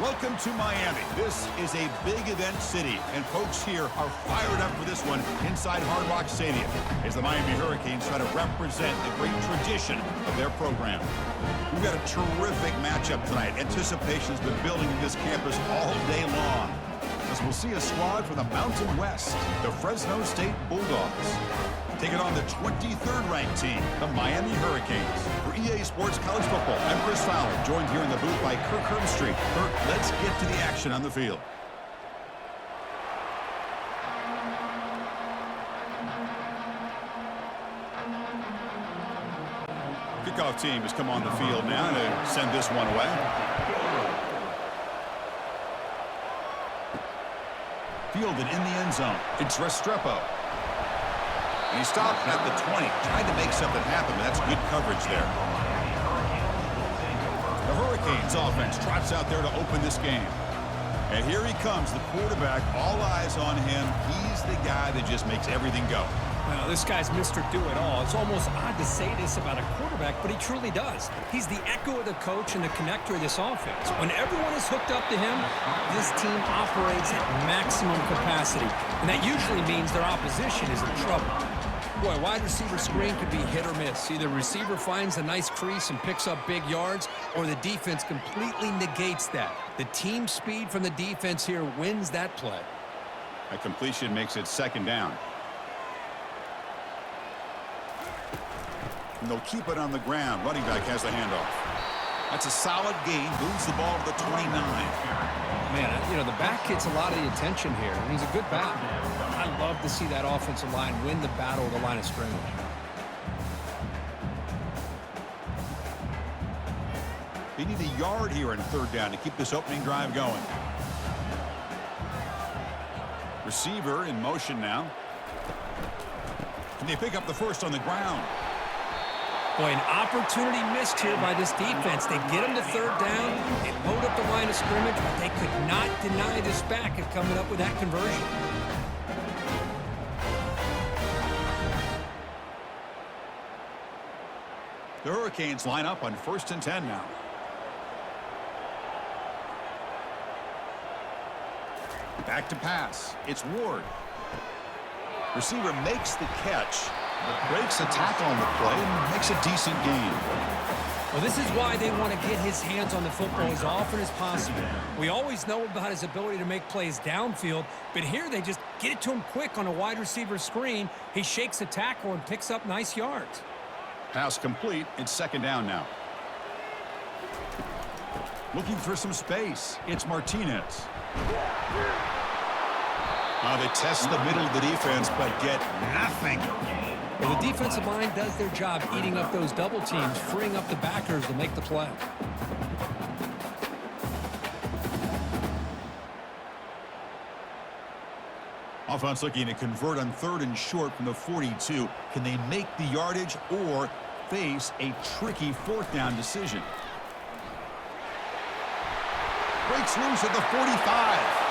Welcome to Miami. This is a big event city, and folks here are fired up for this one inside Hard Rock Stadium as the Miami Hurricanes try to represent the great tradition of their program. We've got a terrific matchup tonight. Anticipation's been building in this campus all day long, as we'll see a squad from the Mountain West, the Fresno State Bulldogs, taking on the 23rd ranked team, the Miami Hurricanes. For EA Sports College Football, I'm Chris Fowler, joined here in the booth by Kirk Herbstreit. Kirk, let's get to the action on the field. Kickoff team has come on the field now to send this one away. Fielded in the end zone. It's Restrepo. And he stopped at the 20, trying to make something happen, but that's good coverage there. The Hurricanes offense trots out there to open this game. And here he comes, the quarterback, all eyes on him. He's the guy that just makes everything go. Well, this guy's Mr. Do-It-All. It's almost odd to say this about a quarterback, but he truly does. He's the echo of the coach and the connector of this offense. When everyone is hooked up to him, this team operates at maximum capacity, and that usually means their opposition is in trouble. Boy, wide receiver screen could be hit or miss. Either receiver finds a nice crease and picks up big yards, or the defense completely negates that. The team speed from the defense here wins that play. A completion makes it second down. And they'll keep it on the ground. Running back has the handoff. That's a solid gain. Moves the ball to the 29. Man, you know, the back gets a lot of the attention here, and he's a good back. I love to see that offensive line win the battle of the line of scrimmage. They need a yard here in third down to keep this opening drive going. Receiver in motion now. Can they pick up the first on the ground? Boy, an opportunity missed here by this defense. They get him to third down, they load up the line of scrimmage, but they could not deny this back of coming up with that conversion. The Hurricanes line up on 1st and 10 now. Back to pass. It's Ward. Receiver makes the catch, breaks a tackle on the play, and makes a decent gain. Well, this is why they want to get his hands on the football as often as possible. We always know about his ability to make plays downfield, but here they just get it to him quick on a wide receiver screen. He shakes a tackle and picks up nice yards. Pass complete. It's second down now. Looking for some space. It's Martinez. They test the middle of the defense, but get nothing. Well, the defensive line does their job eating up those double teams, freeing up the backers to make the play. Offense looking to convert on 3rd and short from the 42. Can they make the yardage or face a tricky 4th down decision? Breaks loose at the 45.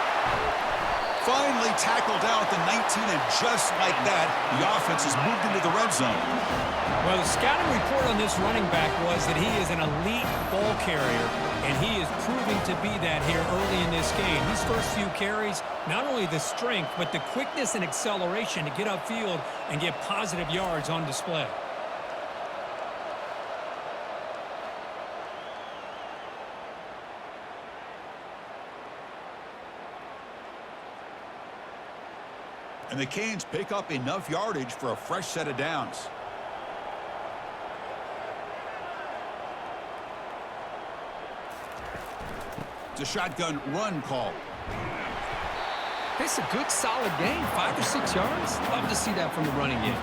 Finally tackled out at the 19, and just like that, the offense has moved into the red zone. Well, the scouting report on this running back was that he is an elite ball carrier, and he is proving to be that here early in this game. These first few carries, not only the strength, but the quickness and acceleration to get upfield and get positive yards on display. And the Canes pick up enough yardage for a fresh set of downs. It's a shotgun run call. It's a good, solid game, 5 or 6 yards. Love to see that from the running game.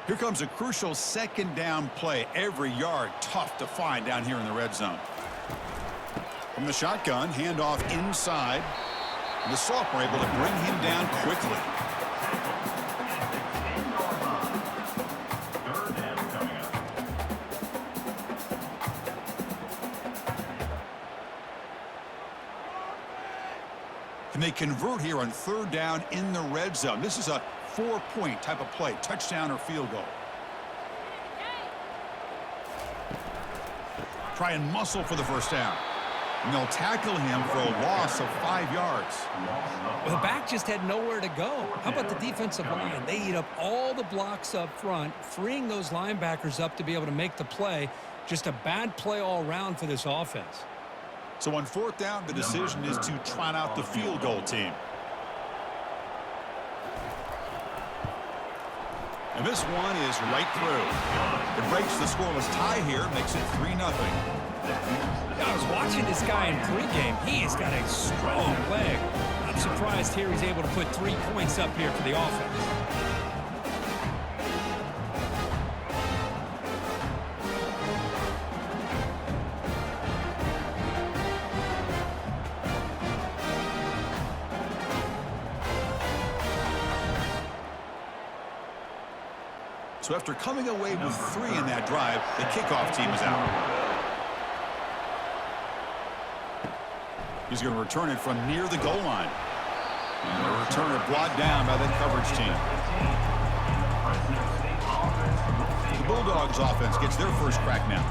Here comes a crucial second down play. Every yard tough to find down here in the red zone. From the shotgun, handoff inside. And the sophomore able to bring him down quickly. Can they convert here on third down in the red zone? This is a 4-point type of play, touchdown or field goal. Try and muscle for the first down. And they'll tackle him for a loss of 5 yards. Well, the back just had nowhere to go. How about the defensive line? They eat up all the blocks up front, freeing those linebackers up to be able to make the play. Just a bad play all around for this offense. So on fourth down, the decision is to trot out the field goal team. And this one is right through. It breaks the scoreless tie here, makes it 3-0. I was watching this guy in pregame. He has got a strong leg. I'm surprised here he's able to put 3 points up here for the offense. So after coming away with 3 in that drive, the kickoff team is out. He's going to return it from near the goal line. And the returner brought down by that coverage team. The Bulldogs offense gets their first crack now.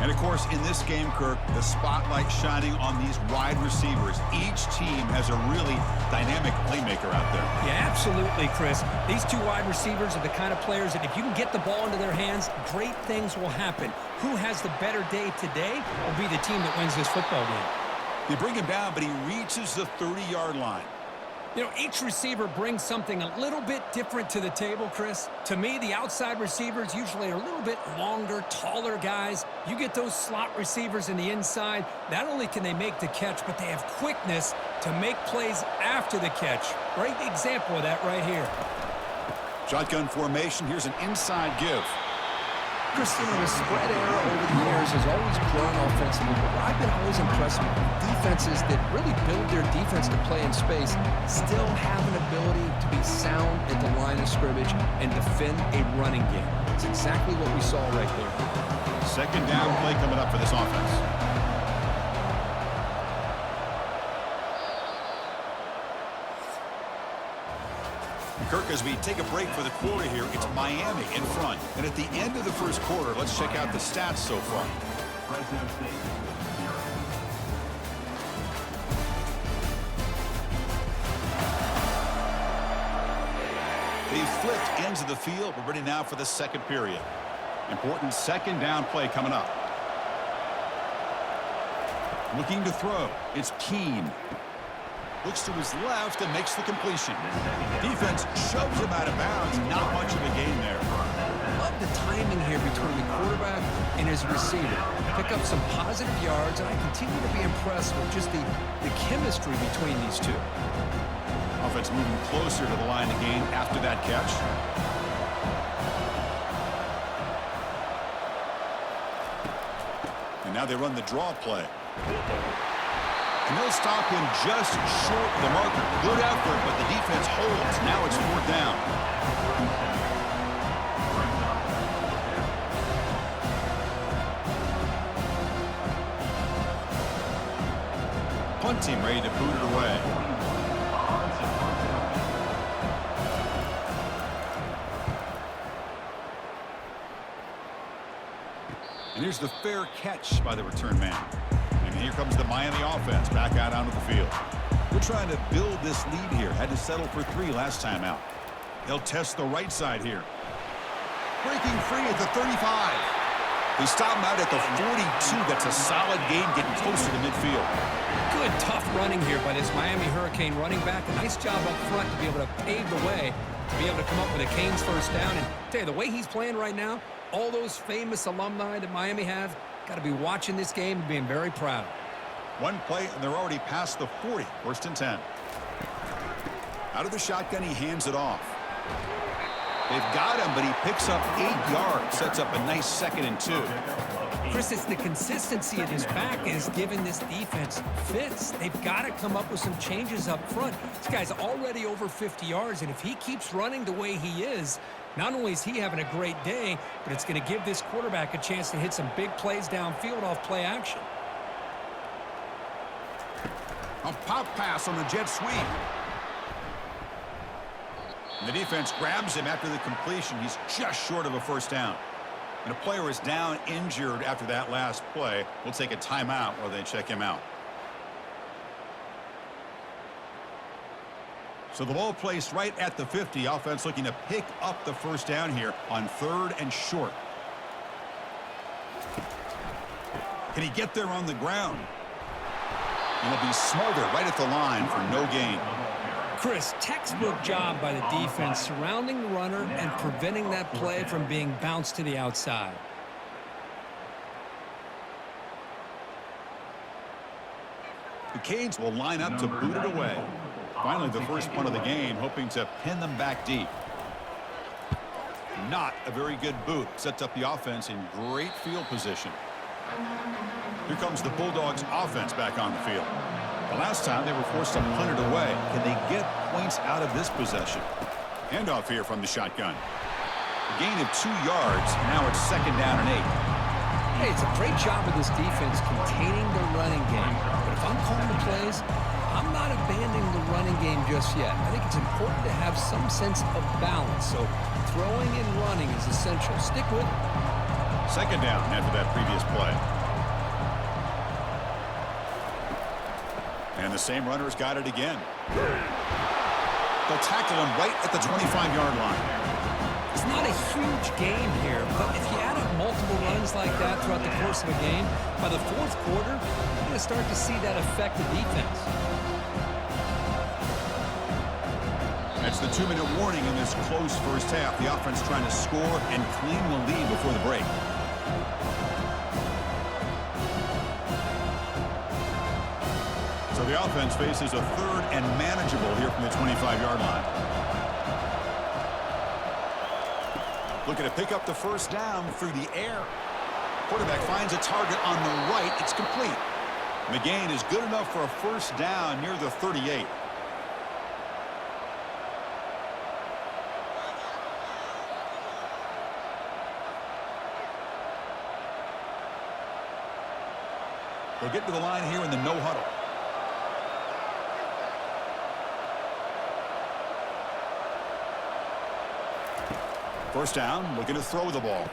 And, of course, in this game, Kirk, the spotlight shining on these wide receivers. Each team has a really dynamic playmaker out there. Yeah, absolutely, Chris. These 2 wide receivers are the kind of players that if you can get the ball into their hands, great things will happen. Who has the better day today will be the team that wins this football game. They bring him down, but he reaches the 30-yard line. You know, each receiver brings something a little bit different to the table, Chris. To me, the outside receivers usually are a little bit longer, taller guys. You get those slot receivers in the inside, not only can they make the catch, but they have quickness to make plays after the catch. Great example of that right here. Shotgun formation. Here's an inside give. Christian, the spread era over the years has always grown offensively, but I've been always impressed with defenses that really build their defense to play in space, still have an ability to be sound at the line of scrimmage and defend a running game. It's exactly what we saw right there. Second down play coming up for this offense. Kirk, as we take a break for the quarter here, it's Miami in front. And at the end of the first quarter, let's check out the stats so far. They've flipped ends of the field. We're ready now for the second period. Important second down play coming up. Looking to throw. It's Keene. Looks to his left and makes the completion. Defense shoves him out of bounds. Not much of a gain there. Love the timing here between the quarterback and his receiver. Pick up some positive yards, and I continue to be impressed with just the chemistry between these two. Offense moving closer to the line of gain after that catch. And now they run the draw play. And they'll stop him just short of the marker. Good effort, but the defense holds. Now it's fourth down. Punt team ready to boot it away. And here's the fair catch by the return man. And here comes the Miami offense back out onto the field. They're trying to build this lead here. Had to settle for 3 last time out. They'll test the right side here. Breaking free at the 35. They stop him out at the 42. That's a solid gain, getting closer to midfield. Good, tough running here by this Miami Hurricane running back. A nice job up front to be able to pave the way, to be able to come up with a Canes first down. And tell you, the way he's playing right now, all those famous alumni that Miami have, got to be watching this game and being very proud. One play, and they're already past the 40. First and 10. Out of the shotgun, he hands it off. They've got him, but he picks up 8 yards. Sets up a nice 2nd and 2. Chris, it's the consistency of his back is giving this defense fits. They've got to come up with some changes up front. This guy's already over 50 yards, and if he keeps running the way he is, not only is he having a great day, but it's going to give this quarterback a chance to hit some big plays downfield off play action. A pop pass on the jet sweep. And the defense grabs him after the completion. He's just short of a first down. And a player is down injured after that last play. We'll take a timeout while they check him out. So the ball placed right at the 50. Offense looking to pick up the first down here on 3rd and short. Can he get there on the ground? And he'll be smothered right at the line for no gain. Chris, textbook job by the defense surrounding the runner and preventing that play from being bounced to the outside. The Canes will line up to boot it away. Finally, the first punt of the game, hoping to pin them back deep. Not a very good boot. Sets up the offense in great field position. Here comes the Bulldogs offense back on the field. The last time they were forced to punt it away. Can they get points out of this possession? Handoff here from the shotgun. A gain of 2 yards. Now it's 2nd down and 8. Hey, it's a great job of this defense containing the running game. But if I'm calling the plays, I'm not abandoning the running game just yet. I think it's important to have some sense of balance. So throwing and running is essential. Stick with it. 2nd down after that previous play. And the same runner's got it again. They'll tackle him right at the 25-yard line. It's not a huge gain here, but if you add up multiple runs like that throughout the course of a game, by the 4th quarter, you're going to start to see that affect the defense. That's the 2-minute warning in this close first half. The offense trying to score and claim the lead before the break. So the offense faces a 3rd and manageable here from the 25-yard line. Looking to pick up the first down through the air. Quarterback finds a target on the right. It's complete. And the gain is good enough for a first down near the 38. They'll get to the line here in the no huddle. First down, looking to throw the ball.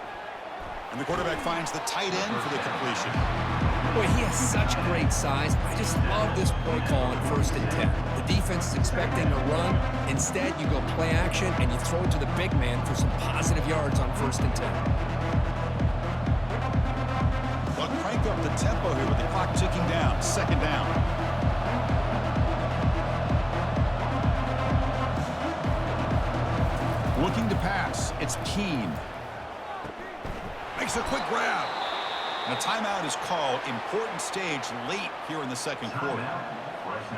And the quarterback finds the tight end for the completion. Boy, he has such great size. I just love this play call on 1st and 10. The defense is expecting a run. Instead, you go play action and you throw it to the big man for some positive yards on 1st and 10. They'll crank up the tempo here with the clock ticking down. 2nd down. Looking to pass. It's Keene. Makes a quick grab. And a timeout is called. Important stage late here in the 2nd quarter.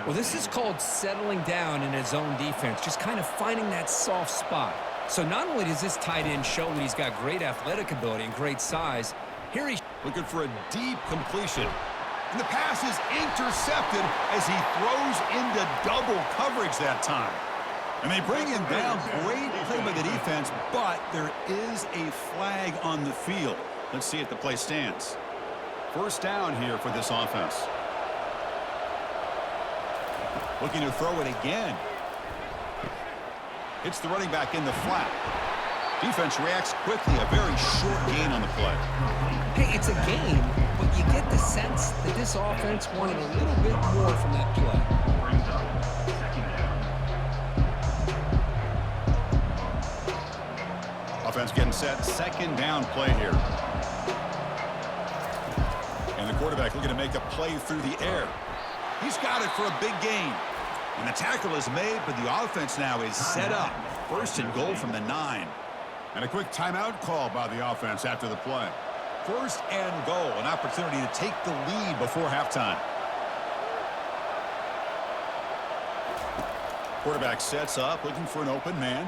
Well, this is called settling down in his own defense, just kind of finding that soft spot. So not only does this tight end show that he's got great athletic ability and great size, here he's looking for a deep completion. And the pass is intercepted as he throws into double coverage that time. And they bring him down. Great play by the defense, but there is a flag on the field. Let's see if the play stands. First down here for this offense. Looking to throw it again. Hits the running back in the flat. Defense reacts quickly. A very short gain on the play. Hey, it's a game, but you get the sense that this offense wanted a little bit more from that play. Offense getting set. 2nd down play here. And the quarterback looking to make a play through the air. He's got it for a big gain. And the tackle is made, but the offense now is set up. 1st and goal from the 9. And a quick timeout call by the offense after the play. 1st and goal. An opportunity to take the lead before halftime. Quarterback sets up, looking for an open man.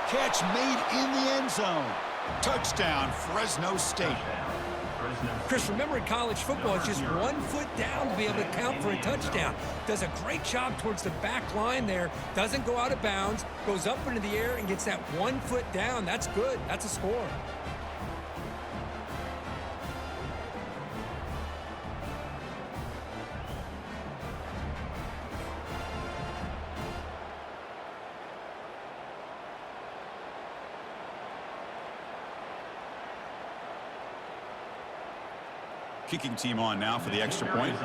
Catch made in the end zone. Touchdown, Fresno State. Chris, remember in college football, it's just 1 foot down to be able to count for a touchdown. Does a great job towards the back line there. Doesn't go out of bounds. Goes up into the air and gets that 1 foot down. That's good. That's a score. kicking team on now for the extra point.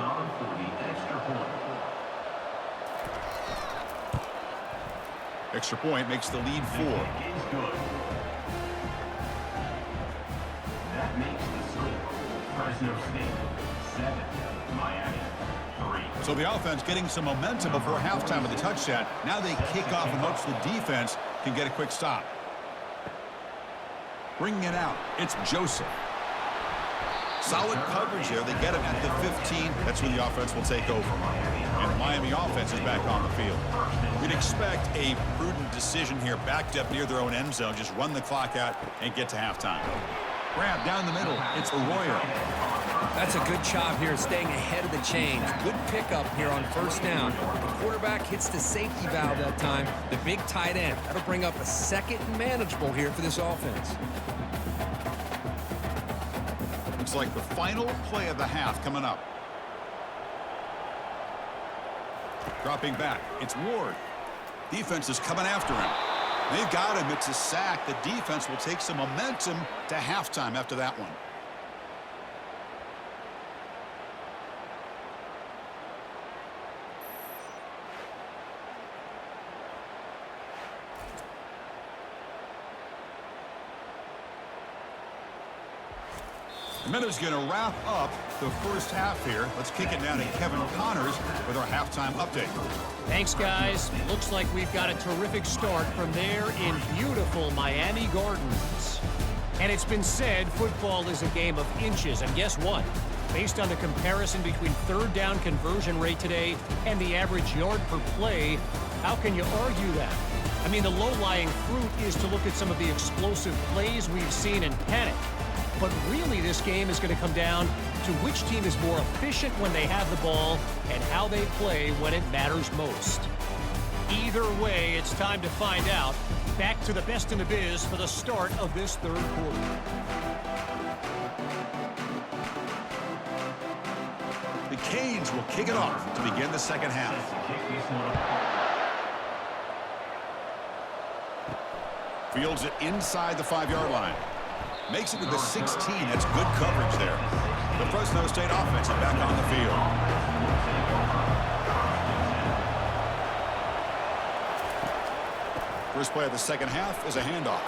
Extra point makes the lead 4. That makes the score Fresno State 7, Miami 3. So the offense getting some momentum before halftime with the touchdown. Now they kick off in hopes the defense can get a quick stop. Bringing it out, it's Joseph. Solid coverage there. They get him at the 15. That's when the offense will take over. And the Miami offense is back on the field. You'd expect a prudent decision here, backed up near their own end zone. Just run the clock out and get to halftime. Grab down the middle. It's Arroyo. That's a good job here, staying ahead of the chains. Good pickup here on first down. The quarterback hits the safety valve that time. The big tight end. That'll bring up a second and manageable here for this offense. Looks like the final play of the half coming up. Dropping back, it's Ward. Defense is coming after him. They've got him. It's a sack. The defense will take some momentum to halftime after that one. Miller's going to wrap up the first half here. Let's kick it down to Kevin Connors with our halftime update. Thanks, guys. Looks like we've got a terrific start from there in beautiful Miami Gardens. And it's been said football is a game of inches. And guess what? Based on the comparison between third down conversion rate today and the average yard per play, how can you argue that? I mean, the low-lying fruit is to look at some of the explosive plays we've seen and panic. But really, this game is going to come down to which team is more efficient when they have the ball and how they play when it matters most. Either way, it's time to find out. Back to the best in the biz for the start of this third quarter. The Canes will kick it off to begin the second half. Fields it inside the 5-yard line. Makes it to the 16. That's good coverage there. The Fresno State offense is back on the field. First play of the second half is a handoff.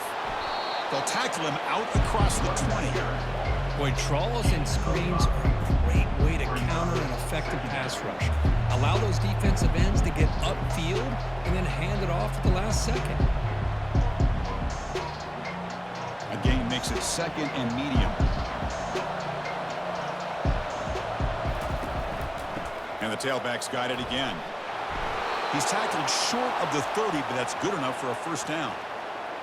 They'll tackle him out across the 20. Boy, trawls and screens are a great way to counter an effective pass rush. Allow those defensive ends to get upfield and then hand it off at the last second. Gain makes it second and medium. And the tailback's got it again. He's tackled short of the 30, but that's good enough for a first down.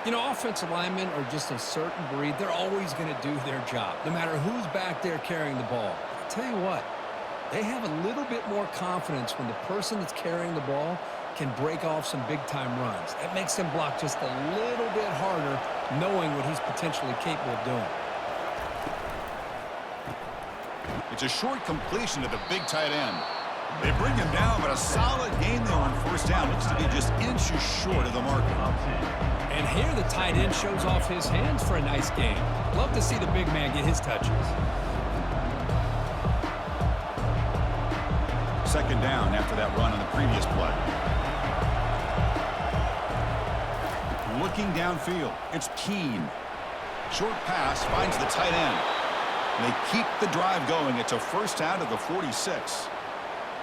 You know, offensive linemen are just a certain breed. They're always going to do their job, no matter who's back there carrying the ball. I'll tell you what, they have a little bit more confidence when the person that's carrying the ball can break off some big-time runs. That makes them block just a little bit harder, knowing what he's potentially capable of doing. It's a short completion to the big tight end. They bring him down, but a solid gain there on first down. Looks to be just inches short of the marker. And here the tight end shows off his hands for a nice game. Love to see the big man get his touches. Second down after that run on the previous play. Looking downfield, it's Keene. Short pass finds the tight end. And they keep the drive going. It's a first down to the 46.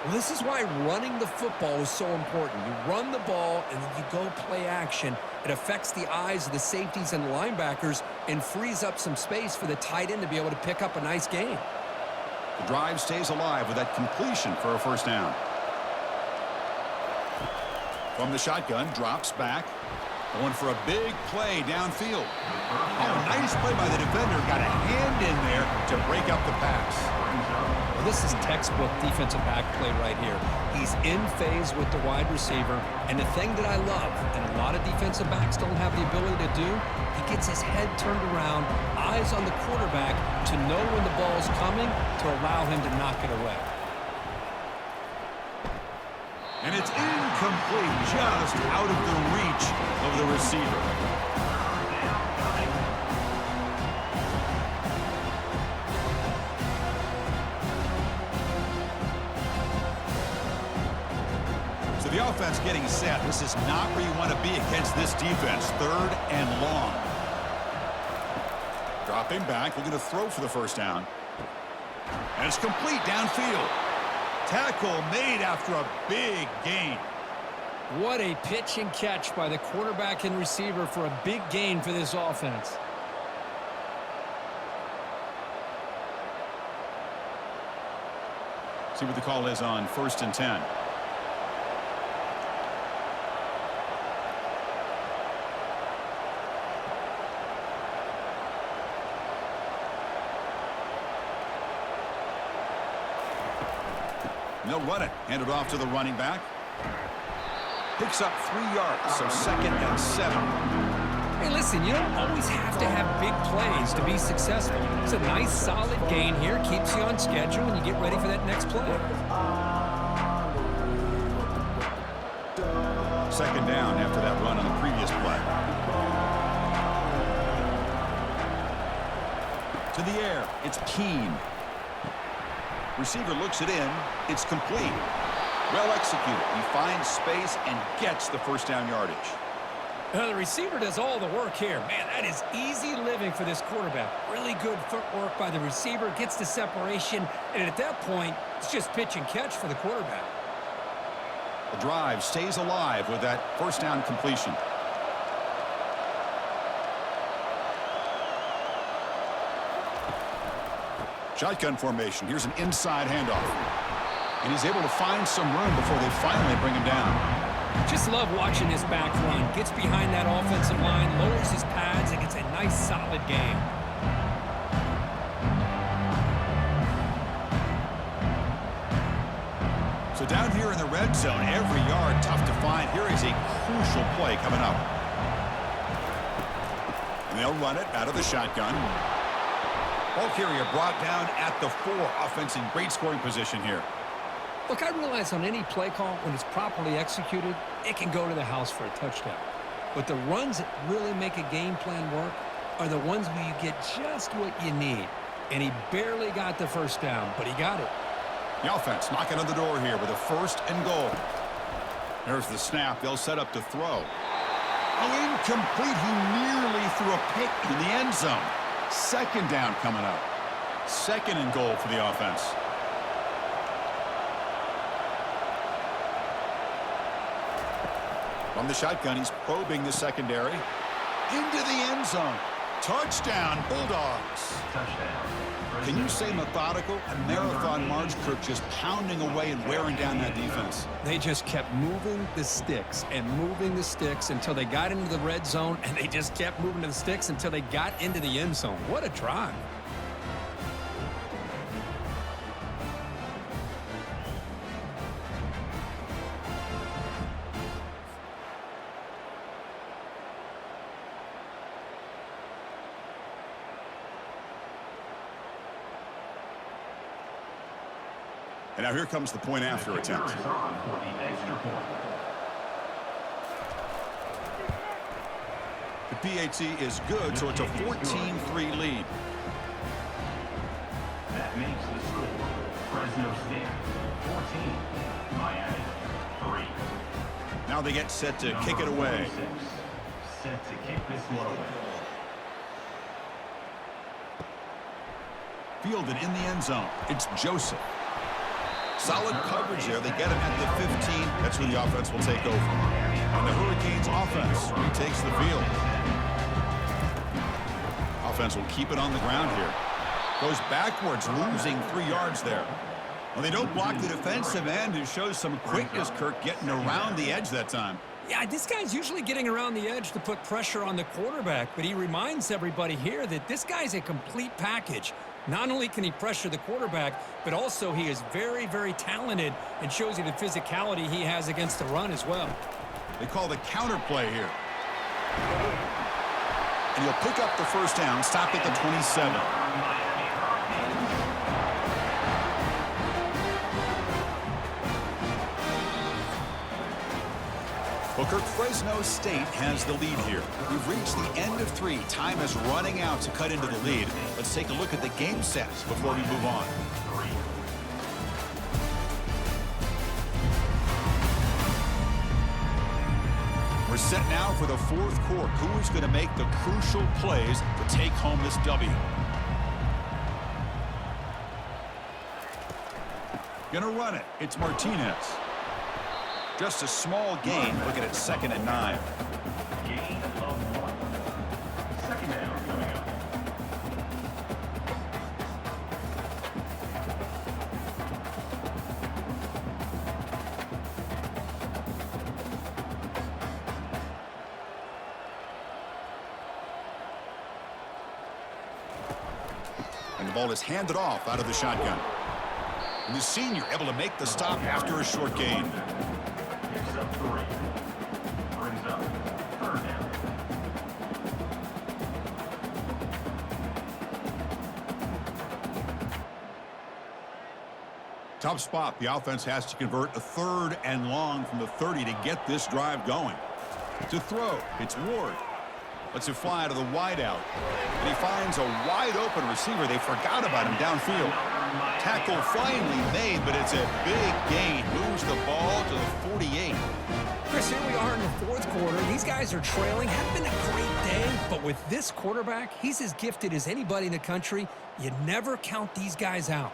Well, this is why running the football is so important. You run the ball and then you go play action. It affects the eyes of the safeties and the linebackers and frees up some space for the tight end to be able to pick up a nice gain. The drive stays alive with that completion for a first down. From the shotgun, drops back. Going for a big play downfield. Oh, nice play by the defender. Got a hand in there to break up the pass. Well, this is textbook defensive back play right here. He's in phase with the wide receiver. And the thing that I love, and a lot of defensive backs don't have the ability to do, he gets his head turned around, eyes on the quarterback to know when the ball is coming to allow him to knock it away. And it's incomplete, just out of the reach of the receiver. The offense getting set. This is not where you want to be against this defense. 3rd and long. Dropping back, looking to throw for the first down. And it's complete downfield. Tackle made after a big gain. What a pitch and catch by the quarterback and receiver for a big gain for this offense. See what the call is on 1st and 10. They'll run it. Hand it off to the running back. Picks up 3 yards, so 2nd and 7. Hey, listen, you don't always have to have big plays to be successful. It's a nice, solid gain here. Keeps you on schedule, and you get ready for that next play. 2nd down after that run on the previous play. To the air. It's Keene. Receiver looks it in. It's complete. Well executed. He finds space and gets the first down yardage. The receiver does all the work here. Man, that is easy living for this quarterback. Really good footwork by the receiver. Gets the separation. And at that point, it's just pitch and catch for the quarterback. The drive stays alive with that first down completion. Shotgun formation. Here's an inside handoff. And he's able to find some room before they finally bring him down. Just love watching this back run. Gets behind that offensive line, lowers his pads, and gets a nice, solid gain. So down here in the red zone, every yard tough to find. Here is a crucial play coming up. And they'll run it out of the shotgun. Ball carrier brought down at the 4. Offense in great scoring position here. Look, I realize on any play call, when it's properly executed, it can go to the house for a touchdown. But the runs that really make a game plan work are the ones where you get just what you need. And he barely got the first down, but he got it. The offense knocking on the door here with a 1st and goal. There's the snap. They'll set up to throw. Oh, incomplete. He nearly threw a pick in the end zone. 2nd down coming up. 2nd and goal for the offense. From the shotgun, he's probing the secondary. Into the end zone. Touchdown, Bulldogs. Can you say methodical? A marathon march, Kirk, just pounding away and wearing down that defense. They just kept moving the sticks and moving the sticks until they got into the red zone, and they just kept moving the sticks until they got into the end zone. What a drive. And now here comes the point after attempt. The PAT is good, so it's a 14-3 lead. That makes the score Fresno State 14, Miami 3. Now they get set to kick it away. Set to kick this one away. Fielded in the end zone. It's Joseph. Solid coverage there. They get him at the 15. That's where the offense will take over. And the Hurricanes offense retakes the field. Offense will keep it on the ground here. Goes backwards, losing 3 yards there. Well, they don't block the defensive end, who shows some quickness, Kirk, getting around the edge that time. Yeah, this guy's usually getting around the edge to put pressure on the quarterback, but he reminds everybody here that this guy's a complete package. Not only can he pressure the quarterback, but also he is very, very talented and shows you the physicality he has against the run as well. They call the counter play here. And he'll pick up the first down, stop at the 27. Well, Kirk, Fresno State has the lead here. We've reached the end of 3. Time is running out to cut into the lead. Let's take a look at the game sets before we move on. We're set now for the fourth quarter. Who is going to make the crucial plays to take home this W? Gonna run it. It's Martinez. Just a small gain. Looking at 2nd and 9. Gain of 1. Second down coming up. And the ball is handed off out of the shotgun. And the senior able to make the stop after a short gain. Picks up 3. Brings up 3rd down. Tough spot. The offense has to convert a 3rd and long from the 30 to get this drive going. To throw, it's Ward. Lets it fly out of the wideout. And he finds a wide-open receiver. They forgot about him downfield. Tackle finally made, but it's a big gain. Moves the ball to the 48. Chris, here we are in the fourth quarter. These guys are trailing. Had been a great day, but with this quarterback, he's as gifted as anybody in the country. You never count these guys out.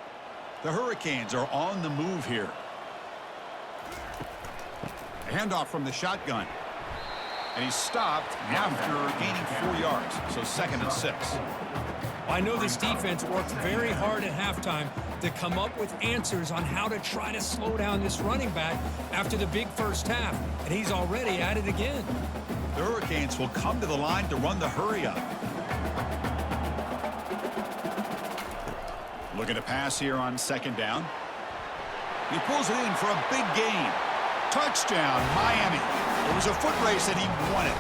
The Hurricanes are on the move here. Handoff from the shotgun. And he's stopped after gaining 4 yards. So 2nd and 6. I know this defense worked very hard at halftime to come up with answers on how to try to slow down this running back after the big first half. And he's already at it again. The Hurricanes will come to the line to run the hurry up. Looking to pass here on 2nd down. He pulls it in for a big gain. Touchdown, Miami. It was a foot race and he won it.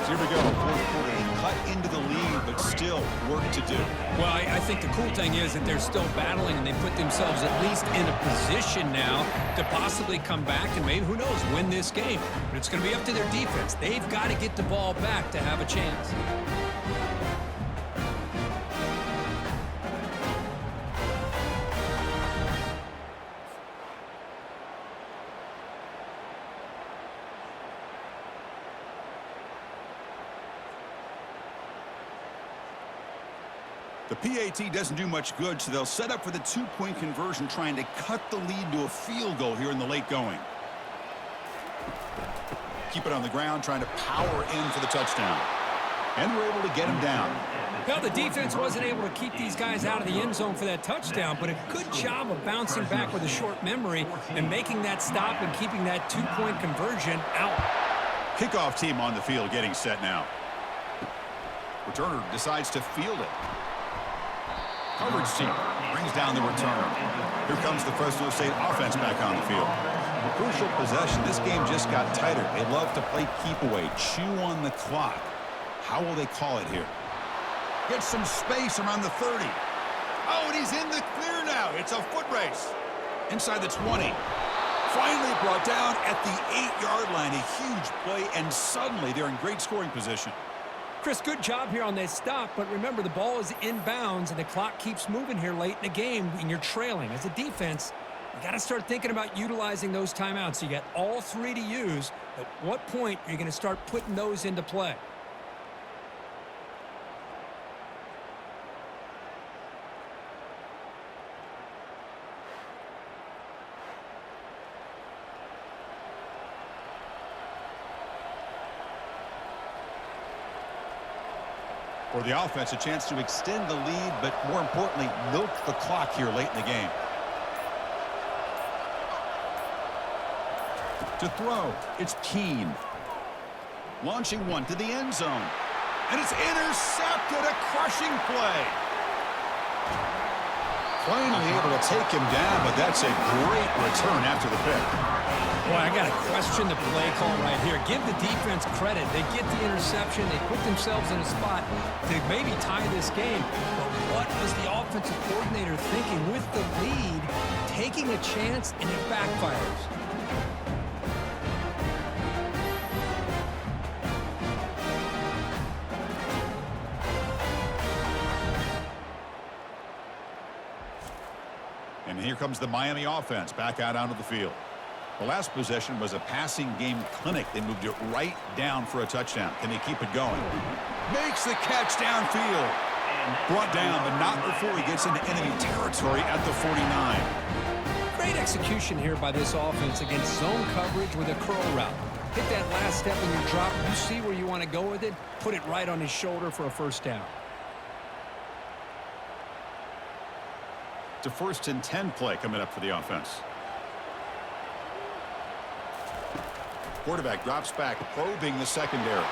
So here we go, fourth quarter. He cut into the lead, but still work to do. Well, I think the cool thing is that they're still battling and they put themselves at least in a position now to possibly come back and maybe, who knows, win this game. But it's going to be up to their defense. They've got to get the ball back to have a chance. The PAT doesn't do much good, so they'll set up for the 2-point conversion, trying to cut the lead to a field goal here in the late going. Keep it on the ground, trying to power in for the touchdown. And we're able to get him down. Now, the defense wasn't able to keep these guys out of the end zone for that touchdown, but a good job of bouncing back with a short memory and making that stop and keeping that 2-point conversion out. Kickoff team on the field getting set now. Returner decides to field it. Coverage team brings down the return. Here comes the Fresno State offense back on the field. A crucial possession. This game just got tighter. They love to play keep away, chew on the clock. How will they call it here? Gets some space around the 30. Oh, and he's in the clear now. It's a foot race. Inside the 20. Finally brought down at the 8-yard line. A huge play, and suddenly they're in great scoring position. Chris, good job here on that stop, but remember, the ball is inbounds, and the clock keeps moving here late in the game, and you're trailing. As a defense, you got to start thinking about utilizing those timeouts. You got all 3 to use. At what point are you going to start putting those into play? For the offense, a chance to extend the lead, but more importantly, milk the clock here late in the game. To throw, it's Keene. Launching one to the end zone. And it's intercepted, a crushing play. Finally able to take him down, but that's a great return after the pick. Boy, I got to question the play call right here. Give the defense credit. They get the interception. They put themselves in a spot to maybe tie this game. But what was the offensive coordinator thinking with the lead, taking a chance, and it backfires? And here comes the Miami offense back out onto the field. The last possession was a passing game clinic. They moved it right down for a touchdown. Can they keep it going? Makes the catch downfield. Brought down, but not before he gets into enemy territory at the 49. Great execution here by this offense against zone coverage with a curl route. Hit that last step in your drop. You see where you want to go with it. Put it right on his shoulder for a first down. It's a 1st and 10 play coming up for the offense. Quarterback drops back, probing the secondary.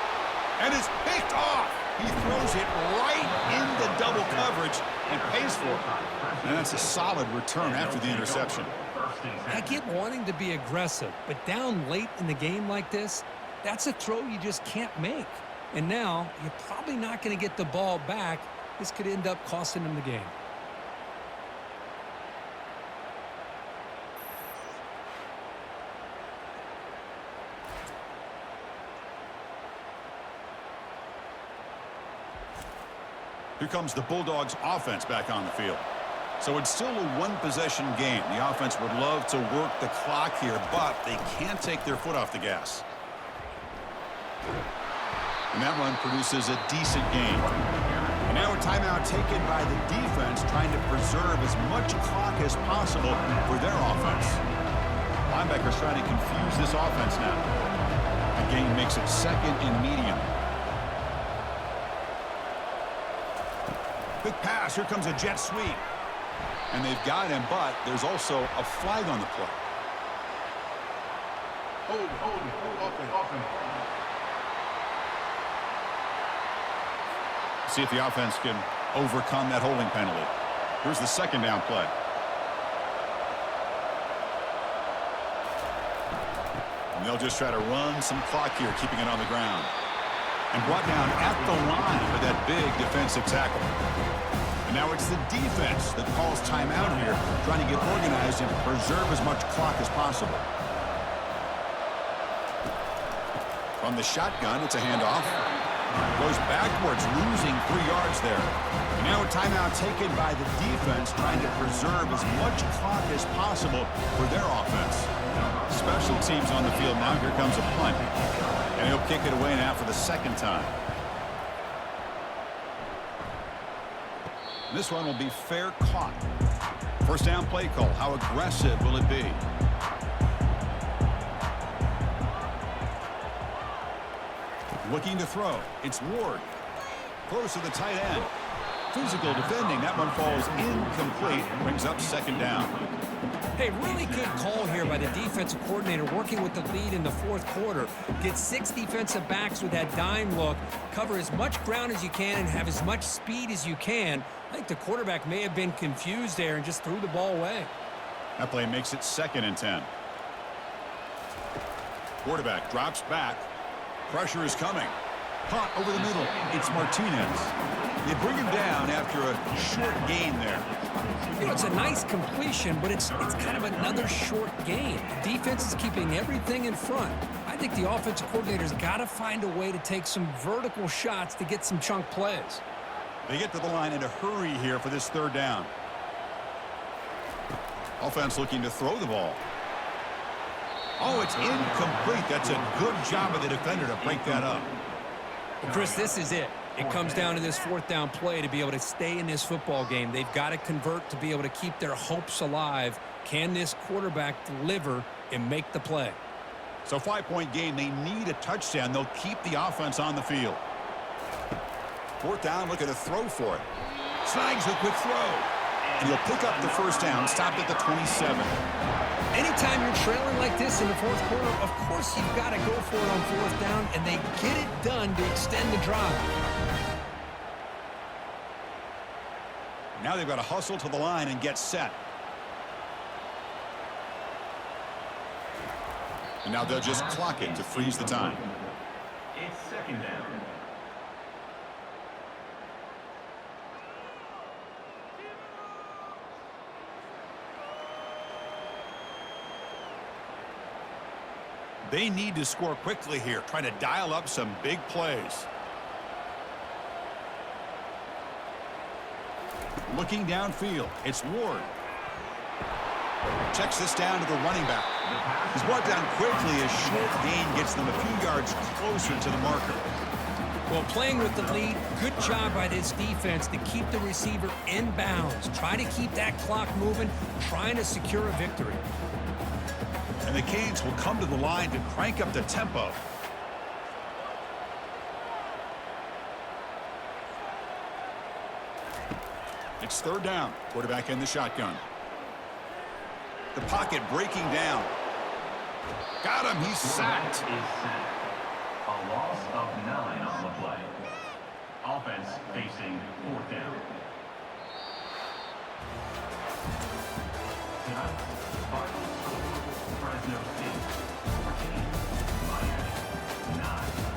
And it's picked off. He throws it right into double coverage and pays for it. And that's a solid return after the interception. I get wanting to be aggressive, but down late in the game like this, that's a throw you just can't make. And now you're probably not going to get the ball back. This could end up costing him the game. Here comes the Bulldogs offense back on the field. So it's still a one-possession game. The offense would love to work the clock here, but they can't take their foot off the gas. And that run produces a decent gain. And now a timeout taken by the defense, trying to preserve as much clock as possible for their offense. Linebackers trying to confuse this offense now. The gain makes it 2nd and medium. Quick pass. Here comes a jet sweep. And they've got him, but there's also a flag on the play. Hold off him. See if the offense can overcome that holding penalty. Here's the 2nd down play. And they'll just try to run some clock here, keeping it on the ground. And brought down at the line with that big defensive tackle. And now it's the defense that calls timeout here, trying to get organized and preserve as much clock as possible. From the shotgun, it's a handoff. Goes backwards, losing 3 yards there. And now a timeout taken by the defense, trying to preserve as much clock as possible for their offense. Special teams on the field now. Here comes a punt. And he'll kick it away now for the 2nd time. This one will be fair caught. First down play call. How aggressive will it be? Looking to throw. It's Ward. Close to the tight end. Physical defending. That one falls incomplete. Brings up 2nd down. Hey, really good call here by the defensive coordinator working with the lead in the 4th quarter. Get 6 defensive backs with that dime look. Cover as much ground as you can and have as much speed as you can. I think the quarterback may have been confused there and just threw the ball away. That play makes it 2nd and 10. Quarterback drops back. Pressure is coming. Caught over the middle. It's Martinez. They bring him down after a short gain there. You know, it's a nice completion, but it's kind of another short gain. The defense is keeping everything in front. I think the offensive coordinator's got to find a way to take some vertical shots to get some chunk plays. They get to the line in a hurry here for this 3rd down. Offense looking to throw the ball. Oh, it's incomplete. That's a good job of the defender to break that up. Well, Chris, this is it. It comes down to this 4th down play to be able to stay in this football game. They've got to convert to be able to keep their hopes alive. Can this quarterback deliver and make the play? So 5-point game. They need a touchdown. They'll keep the offense on the field. 4th down, looking to throw for it. Snags a quick throw. And he'll pick up the first down, stopped at the 27. Anytime you're trailing like this in the 4th quarter, of course you've got to go for it on 4th down, and they get it done to extend the drive. Now they've got to hustle to the line and get set. And now they'll just clock it to freeze the time. It's 2nd down. They need to score quickly here, trying to dial up some big plays. Looking downfield, it's Ward. Checks this down to the running back. He's brought down quickly as short gain gets them a few yards closer to the marker. Well, playing with the lead, good job by this defense to keep the receiver in bounds. Try to keep that clock moving, trying to secure a victory. And the Canes will come to the line to crank up the tempo. It's third down. Quarterback in the shotgun. The pocket breaking down. Got him. He's sacked. A loss of 9 on the play. Offense facing 4th down. Tonight's final score, Fresno State 14, Miami 9.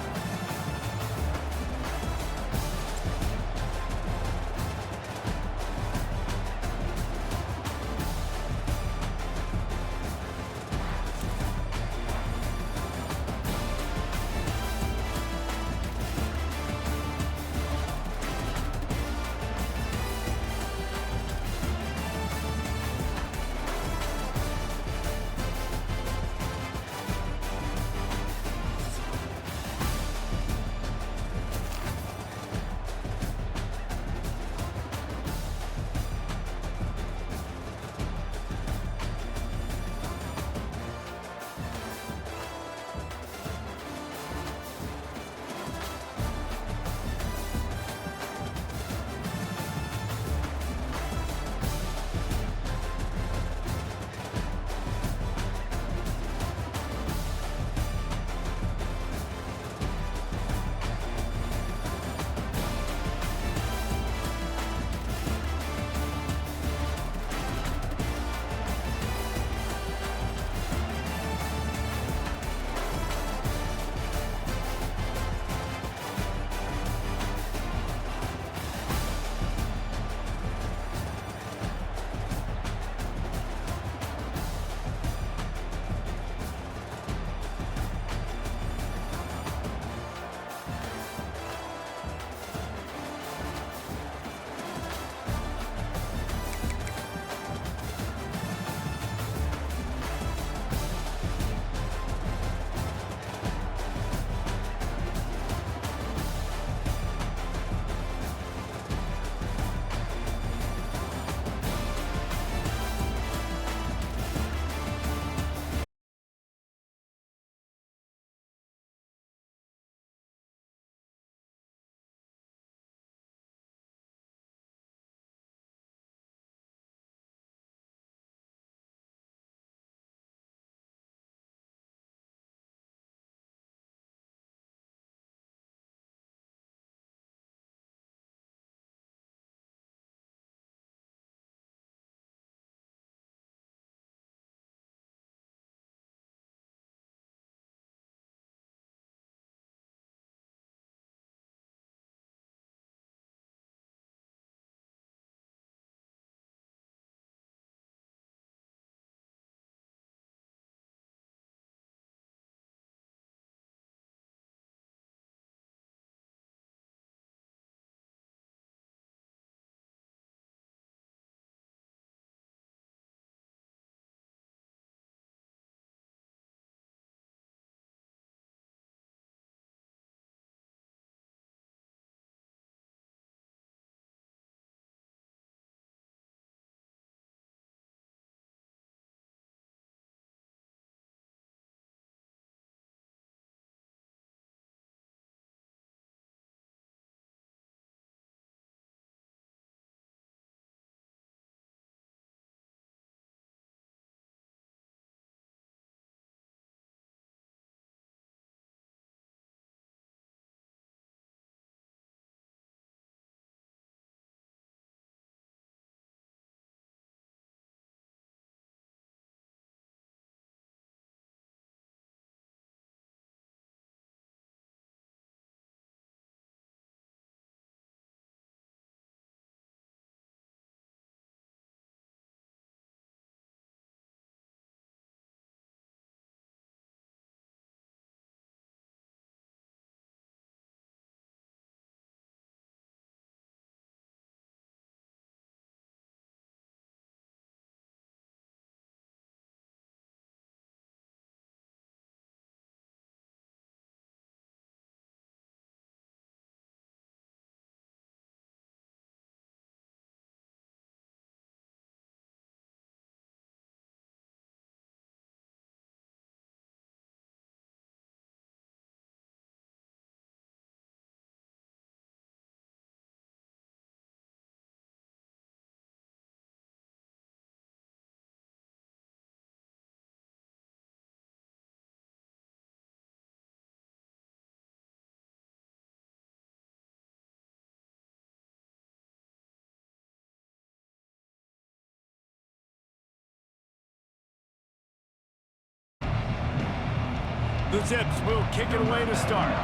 The Zips will kick it away to start.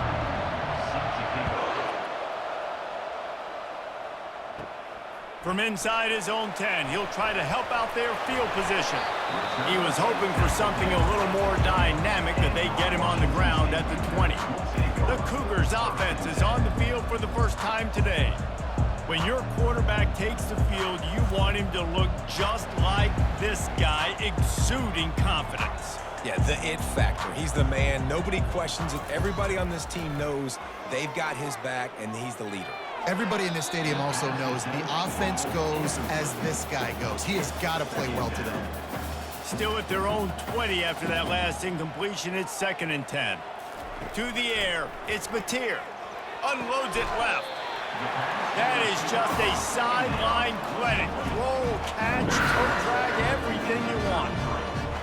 From inside his own 10, he'll try to help out their field position. He was hoping for something a little more dynamic, that they get him on the ground at the 20. The Cougars offense is on the field for the first time today. When your quarterback takes the field, you want him to look just like this guy, exuding confidence. Yeah, the it factor. He's the man. Nobody questions it. Everybody on this team knows they've got his back, and he's the leader. Everybody in this stadium also knows the offense goes as this guy goes. He has got to play well today. Still at their own 20 after that last incompletion. It's 2nd and 10. To the air, it's Mateer. Unloads it left. That is just a sideline clinic. Roll, catch, toe drag, everything you want.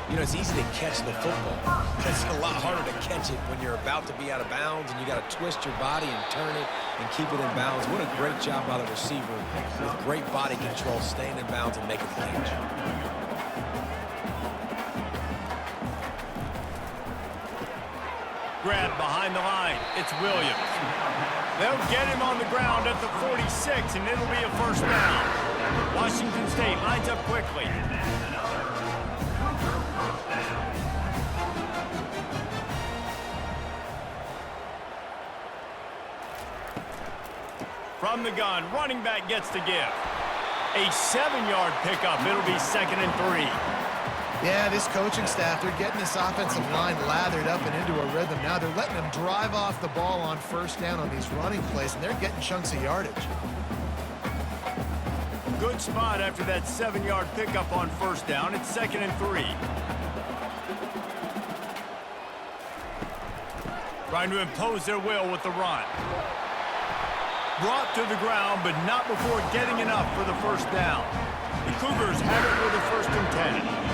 You know, it's easy to catch the football. It's a lot harder to catch it when you're about to be out of bounds and you got to twist your body and turn it and keep it in bounds. What a great job by the receiver with great body control, staying in bounds and making the catch. Grab behind the line. It's Williams. They'll get him on the ground at the 46, and it'll be a first down. Washington State lines up quickly. From the gun, running back gets the give. A 7-yard pickup. It'll be 2nd and 3. Yeah, this coaching staff, they're getting this offensive line lathered up and into a rhythm. Now they're letting them drive off the ball on first down on these running plays, and they're getting chunks of yardage. Good spot after that 7-yard pickup on first down. It's 2nd and 3. Trying to impose their will with the run. Brought to the ground, but not before getting enough for the first down. The Cougars have it with a 1st and 10.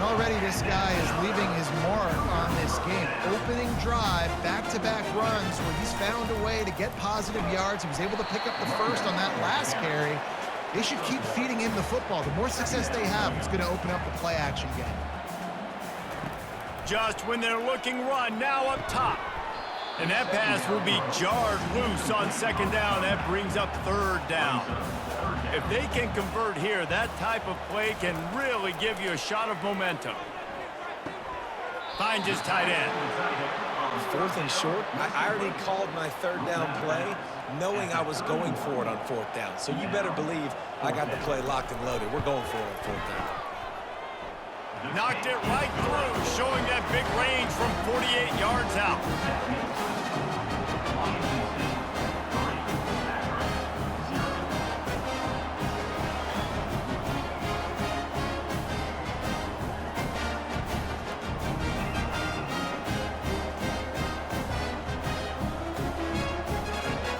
Already this guy is leaving his mark on this game. Opening drive, back-to-back runs where he's found a way to get positive yards. He was able to pick up the first on that last carry. They should keep feeding him the football. The more success they have, it's going to open up the play-action game. Just when they're looking run, now up top. And that pass will be jarred loose on 2nd down. That brings up 3rd down. If they can convert here, that type of play can really give you a shot of momentum. Finds his tight end. 4th and short. I already called my 3rd down play, knowing I was going for it on 4th down. So you better believe I got the play locked and loaded. We're going for it on 4th down. Knocked it right through, showing that big range from 48 yards out.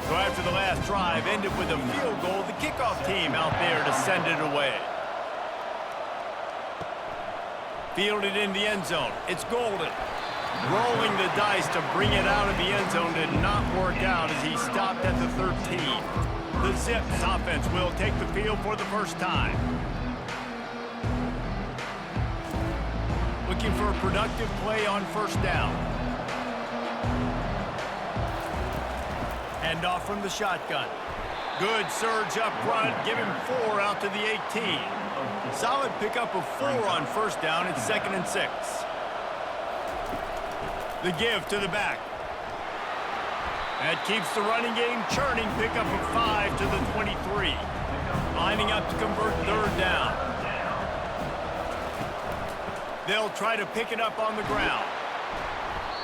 So after the last drive ended with a field goal, the kickoff team out there to send it away. Fielded in the end zone. It's Golden. Rolling the dice to bring it out of the end zone did not work out as he stopped at the 13. The Zips offense will take the field for the first time. Looking for a productive play on first down. Hand off from the shotgun. Good surge up front. Give him 4 out to the 18. Solid pickup of 4 on first down. It's 2nd and 6. The give to the back. That keeps the running game churning. Pickup of 5 to the 23. Lining up to convert 3rd down. They'll try to pick it up on the ground.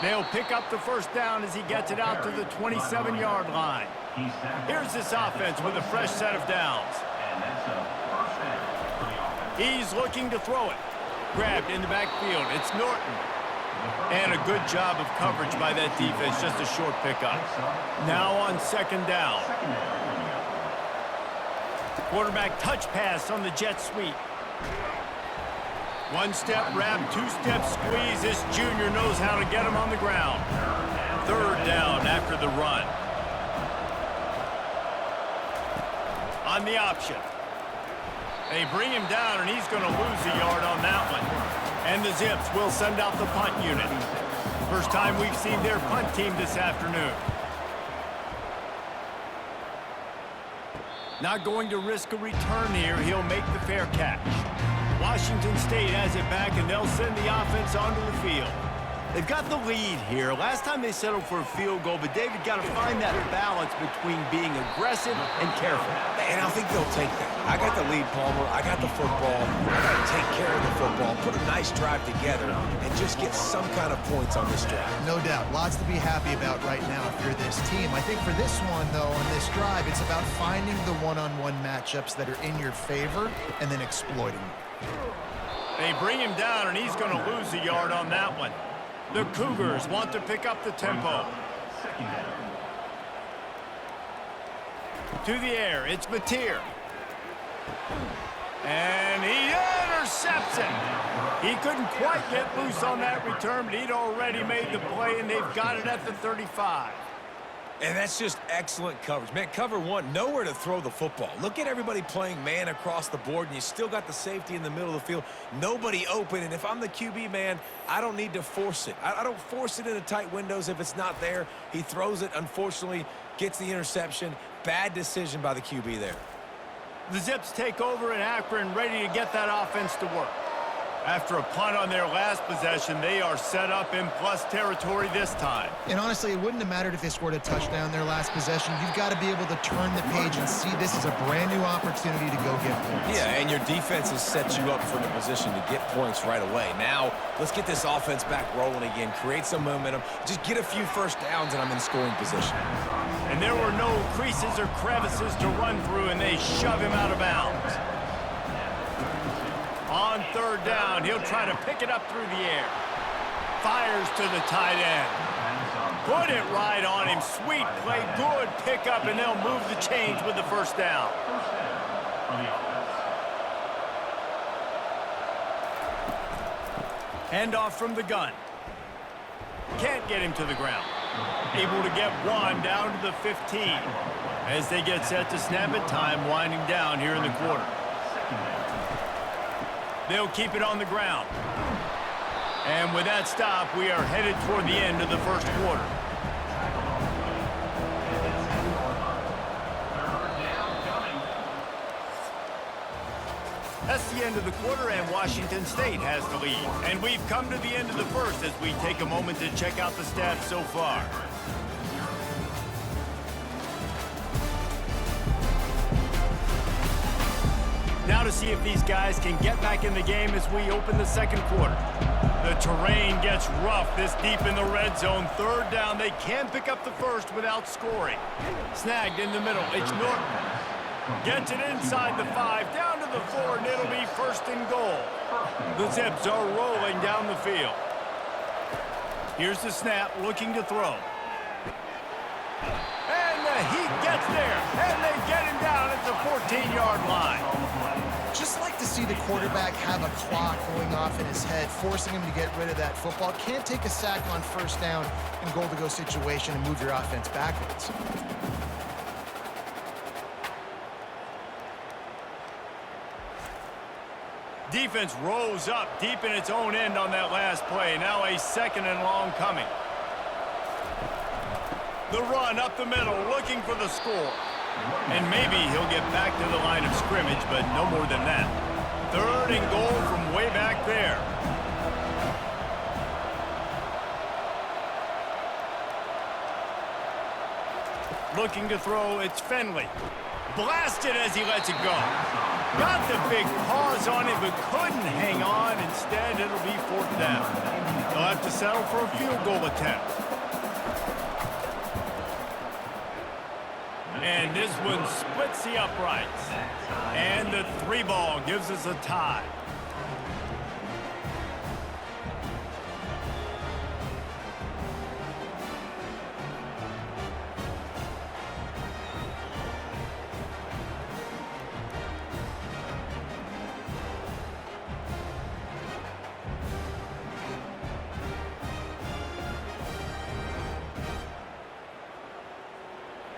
They'll pick up the first down as he gets it out to the 27-yard line. Here's this offense with a fresh set of downs. He's looking to throw it. Grabbed in the backfield. It's Norton. And a good job of coverage by that defense. Just a short pickup. Now on 2nd down. Quarterback touch pass on the jet sweep. One-step wrap, two-step squeeze. This junior knows how to get him on the ground. 3rd down after the run. On the option. They bring him down, and he's going to lose a yard on that one. And the Zips will send out the punt unit. First time we've seen their punt team this afternoon. Not going to risk a return here. He'll make the fair catch. Washington State has it back, and they'll send the offense onto the field. They've got the lead here. Last time they settled for a field goal, but David got to find that balance between being aggressive and careful. And I think they'll take that. I got the lead, Palmer. I got the football. I got to take care of the football, put a nice drive together, and just get some kind of points on this drive. No doubt. Lots to be happy about right now if you're this team. I think for this one, though, on this drive, it's about finding the one-on-one matchups that are in your favor and then exploiting them. They bring him down, and he's going to lose a yard on that one. The Cougars want to pick up the tempo. To the air, it's Mateer. And he intercepts it. He couldn't quite get loose on that return, but he'd already made the play, and they've got it at the 35. And that's just excellent coverage. Man, cover one, nowhere to throw the football. Look at everybody playing man across the board, and you still got the safety in the middle of the field. Nobody open, and if I'm the QB, man, I don't need to force it. I don't force it into tight windows if it's not there. He throws it, unfortunately, gets the interception. Bad decision by the QB there. The Zips take over in Akron, ready to get that offense to work. After a punt on their last possession, they are set up in plus territory this time. And honestly, it wouldn't have mattered if they scored a touchdown their last possession. You've got to be able to turn the page and see this is a brand new opportunity to go get points. Yeah, and your defense has set you up for the position to get points right away. Now, let's get this offense back rolling again, create some momentum, just get a few first downs, and I'm in scoring position. And there were no creases or crevices to run through, and they shove him out of bounds. On third down, he'll try to pick it up through the air. Fires to the tight end. Put it right on him. Sweet play, good pickup, and they'll move the chains with the first down. Handoff from the gun. Can't get him to the ground. Able to get one down to the 15. As they get set to snap it, time winding down here in the quarter. They'll keep it on the ground. And with that stop, we are headed toward the end of the first quarter. That's the end of the quarter, and Washington State has the lead. And we've come to the end of the first as we take a moment to check out the stats so far. Now to see if these guys can get back in the game as we open the second quarter. The terrain gets rough this deep in the red zone. Third down, they can pick up the first without scoring. Snagged in the middle, it's Norton. Gets it inside the 5, down to the 4, and it'll be first and goal. The Zips are rolling down the field. Here's the snap, looking to throw. And he gets there, and they get him down at the 14-yard line. Just like to see the quarterback have a clock going off in his head, forcing him to get rid of that football. Can't take a sack on first down in goal-to-go situation and move your offense backwards. Defense rose up deep in its own end on that last play. Now a second and long coming. The run up the middle, looking for the score. And maybe he'll get back to the line of scrimmage, but no more than that. Third and goal from way back there. Looking to throw, it's Finley. Blasted as he lets it go. Got the big paws on it, but couldn't hang on. Instead, it'll be fourth down. They'll have to settle for a field goal attempt. And this one splits the uprights. And the 3 ball gives us a tie.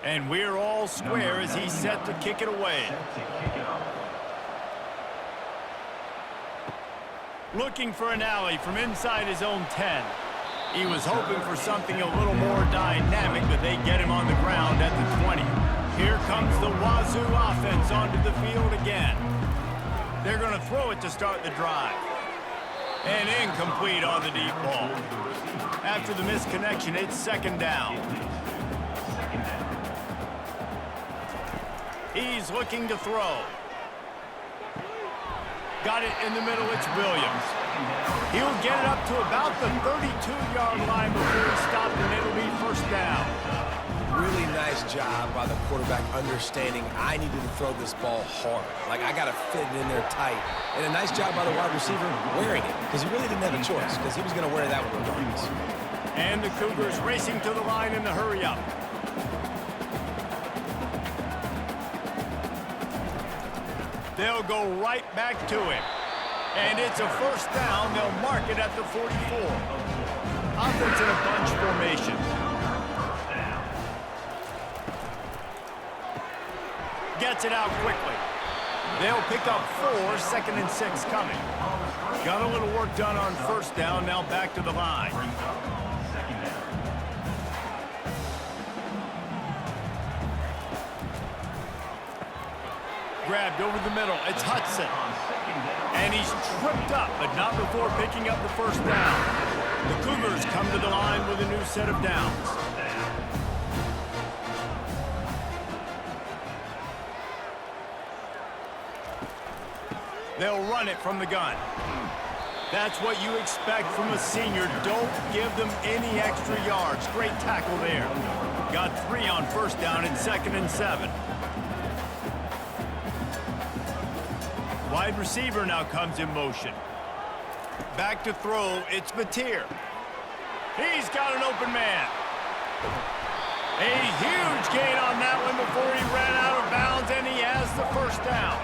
And we're all square as he's set to kick it away. Looking for an alley from inside his own 10. He was hoping for something a little more dynamic, but they get him on the ground at the 20. Here comes the Wazoo offense onto the field again. They're going to throw it to start the drive. And incomplete on the deep ball. After the misconnection, it's second down. He's looking to throw. Got it in the middle, it's Williams. He'll get it up to about the 32-yard line before he stopped, and it'll be first down. Really nice job by the quarterback understanding I needed to throw this ball hard. Like, I got to fit it in there tight. And a nice job by the wide receiver wearing it, because he really didn't have a choice, because he was going to wear that one regardless. And the Cougars racing to the line in the hurry-up. They'll go right back to him. And it's a first down. They'll mark it at the 44. Offense in a bunch formation. Gets it out quickly. They'll pick up 4, 2nd and 6 coming. Got a little work done on first down. Now back to the line. Grabbed over the middle. It's Hudson. And he's tripped up, but not before picking up the first down. The Cougars come to the line with a new set of downs. They'll run it from the gun. That's what you expect from a senior. Don't give them any extra yards. Great tackle there. Got 3 on first down and 2nd and 7. Wide receiver now comes in motion. Back to throw, it's Mateer. He's got an open man. A huge gain on that one before he ran out of bounds, and he has the first down.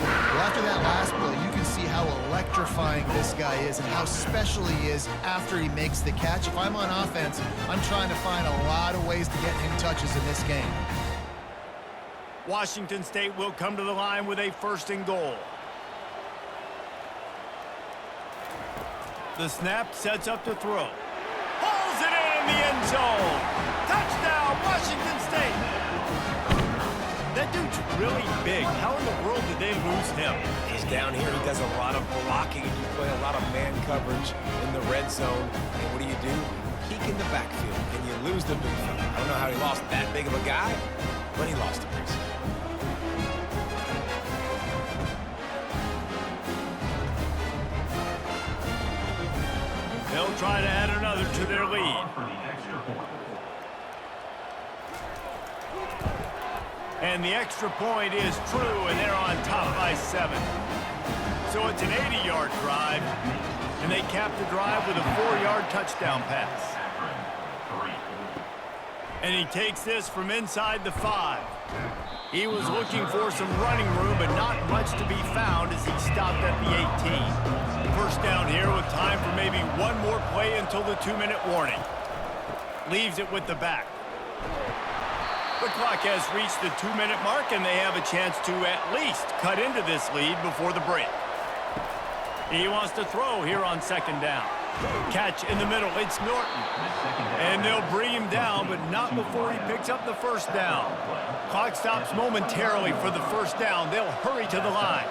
Well, after that last play, you can see how electrifying this guy is and how special he is after he makes the catch. If I'm on offense, I'm trying to find a lot of ways to get him touches in this game. Washington State will come to the line with a 1st and goal. The snap sets up to throw. Hauls it in the end zone. Touchdown, Washington State. That dude's really big. How in the world did they lose him? He's down here. He does a lot of blocking, and you play a lot of man coverage in the red zone. And what do? Peek in the backfield, and you lose the big fella. I don't know how he lost that big of a guy, but he lost a piece. They'll try to add another to their lead. And the extra point is true, and they're on top by 7. So it's an 80-yard drive, and they cap the drive with a 4-yard touchdown pass. And he takes this from inside the 5. He was looking for some running room, but not much to be found as he stopped at the 18. First down here with time for maybe one more play until the 2-minute warning. Leaves it with the back. The clock has reached the 2-minute mark, and they have a chance to at least cut into this lead before the break. He wants to throw here on 2nd down. Catch in the middle, it's Norton. And they'll bring him down, but not before he picks up the first down. Clock stops momentarily for the first down. They'll hurry to the line.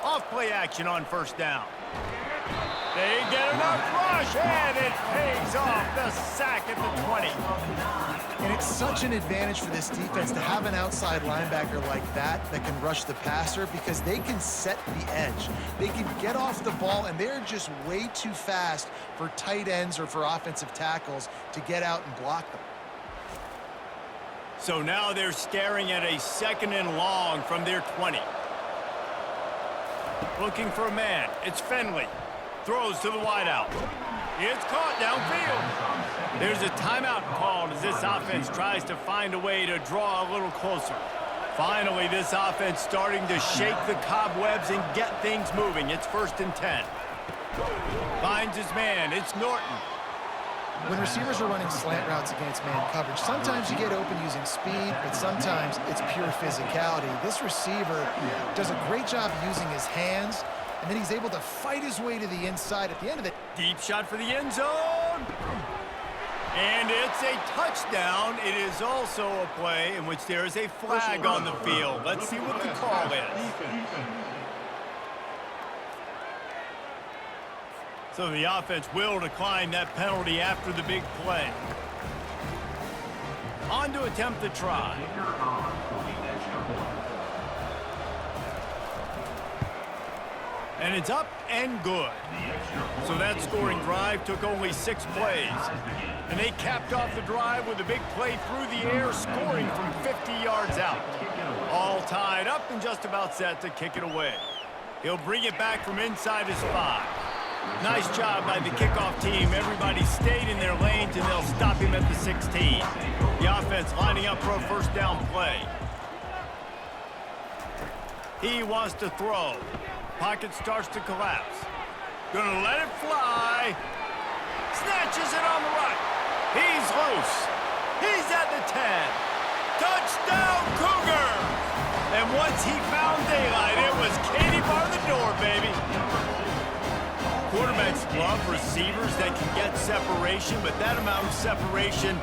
Off-play action on first down. They get enough rush, and it pays off the sack at the 20. And it's such an advantage for this defense to have an outside linebacker like that can rush the passer, because they can set the edge. They can get off the ball, and they're just way too fast for tight ends or for offensive tackles to get out and block them. So now they're staring at a 2nd and long from their 20. Looking for a man. It's Finley. Throws to the wideout. It's caught downfield. There's a timeout called as this offense tries to find a way to draw a little closer. Finally, this offense starting to shake the cobwebs and get things moving. It's 1st and 10. Finds his man. It's Norton. When receivers are running slant routes against man coverage, sometimes you get open using speed, but sometimes it's pure physicality. This receiver does a great job using his hands and then he's able to fight his way to the inside at the end of it. Deep shot for the end zone. And it's a touchdown. It is also a play in which there is a flag on the field. Let's see what the call is. So the offense will decline that penalty after the big play. On to attempt the try. And it's up and good. So that scoring drive took only 6 plays. And they capped off the drive with a big play through the air, scoring from 50 yards out. All tied up and just about set to kick it away. He'll bring it back from inside his 5. Nice job by the kickoff team. Everybody stayed in their lanes, and they'll stop him at the 16. The offense lining up for a first down play. He wants to throw. Pocket starts to collapse. Gonna let it fly. Snatches it on the right. He's loose. He's at the 10. Touchdown, Cougar! And once he found daylight, it was Katie bar the door, baby. Quarterbacks love receivers that can get separation, but that amount of separation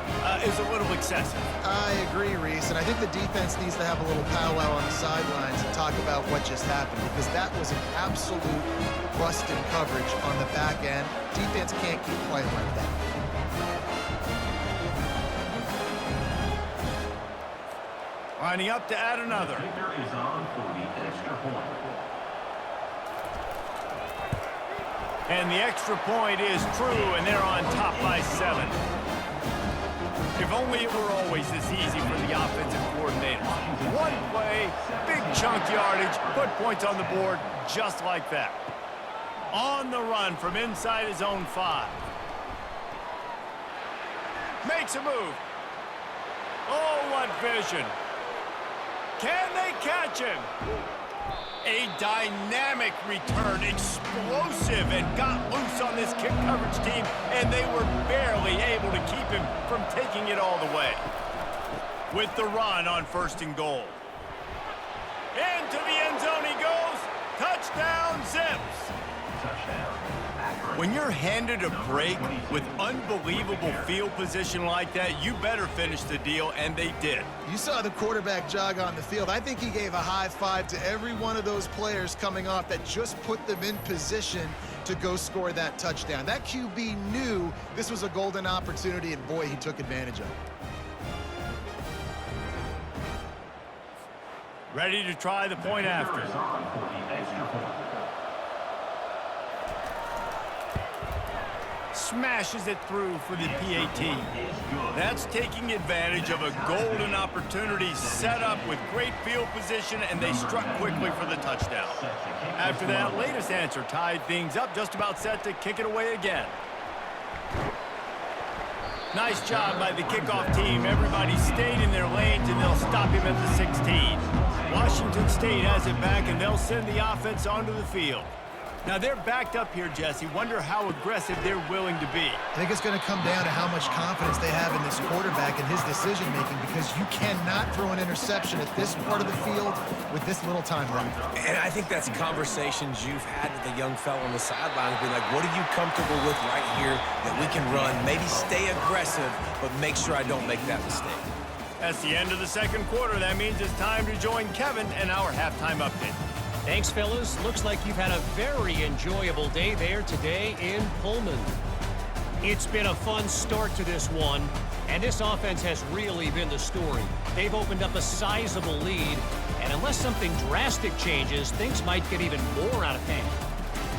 is a little excessive. I agree, Reese, and I think the defense needs to have a little powwow on the sidelines and talk about what just happened, because that was an absolute busted coverage on the back end. Defense can't keep playing like that. Lining up to add another. Is on for the extra point. And the extra point is true, and they're on top by 7. If only it were always this easy for the offensive coordinator. One play, big chunk yardage, put points on the board just like that. On the run from inside his own 5. Makes a move. Oh, what vision. Can they catch him? A dynamic return, explosive, and got loose on this kick coverage team, and they were barely able to keep him from taking it all the way. With the run on 1st and goal. Into the end zone he goes. Touchdown, Zips. When you're handed a break with unbelievable field position like that, you better finish the deal, and they did. You saw the quarterback jog on the field. I think he gave a high five to every one of those players coming off that just put them in position to go score that touchdown. That QB knew this was a golden opportunity, and boy, he took advantage of it. Ready to try the point after. Smashes it through for the PAT. That's taking advantage of a golden opportunity set up with great field position, and they struck quickly for the touchdown. After that latest answer tied things up, just about set to kick it away again. Nice job by the kickoff team. Everybody stayed in their lanes, and they'll stop him at the 16. Washington State has it back, and they'll send the offense onto the field. Now, they're backed up here, Jesse. Wonder how aggressive they're willing to be. I think it's going to come down to how much confidence they have in this quarterback and his decision-making, because you cannot throw an interception at this part of the field with this little time left. And I think that's conversations you've had with the young fellow on the sideline. Be like, what are you comfortable with right here that we can run? Maybe stay aggressive, but make sure I don't make that mistake. That's the end of the 2nd quarter. That means it's time to join Kevin and our halftime update. Thanks, fellas. Looks like you've had a very enjoyable day there today in Pullman. It's been a fun start to this one, and this offense has really been the story. They've opened up a sizable lead, and unless something drastic changes, things might get even more out of hand.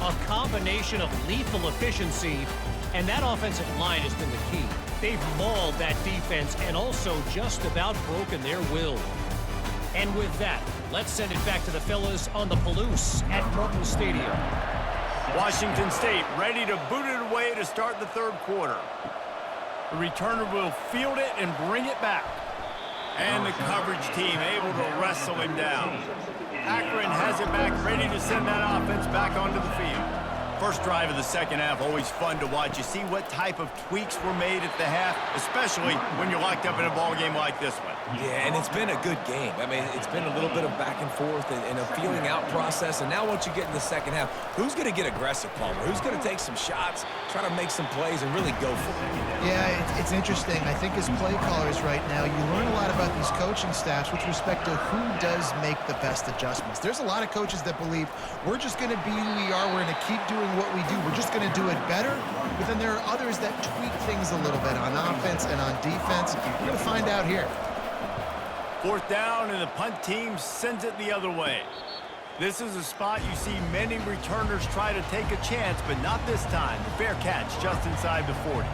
A combination of lethal efficiency, and that offensive line has been the key. They've mauled that defense and also just about broken their will. And with that, let's send it back to the fellas on the Palouse at Morton Stadium. Washington State ready to boot it away to start the 3rd quarter. The returner will field it and bring it back. And the coverage team able to wrestle him down. Akron has it back, ready to send that offense back onto the field. First drive of the second half, always fun to watch. You see what type of tweaks were made at the half, especially when you're locked up in a ball game like this one. Yeah, and it's been a good game. I mean, it's been a little bit of back and forth and a feeling out process. And now once you get in the second half, who's going to get aggressive, Palmer? Who's going to take some shots, try to make some plays, and really go for it? Yeah, it's interesting. I think as play callers right now, you learn a lot about these coaching staffs with respect to who does make the best adjustments. There's a lot of coaches that believe we're just going to be who we are. We're going to keep doing what we do. We're just going to do it better. But then there are others that tweak things a little bit on offense and on defense. We're going to find out here. Fourth down, and the punt team sends it the other way. This is a spot you see many returners try to take a chance, but not this time. The fair catch just inside the 40.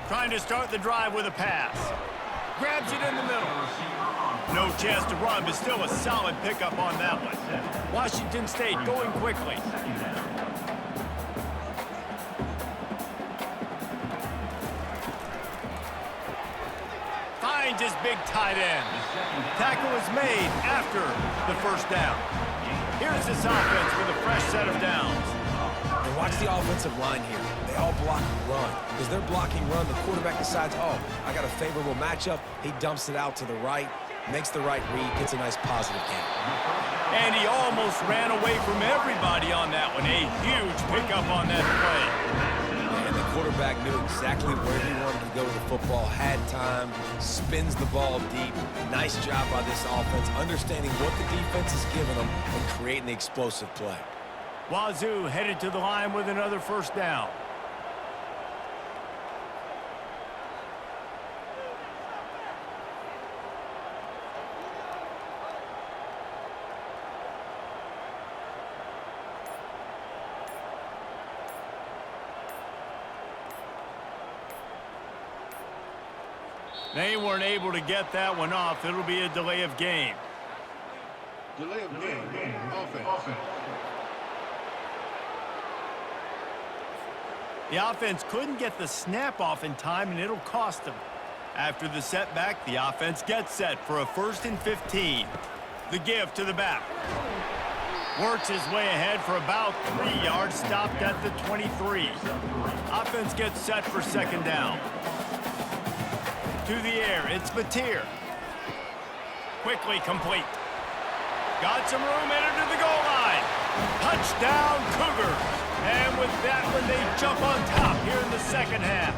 Trying to start the drive with a pass. Grabs it in the middle. No chance to run, but still a solid pickup on that one. Washington State going quickly. Finds his big tight end. Tackle is made after the first down. Here's this offense with a fresh set of downs. And watch the offensive line here. They all block run. Because they're blocking run, the quarterback decides, oh, I got a favorable matchup. He dumps it out to the right, makes the right read, gets a nice positive gain. And he almost ran away from everybody on that one. A huge pickup on that play. And the quarterback knew exactly where he wanted to go with the football, had time, spins the ball deep. Nice job by this offense, understanding what the defense is giving them and creating the explosive play. Wazoo headed to the line with another first down. They weren't able to get that one off. It'll be a delay of game. Delay of game. Offense. The offense couldn't get the snap off in time, and it'll cost them. After the setback, the offense gets set for a 1st and 15. The give to the back. Works his way ahead for about 3 yards, stopped at the 23. Offense gets set for second down. To the air, it's Batir. Quickly complete. Got some room, entered to the goal line. Touchdown, Cougars. And with that one, they jump on top here in the second half.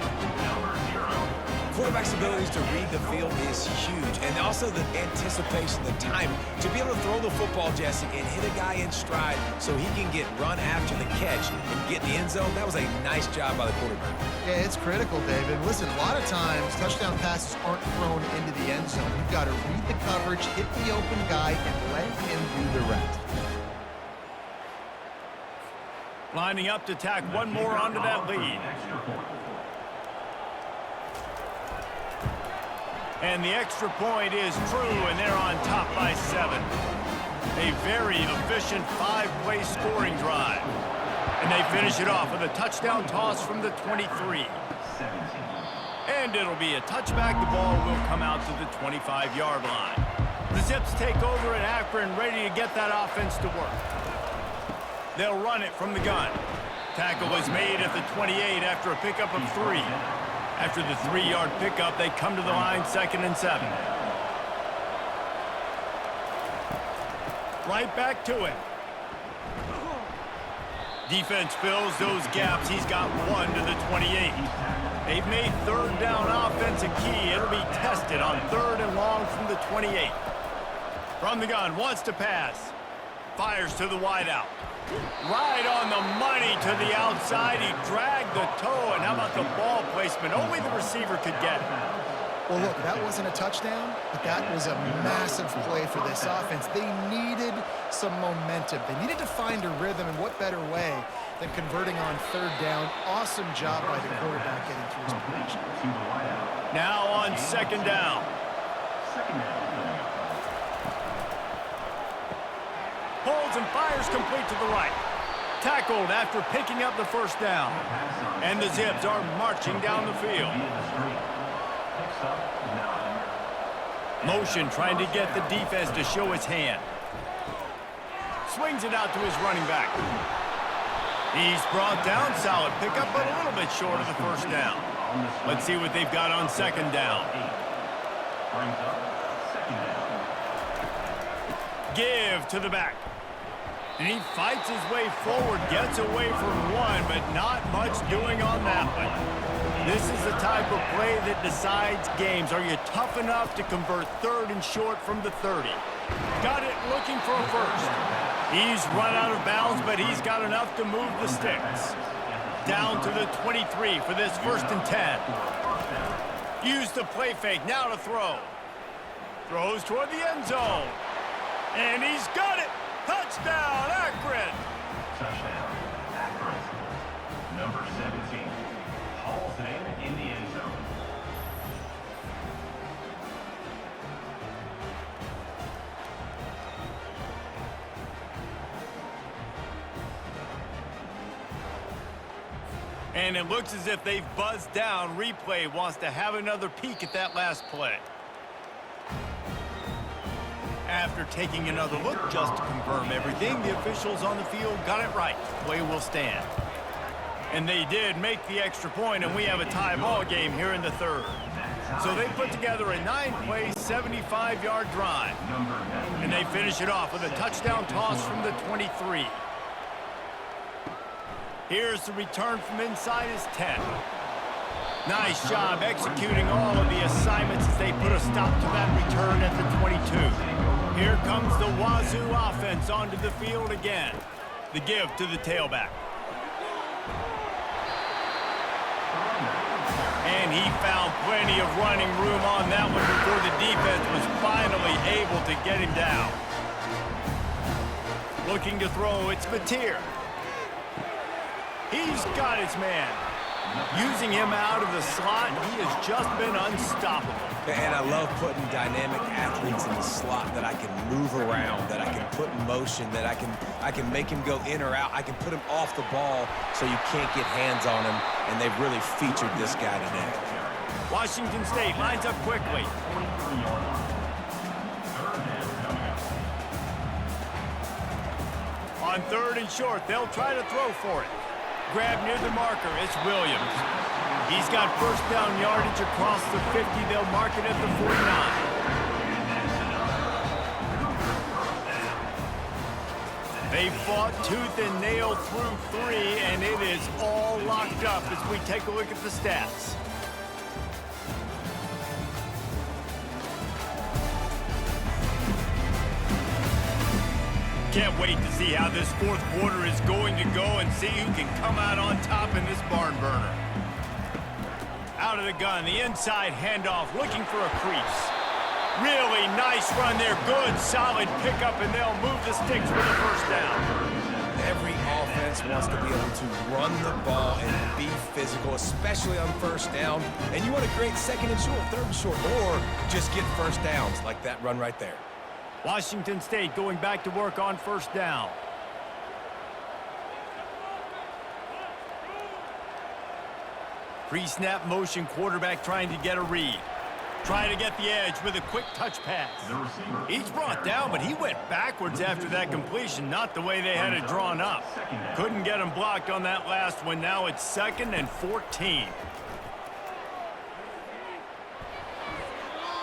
Quarterback's abilities to read the field is huge, and also the anticipation, the time to be able to throw the football, Jesse, and hit a guy in stride so he can get run after the catch and get in the end zone. That was a nice job by the quarterback. Yeah, it's critical, David. Listen, a lot of times touchdown passes aren't thrown into the end zone. You've got to read the coverage, hit the open guy, and let him do the rest. Lining up to tack one more onto that lead. And the extra point is true, and they're on top by 7. A very efficient 5-play scoring drive. And they finish it off with a touchdown toss from the 23. And it'll be a touchback. The ball will come out to the 25-yard line. The Zips take over at Akron, ready to get that offense to work. They'll run it from the gun. Tackle is made at the 28 after a pickup of 3. After the 3-yard pickup, they come to the line 2nd and 7. Right back to it. Defense fills those gaps. He's got 1 to the 28. They've made third down offense a key. It'll be tested on 3rd and long from the 28. From the gun, wants to pass. Fires to the wideout. Right on the money to the outside. He dragged the toe, and how about the ball placement? Only the receiver could get it. Well, look, that wasn't a touchdown, but that was a massive play for this offense. They needed some momentum. They needed to find a rhythm, and what better way than converting on 3rd down. Awesome job by the quarterback getting through his progression. Now on 2nd down. Holds and fires complete to the right. Tackled after picking up the first down. And the Zips are marching down the field. Motion trying to get the defense to show its hand. Swings it out to his running back. He's brought down, solid pickup, but a little bit short of the first down. Let's see what they've got on second down. Brings up second down. Give to the back. And he fights his way forward, gets away from one, but not much doing on that one. This is the type of play that decides games. Are you tough enough to convert third and short from the 30? Got it looking for a first. He's run out of bounds, but he's got enough to move the sticks. Down to the 23 for this 1st and 10. Use the play fake, now to throw. Throws toward the end zone. And he's got it! Touchdown, Akron! Touchdown, Akron. Number 17. Hauls it in the end zone. And it looks as if they've buzzed down. Replay wants to have another peek at that last play. After taking another look just to confirm everything, the officials on the field got it right. Play will stand. And they did make the extra point, and we have a tie ball game here in the 3rd. So they put together a 9-play, 75-yard drive. And they finish it off with a touchdown toss from the 23. Here's the return from inside his 10. Nice job executing all of the assignments as they put a stop to that return at the 22. Here comes the Wazoo offense onto the field again. The give to the tailback. And he found plenty of running room on that one before the defense was finally able to get him down. Looking to throw, it's Mateer. He's got his man. Using him out of the slot, he has just been unstoppable. And I love putting dynamic athletes in the slot that I can move around, that I can put in motion, that I can make him go in or out. I can put him off the ball so you can't get hands on him, and they've really featured this guy today. Washington State lines up quickly. On 3rd and short, they'll try to throw for it. Grab near the marker, it's Williams. He's got first down yardage across the 50. They'll mark it at the 49. They fought tooth and nail through 3, and it is all locked up as we take a look at the stats. Can't wait to see how this 4th quarter is going to go and see who can come out on top in this barn burner. Out of the gun, the inside handoff, looking for a crease. Really nice run there, good, solid pickup, and they'll move the sticks for the first down. Every offense wants to be able to run the ball and be physical, especially on first down. And you want to create 2nd and short, 3rd and short, or just get first downs like that run right there. Washington State going back to work on first down. Pre-snap motion, quarterback trying to get a read. Trying to get the edge with a quick touch pass. He's brought down, but he went backwards after that completion, not the way they had it drawn up. Couldn't get him blocked on that last one. Now it's 2nd and 14.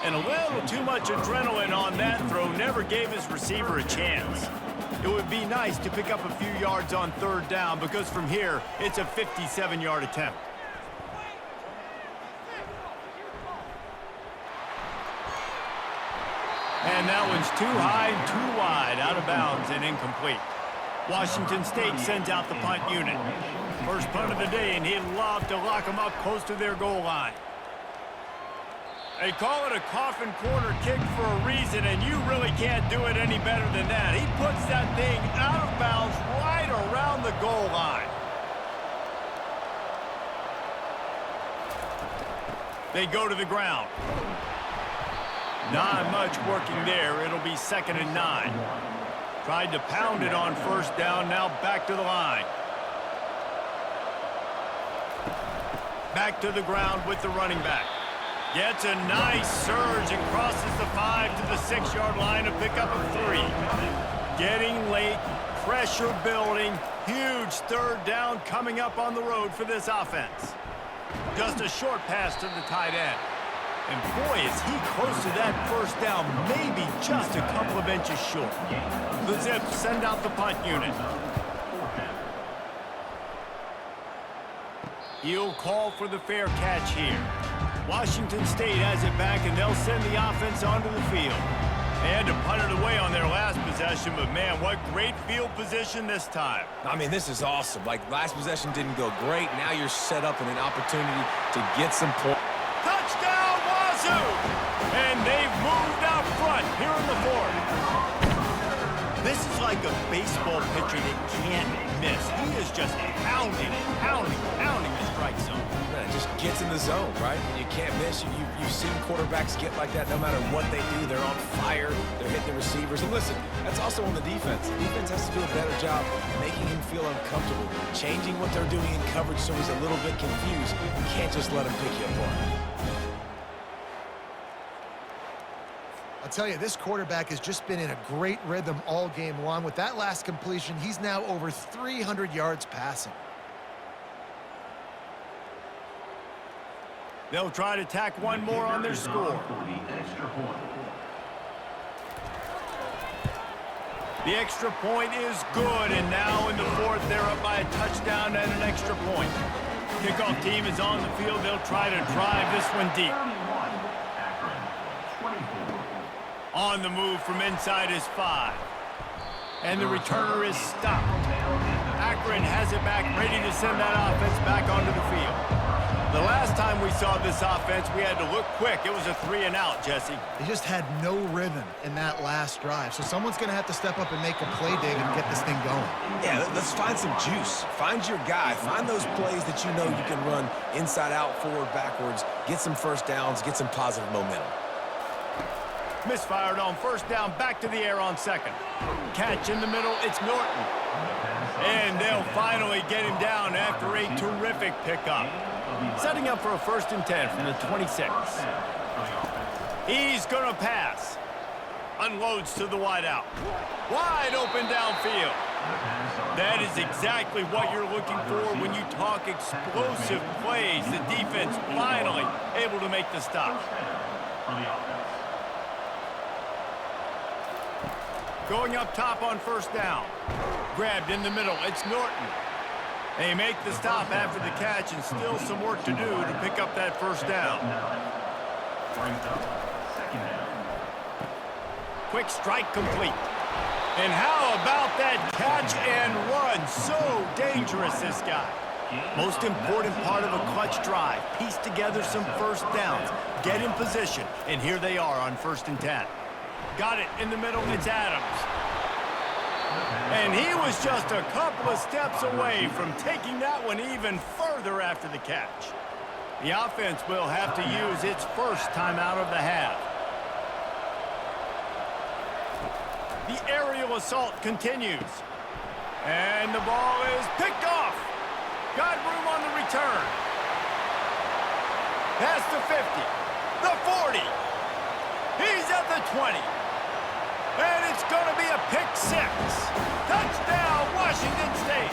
And a little too much adrenaline on that throw never gave his receiver a chance. It would be nice to pick up a few yards on 3rd down because from here, it's a 57-yard attempt. And that one's too high and too wide, out of bounds and incomplete. Washington State sends out the punt unit. First punt of the day, and he'd love to lock them up close to their goal line. They call it a coffin corner kick for a reason, and you really can't do it any better than that. He puts that thing out of bounds right around the goal line. They go to the ground. Not much working there. It'll be 2nd and 9. Tried to pound it on first down, now back to the line. Back to the ground with the running back. Gets a nice surge and crosses the 5 to the 6-yard line to pick up a 3. Getting late, pressure building. Huge third down coming up on the road for this offense. Just a short pass to the tight end. And boy, is he close to that first down, maybe just a couple of inches short. The Zips send out the punt unit. He'll call for the fair catch here. Washington State has it back, and they'll send the offense onto the field. They had to punt it away on their last possession, but man, what great field position this time. I mean, this is awesome. Like, last possession didn't go great. Now you're set up in an opportunity to get some points. Touchdown, Wazoo! And they've moved out front here in the fourth. This is like a baseball pitcher that can't miss. He is just pounding the strike zone. Man, it just gets in the zone, right? You can't miss. You've seen quarterbacks get like that no matter what they do. They're on fire. They're hitting the receivers. And listen, that's also on the defense. The defense has to do a better job making him feel uncomfortable, changing what they're doing in coverage so he's a little bit confused. You can't just let him pick you apart. I'll tell you, this quarterback has just been in a great rhythm all game long. With that last completion, he's now over 300 yards passing. They'll try to tack one more on their score. The extra point is good, and now in the fourth, they're up by a touchdown and an extra point. Kickoff team is on the field. They'll try to drive this one deep. On the move from inside is 5. And the returner is stopped. Akron has it back, ready to send that offense back onto the field. The last time we saw this offense, we had to look quick. It was a 3-and-out, Jesse. They just had no rhythm in that last drive. So someone's going to have to step up and make a play, David, and get this thing going. Yeah, let's find some juice. Find your guy. Find those plays that you know you can run inside out, forward, backwards. Get some first downs. Get some positive momentum. Misfired on first down, back to the air on second. Catch in the middle, it's Norton. And they'll finally get him down after a terrific pickup. Setting up for a 1st and 10 from the 26. He's going to pass. Unloads to the wideout. Wide open downfield. That is exactly what you're looking for when you talk explosive plays. The defense finally able to make the stop. Going up top on first down. Grabbed in the middle. It's Norton. They make the stop after the catch, and still some work to do to pick up that first down. Quick strike complete. And how about that catch and run? So dangerous, this guy. Most important part of a clutch drive. Piece together some first downs. Get in position. And here they are on 1st and 10. Got it in the middle, it's Adams. And he was just a couple of steps away from taking that one even further after the catch. The offense will have to use its first timeout of the half. The aerial assault continues. And the ball is picked off. Got room on the return. Past the 50, the 40. He's at the 20. And it's going to be a pick 6. Touchdown, Washington State.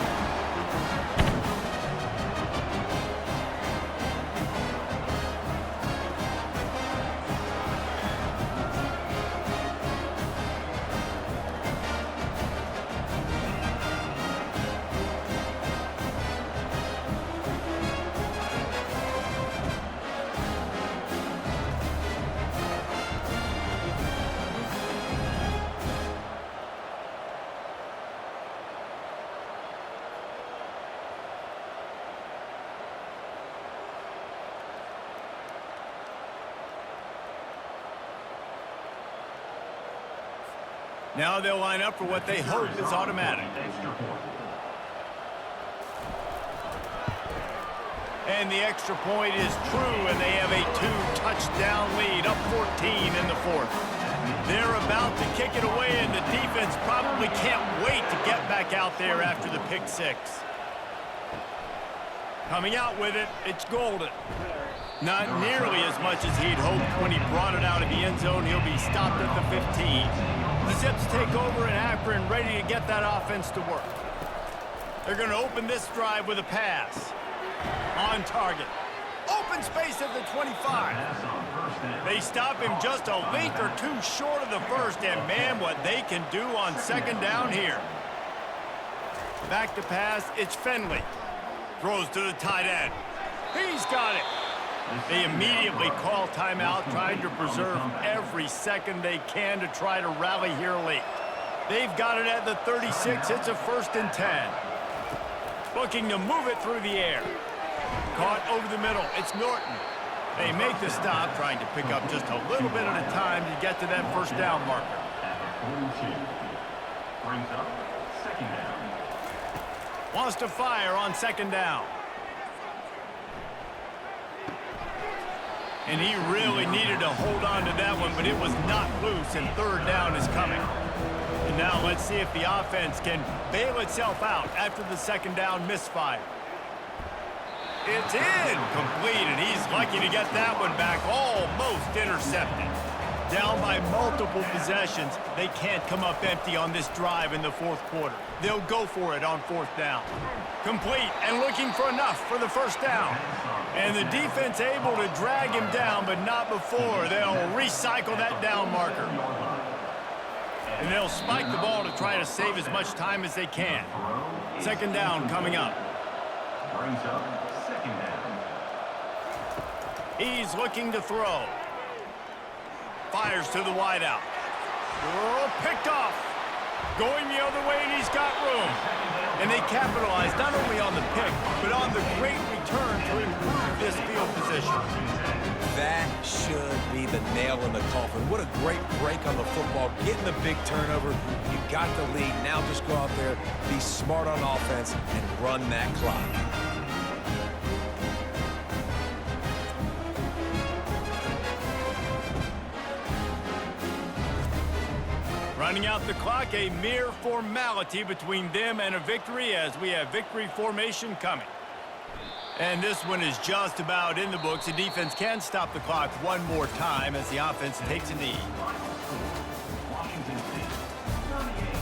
Now they'll line up for what they hope is automatic. And the extra point is true, and they have a 2-touchdown lead, up 14 in the fourth. They're about to kick it away, and the defense probably can't wait to get back out there after the pick 6. Coming out with it, it's Golden. Not nearly as much as he'd hoped when he brought it out of the end zone. He'll be stopped at the 15. The Zips take over in Akron, ready to get that offense to work. They're going to open this drive with a pass. On target. Open space at the 25. They stop him just a link or two short of the first, and man, what they can do on second down here. Back to pass, it's Finley. Throws to the tight end. He's got it. They immediately call timeout, trying to preserve every second they can to try to rally here late. They've got it at the 36. It's a 1st and 10. Looking to move it through the air. Caught over the middle. It's Norton. They make the stop, trying to pick up just a little bit at a time to get to that 1st down marker. Brings up 2nd down. Wants to fire on 2nd down. And he really needed to hold on to that one, but it was not loose, and 3rd down is coming. And now let's see if the offense can bail itself out after the 2nd down misfire. It's in, complete, and he's lucky to get that one back, almost intercepted. Down by multiple possessions, they can't come up empty on this drive in the 4th quarter. They'll go for it on 4th down. Complete and looking for enough for the 1st down. And the defense able to drag him down, but not before. They'll recycle that down marker. And they'll spike the ball to try to save as much time as they can. 2nd down coming up. Brings up 2nd down. He's looking to throw. Fires to the wideout. Oh, picked off. Going the other way, and he's got room. And they capitalize not only on the pick, but on the great return to improve this field position. That should be the nail in the coffin. What a great break on the football. Getting the big turnover. You got the lead. Now just go out there, be smart on offense, and run that clock. Running out the clock, a mere formality between them and a victory, as we have victory formation coming. And this one is just about in the books. The defense can stop the clock one more time as the offense takes a knee. Washington State, 38.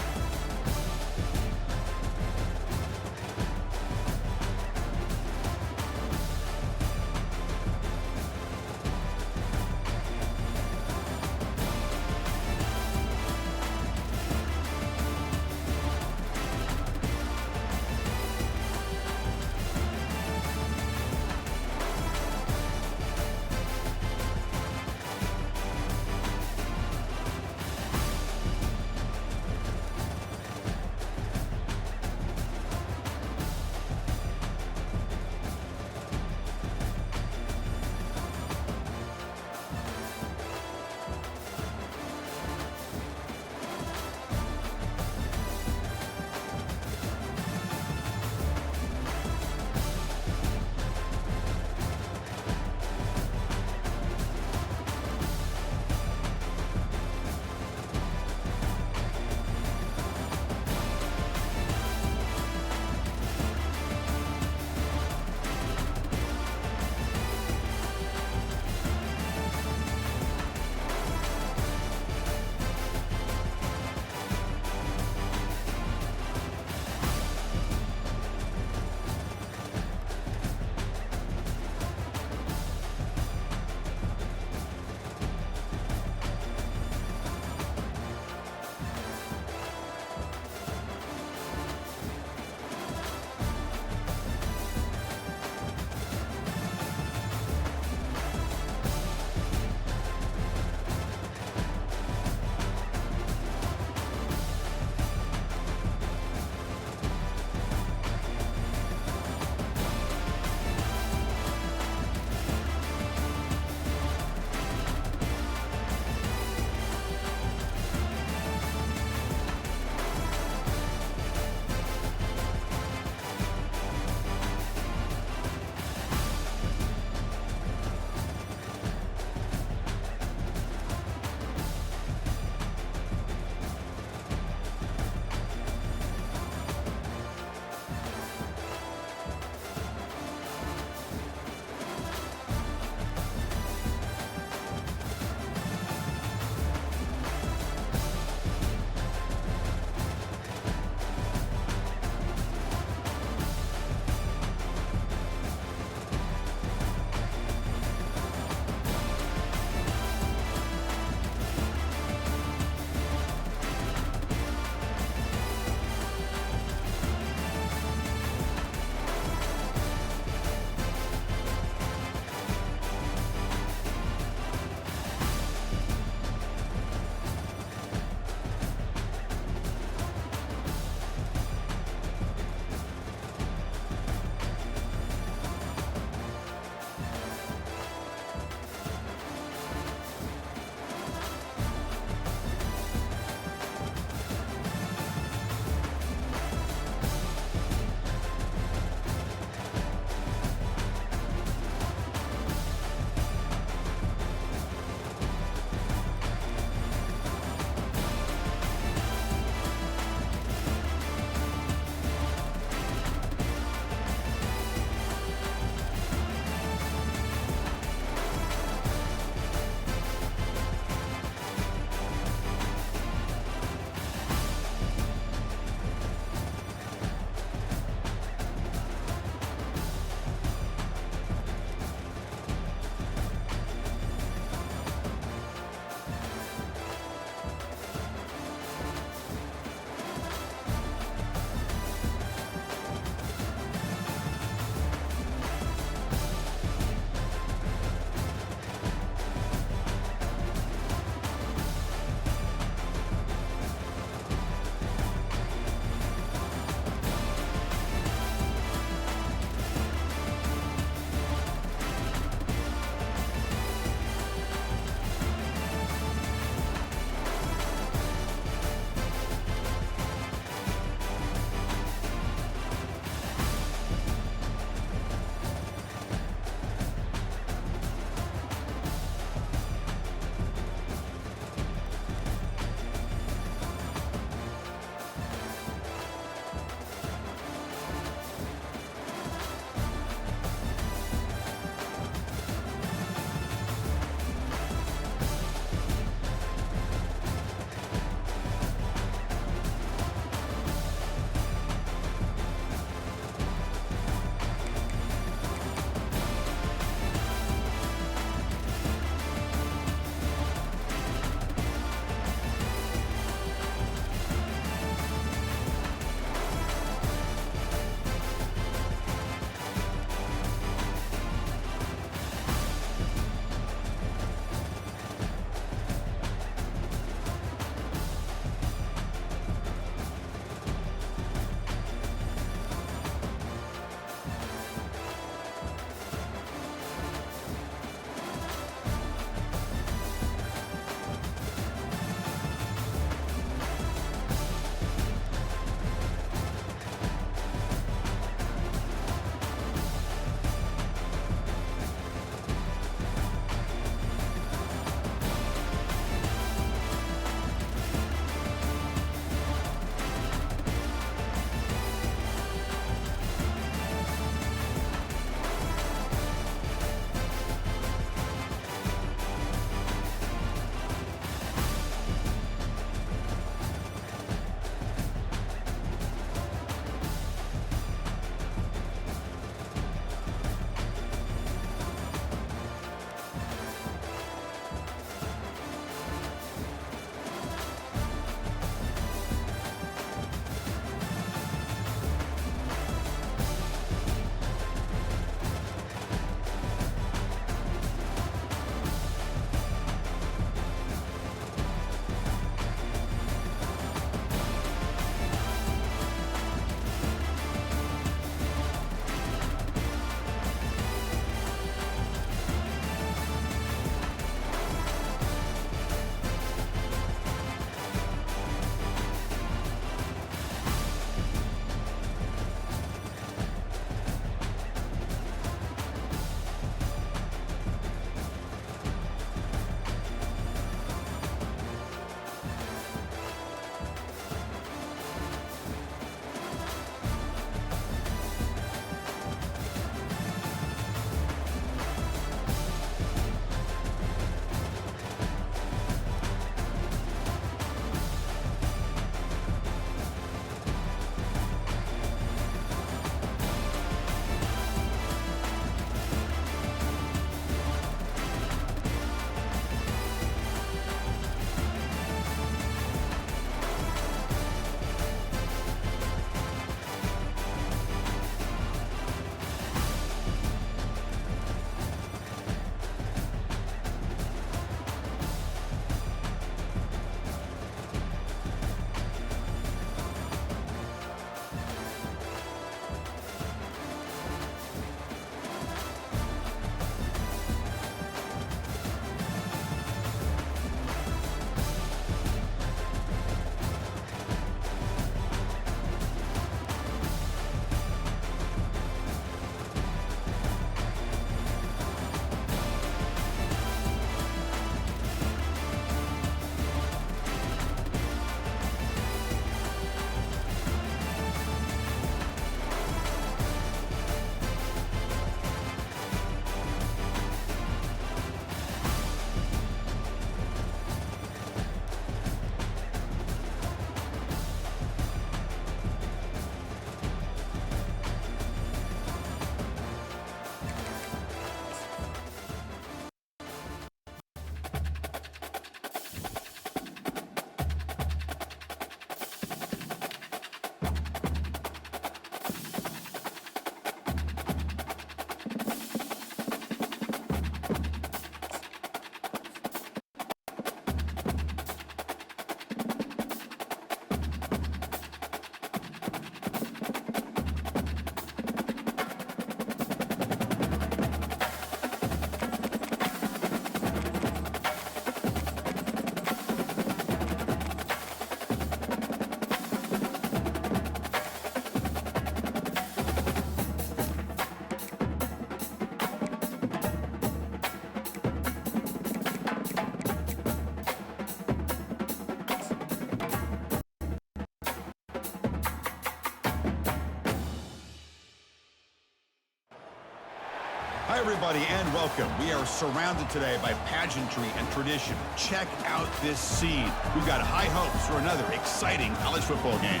Hi, everybody, and welcome. We are surrounded today by pageantry and tradition. Check out this scene. We've got high hopes for another exciting college football game.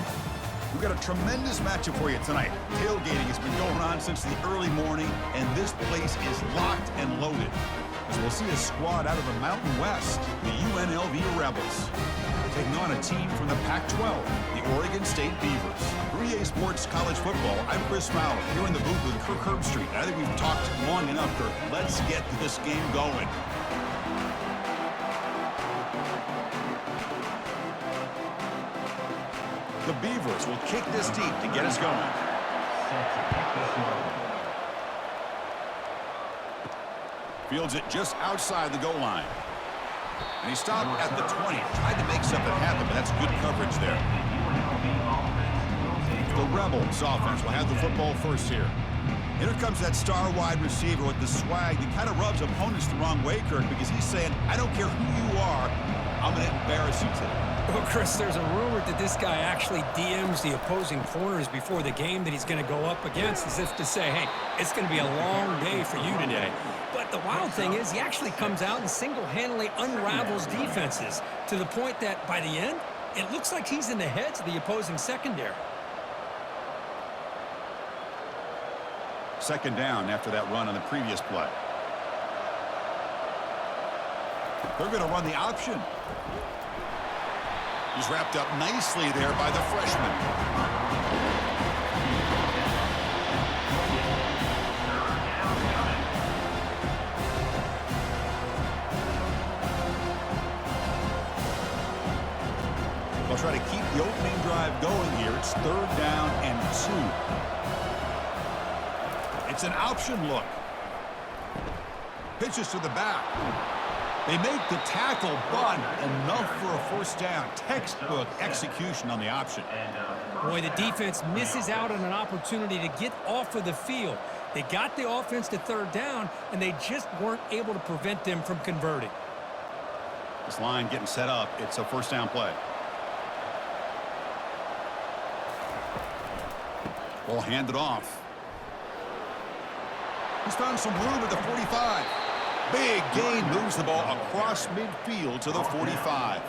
We've got a tremendous matchup for you tonight. Tailgating has been going on since the early morning, and this place is locked and loaded. As we'll see a squad out of the Mountain West, the UNLV Rebels, taking on a team from the Pac-12, the Oregon State Beavers. 3A Sports College Football, I'm Chris Fowler, here in the booth with Kirk Herbstreit. I think we've talked long enough, Kirk. Let's get this game going. The Beavers will kick this deep to get us going. Fields it just outside the goal line. And he stopped at the 20. Tried to make something happen, but that's good coverage there. The Rebels offense will have the football first here. Here comes that star wide receiver with the swag that kind of rubs opponents the wrong way, Kirk, because he's saying, I don't care who you are, I'm going to embarrass you today. Well, Chris, there's a rumor that this guy actually DMs the opposing corners before the game that he's going to go up against, as if to say, hey, it's going to be a long day for you today. But the wild thing is he actually comes out and single-handedly unravels defenses to the point that by the end, it looks like he's in the heads of the opposing secondary. Second down after that run on the previous play. They're going to run the option. He's wrapped up nicely there by the freshman. They'll try to keep the opening drive going here. It's 3rd down and 2. It's an option look. Pitches to the back. They make the tackle, but enough for a first down. Textbook execution on the option. Boy, the defense misses out on an opportunity to get off of the field. They got the offense to 3rd down, and they just weren't able to prevent them from converting. This line getting set up. It's a first down play. Ball handed off. He's found some room at the 45. Big gain, moves the ball across midfield to the 45.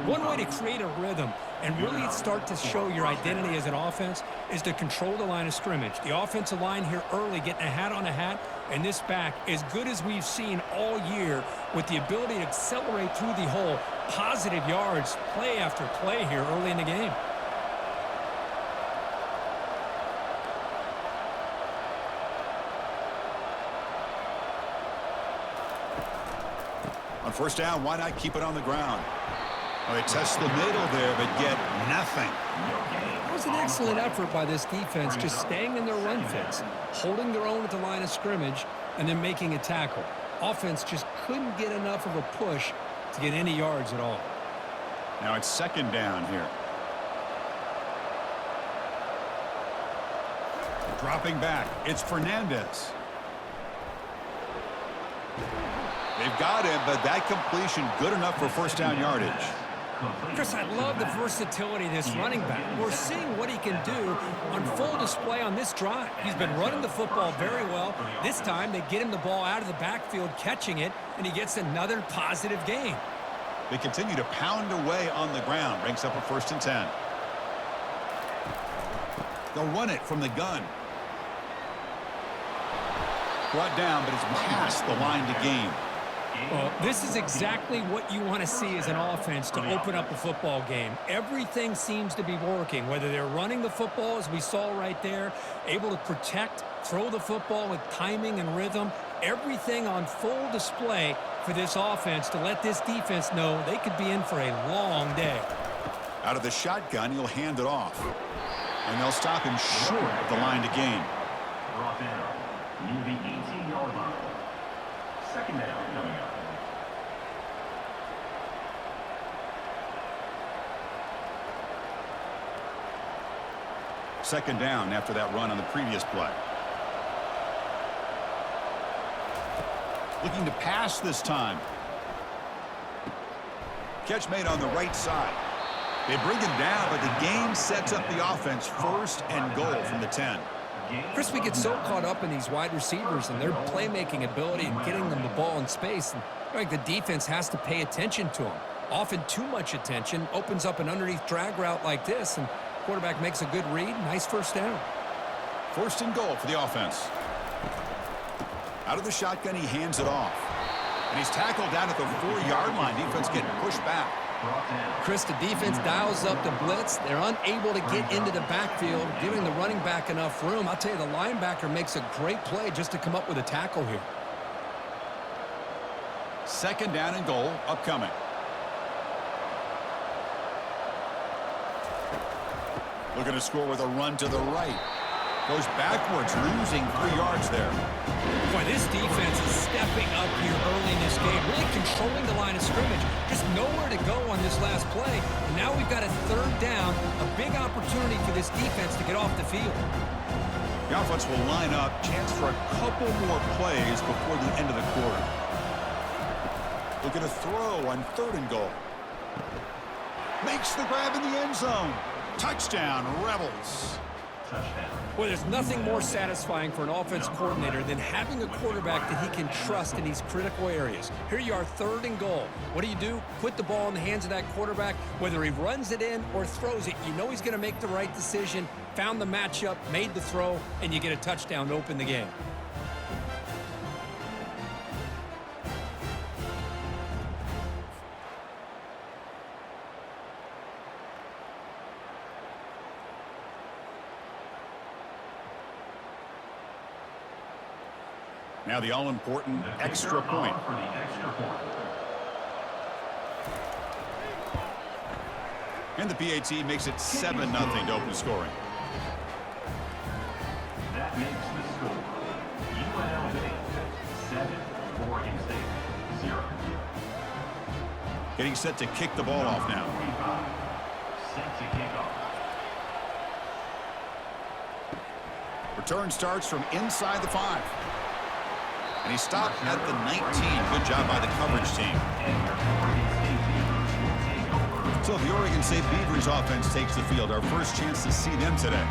One way to create a rhythm and really start to show your identity as an offense is to control the line of scrimmage. The offensive line here early getting a hat on a hat, and this back as good as we've seen all year with the ability to accelerate through the hole. Positive yards, play after play here early in the game. On first down, why not keep it on the ground? Well, they test the middle there, but get nothing. It was an excellent effort by this defense, just staying in their run fits, holding their own at the line of scrimmage, and then making a tackle. Offense just couldn't get enough of a push to get any yards at all. Now it's 2nd down here. Dropping back, it's Fernandez. They've got him, but that completion good enough for first down yardage. Chris, I love the versatility of this running back. We're seeing what he can do on full display on this drive. He's been running the football very well. This time, they get him the ball out of the backfield, catching it, and he gets another positive gain. They continue to pound away on the ground. Ranks up a 1st and 10. They'll run it from the gun. Brought down, but it's past the line to gain. Well, this is exactly what you want to see as an offense to open up a football game. Everything seems to be working, whether they're running the football, as we saw right there, able to protect, throw the football with timing and rhythm, everything on full display for this offense to let this defense know they could be in for a long day. Out of the shotgun, he'll hand it off. And they'll stop him short of the line to gain. Brought down near the 18-yard line. 2nd down coming up. Second down after that run on the previous play. Looking to pass this time. Catch made on the right side. They bring him down, but the game sets up the offense 1st and goal from the 10. Chris, we get so caught up in these wide receivers and their playmaking ability and getting them the ball in space. And like the defense has to pay attention to them. Often too much attention opens up an underneath drag route like this, and quarterback makes a good read. Nice first down. 1st and goal for the offense. Out of the shotgun, he hands it off. And he's tackled down at the 4-yard line. Defense getting pushed back. Chris, the defense dials up the blitz. They're unable to get into the backfield, giving the running back enough room. I'll tell you, the linebacker makes a great play just to come up with a tackle here. 2nd down and goal upcoming. Looking to score with a run to the right. Goes backwards, losing 3 yards there. Boy, this defense is stepping up here early in this game, really controlling the line of scrimmage. Just nowhere to go on this last play. And now we've got a 3rd down, a big opportunity for this defense to get off the field. The offense will line up, chance for a couple more plays before the end of the quarter. Looking to throw on 3rd and goal. Makes the grab in the end zone. Touchdown, Rebels. Well, there's nothing more satisfying for an offense coordinator than having a quarterback that he can trust in these critical areas. Here you are, 3rd and goal. What do? Put the ball in the hands of that quarterback. Whether he runs it in or throws it, you know he's going to make the right decision. Found the matchup, made the throw, and you get a touchdown to open the game. Now the all-important extra point. And the PAT makes it 7-0 to open scoring. That makes the score UNLV 7, Oregon State 0. Getting set to kick the ball off now. Set to kick off. Return starts from inside the 5. And he stopped at the 19. Good job by the coverage team. So the Oregon State Beavers offense takes the field. Our first chance to see them today.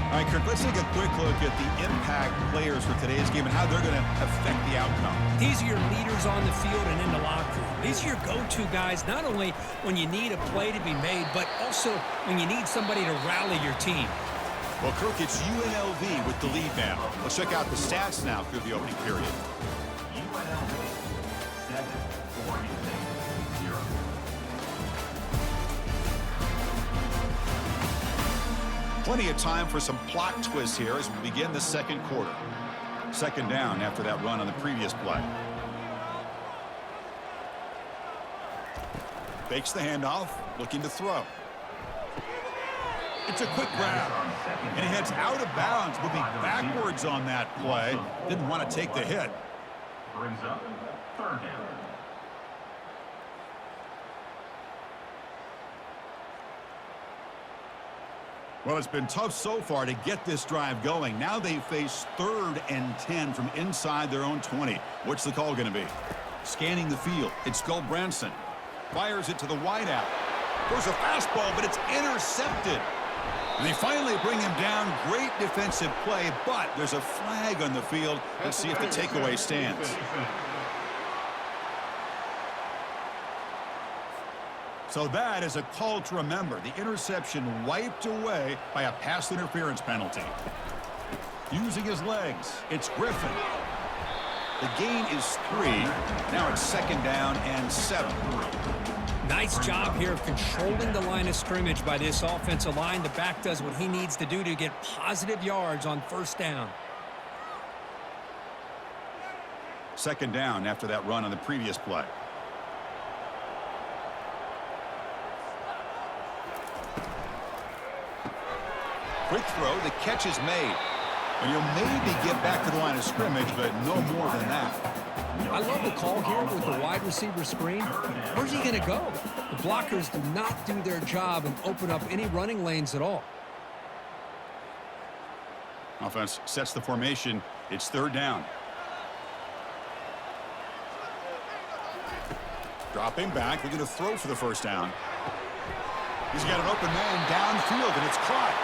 All right, Kirk, let's take a quick look at the impact players for today's game and how they're going to affect the outcome. These are your leaders on the field and in the locker room. These are your go-to guys, not only when you need a play to be made, but also when you need somebody to rally your team. Well, Kirk, it's UNLV with the lead now. Let's check out the stats now through the opening period. UNLV 7, Oregon State 0. Plenty of time for some plot twists here as we begin the 2nd quarter. 2nd down after that run on the previous play. Fakes the handoff, looking to throw. It's a quick grab, and he heads out of bounds, moving backwards on that play. Didn't want to take the hit. Brings up 3rd down. Well, it's been tough so far to get this drive going. Now they face 3rd and 10 from inside their own 20. What's the call going to be? Scanning the field. It's Branson. Fires it to the wideout. Throws a fastball, but it's intercepted. And they finally bring him down. Great defensive play, but there's a flag on the field. Let's see if the takeaway stands. So that is a call to remember. The interception wiped away by a pass interference penalty. Using his legs, it's Griffin. The gain is 3. Now it's 2nd down and 7. Nice job here of controlling the line of scrimmage by this offensive line. The back does what he needs to do to get positive yards on 1st down. 2nd down after that run on the previous play. Quick throw, the catch is made. And you'll maybe get back to the line of scrimmage, but no more than that. I love the call here with the wide receiver screen. Where's he going to go? The blockers do not do their job and open up any running lanes at all. Offense sets the formation. It's 3rd down. Dropping back, looking to throw for the 1st down. He's got an open man downfield, and it's caught.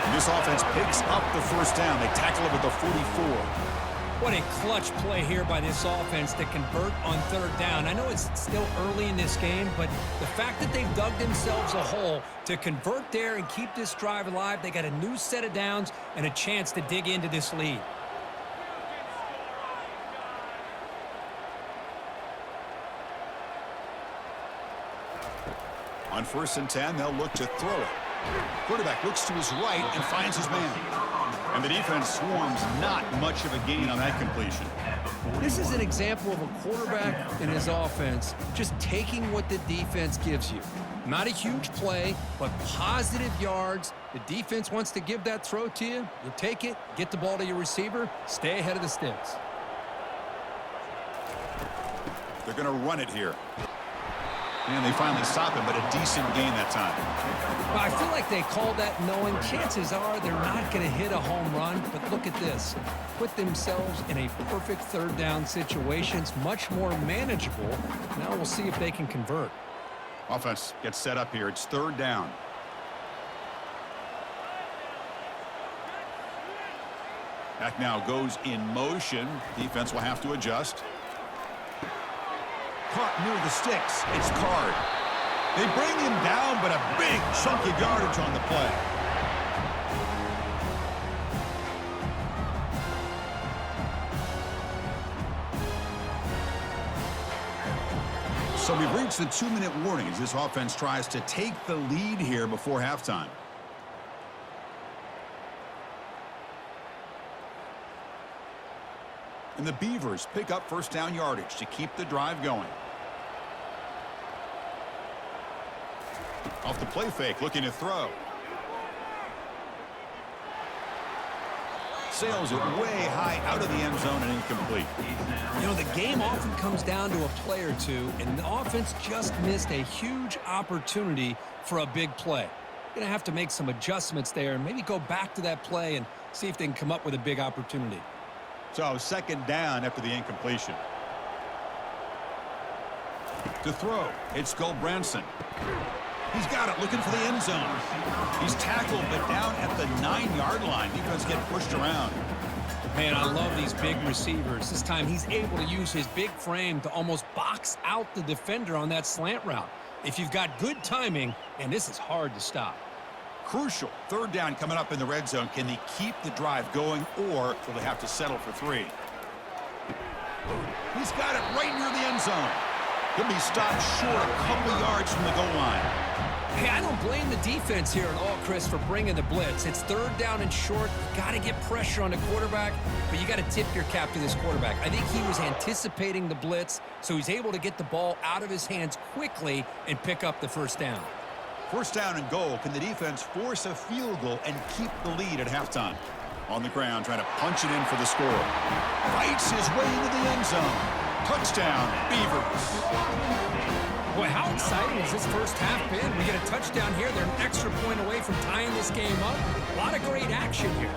And this offense picks up the first down. They tackle him at the 44. What a clutch play here by this offense to convert on third down. I know it's still early in this game, but the fact that they've dug themselves a hole to convert there and keep this drive alive, they got a new set of downs and a chance to dig into this lead. On 1st and 10, they'll look to throw it. Quarterback looks to his right and finds his man. And the defense swarms, not much of a gain on that completion. This is an example of a quarterback and his offense just taking what the defense gives you. Not a huge play, but positive yards. The defense wants to give that throw to you. You take it, get the ball to your receiver, stay ahead of the sticks. They're going to run it here. And they finally stop him, but a decent gain that time. Well, I feel like they called that knowing chances are they're not going to hit a home run, but look at this. Put themselves in a perfect third down situation. It's much more manageable. Now we'll see if they can convert. Offense gets set up here. It's 3rd down. Back now goes in motion. Defense will have to adjust. Caught near the sticks. It's Card. They bring him down, but a big chunk of yardage on the play. So we've reached the 2-minute warning as this offense tries to take the lead here before halftime. And the Beavers pick up first down yardage to keep the drive going. Off the play fake, looking to throw. Sails it way high out of the end zone and incomplete. You know, the game often comes down to a play or two, and the offense just missed a huge opportunity for a big play. Going to have to make some adjustments there and maybe go back to that play and see if they can come up with a big opportunity. So 2nd down after the incompletion. To throw, it's Branson. He's got it, looking for the end zone. He's tackled, but down at the 9-yard line. Defense getting pushed around. Man, I love these big receivers. This time he's able to use his big frame to almost box out the defender on that slant route. If you've got good timing, and this is hard to stop. Crucial 3rd down coming up in the red zone. Can they keep the drive going, or will they have to settle for 3? He's got it right near the end zone. He'll be stopped short a couple yards from the goal line. Hey, I don't blame the defense here at all, Chris, for bringing the blitz. It's 3rd down and short. You got to get pressure on the quarterback, but you got to tip your cap to this quarterback. I think he was anticipating the blitz, so he's able to get the ball out of his hands quickly and pick up the first down. 1st down and goal. Can the defense force a field goal and keep the lead at halftime? On the ground, trying to punch it in for the score. Fights his way into the end zone. Touchdown, Beavers. Boy, how exciting has this first half been? We get a touchdown here. They're an extra point away from tying this game up. A lot of great action here.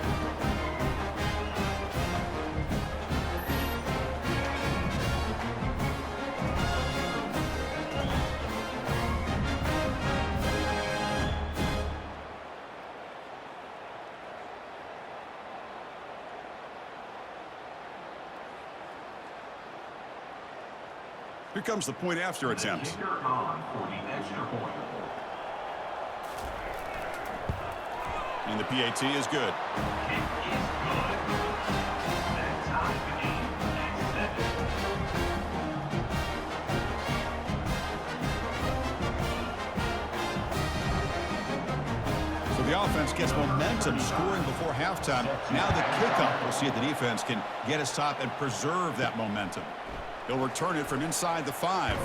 Here comes the point after attempt. Kicker on for the extra point. And the PAT is good. Kick is good. That ties the game at 7. So the offense gets momentum scoring before halftime. Now the kickoff. We'll see if the defense can get his top and preserve that momentum. They'll return it from inside the 5.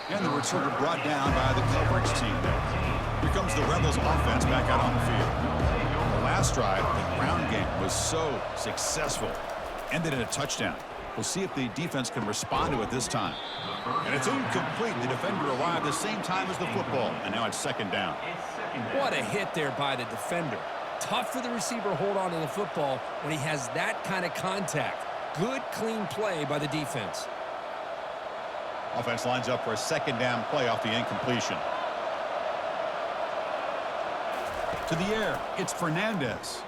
And the returner brought down by the coverage team. Here comes the Rebels offense back out on the field. The last drive, the ground game was so successful. Ended in a touchdown. We'll see if the defense can respond to it this time. And it's incomplete. The defender arrived the same time as the football. And now it's 2nd down. What a hit there by the defender. Tough for the receiver to hold on to the football when he has that kind of contact. Good, clean play by the defense. Offense lines up for a 2nd down play off the incompletion. To the air, it's Fernandez.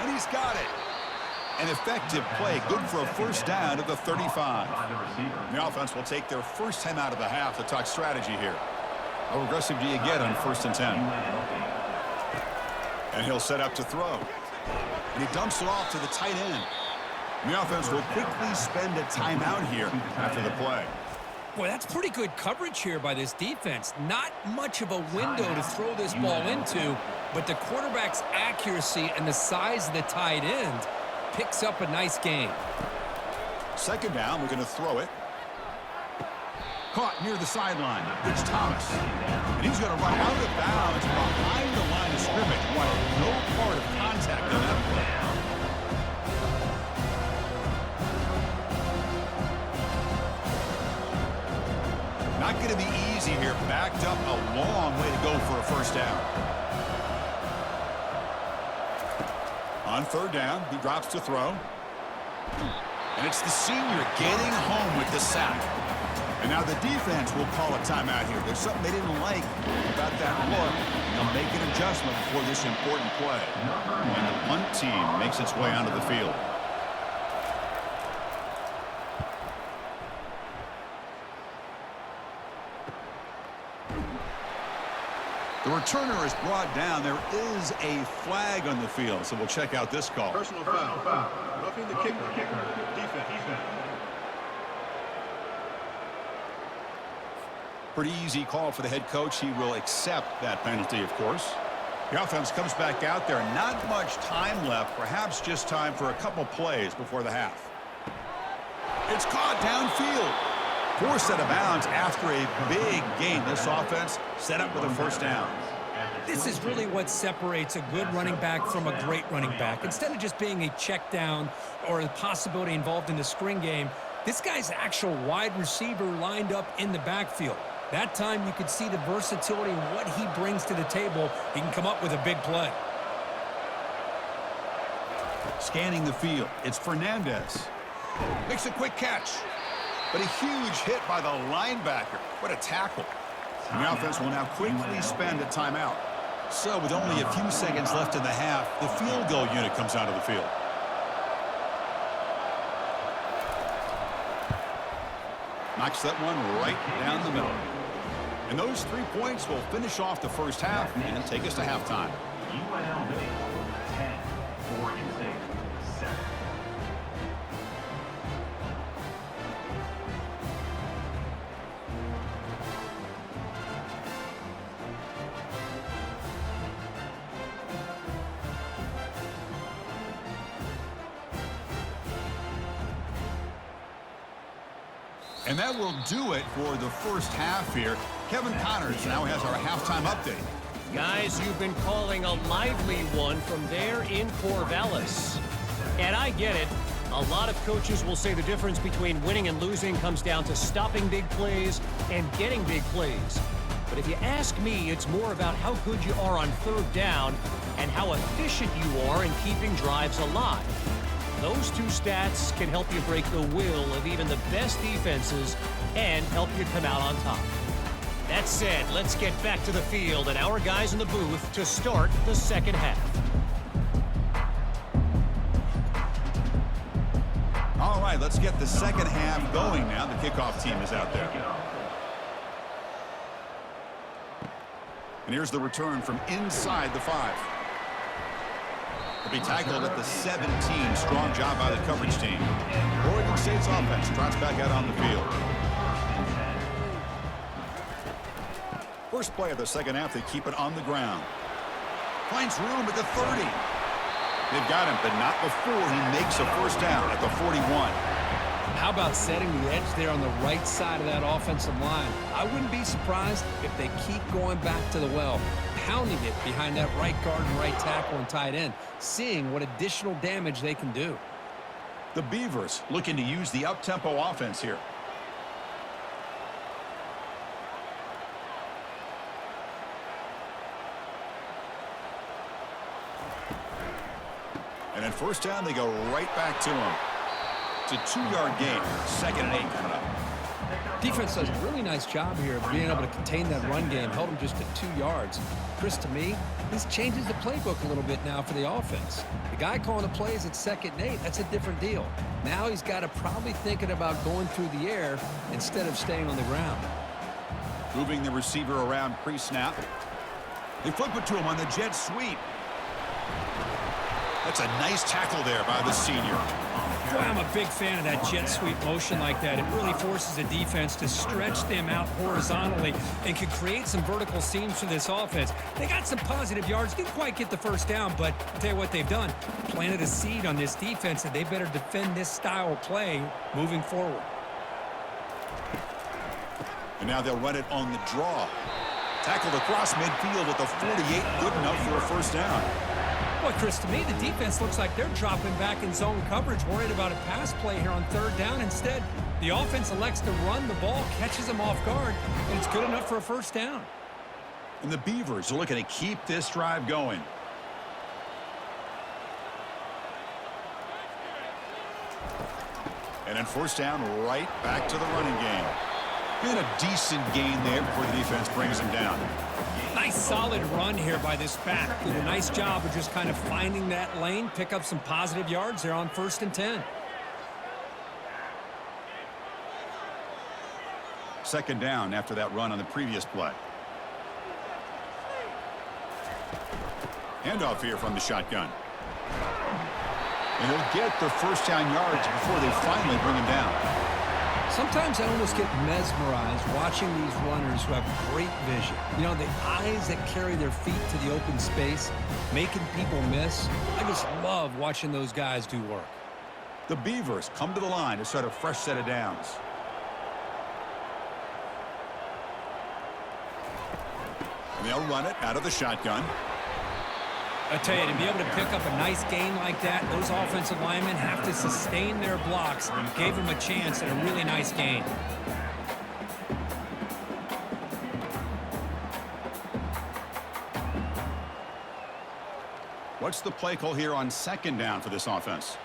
And he's got it. An effective play, good for a first down at the 35. The offense will take their first time out of the half to talk strategy here. How aggressive do you get on 1st and 10? And he'll set up to throw. And he dumps it off to the tight end. The offense will quickly spend a timeout here after the play. Boy, that's pretty good coverage here by this defense. Not much of a window to throw this ball into, but the quarterback's accuracy and the size of the tight end picks up a nice gain. 2nd down, we're going to throw it. Caught near the sideline. It's Thomas. And he's going to run out of bounds behind the line of scrimmage. Wanted no part of contact on that play. Not going to be easy here. Backed up a long way to go for a first down. On 3rd down, he drops to throw. And it's the senior getting home with the sack. And now the defense will call a timeout here. There's something they didn't like about that look. They'll make an adjustment for this important play. And the punt team makes its way onto the field. The returner is brought down. There is a flag on the field, so we'll check out this call. Personal foul. Roughing the kicker. Defense. Pretty easy call for the head coach. He will accept that penalty, of course. The offense comes back out there. Not much time left. Perhaps just time for a couple plays before the half. It's caught downfield. Forced out of bounds after a big gain. This offense set up with a first down. This is really what separates a good running back from a great running back. Instead of just being a check down or a possibility involved in the screen game, this guy's actual wide receiver lined up in the backfield. That time you could see the versatility and what he brings to the table. He can come up with a big play. Scanning the field, it's Fernandez. Makes a quick catch. But a huge hit by the linebacker. What a tackle. And the offense will now quickly spend a timeout. So with only a few seconds left in the half, the field goal unit comes onto the field. Knocks that one right down the middle. And those 3 points will finish off the first half and take us to halftime. UNLV 10, Oregon State 7. And that will do it for the first half here. Kevin Connors now has our halftime update. Guys, you've been calling a lively one from there in Corvallis. And I get it. A lot of coaches will say the difference between winning and losing comes down to stopping big plays and getting big plays. But if you ask me, it's more about how good you are on 3rd down and how efficient you are in keeping drives alive. Those two stats can help you break the will of even the best defenses and help you come out on top. That said, let's get back to the field and our guys in the booth to start the second half. All right, let's get the second half going now. The kickoff team is out there. And here's the return from inside the 5. He'll be tackled at the 17. Strong job by the coverage team. Oregon State's offense trots back out on the field. First play of the second half, they keep it on the ground. Finds room at the 30. They've got him, but not before he makes a first down at the 41. How about setting the edge there on the right side of that offensive line? I wouldn't be surprised if they keep going back to the well, pounding it behind that right guard and right tackle and tight end, seeing what additional damage they can do. The Beavers looking to use the up-tempo offense here. And at first down, they go right back to him. It's a 2-yard gain. 2nd and 8 coming up. Defense does a really nice job here of being able to contain that run game, held them just at 2 yards. Chris, to me, this changes the playbook a little bit now for the offense. The guy calling the plays at 2nd and 8, that's a different deal. Now he's got to probably thinking about going through the air instead of staying on the ground. Moving the receiver around pre-snap. They flip it to him on the jet sweep. That's a nice tackle there by the senior. Boy, I'm a big fan of that jet sweep motion like that. It really forces the defense to stretch them out horizontally and can create some vertical seams for this offense. They got some positive yards. Didn't quite get the first down, but I'll tell you what they've done. Planted a seed on this defense that they better defend this style of play moving forward. And now they'll run it on the draw. Tackled across midfield at the 48. Good enough for a first down. Boy, Chris, to me, the defense looks like they're dropping back in zone coverage, worried about a pass play here on 3rd down. Instead, the offense elects to run the ball, catches them off guard, and it's good enough for a first down. And the Beavers are looking to keep this drive going. And then first down, right back to the running game. And a decent gain there before the defense brings him down. Nice solid run here by this back. Did a nice job of just kind of finding that lane, pick up some positive yards there on 1st and 10. 2nd down after that run on the previous play. Handoff here from the shotgun. And he'll get the first down yards before they finally bring him down. Sometimes I almost get mesmerized watching these runners who have great vision. You know, the eyes that carry their feet to the open space, making people miss. I just love watching those guys do work. The Beavers come to the line to start a fresh set of downs. And they'll run it out of the shotgun. I tell you, to be able to pick up a nice gain like that, those offensive linemen have to sustain their blocks. Gave them a chance at a really nice gain. What's the play call here on 2nd down for this offense?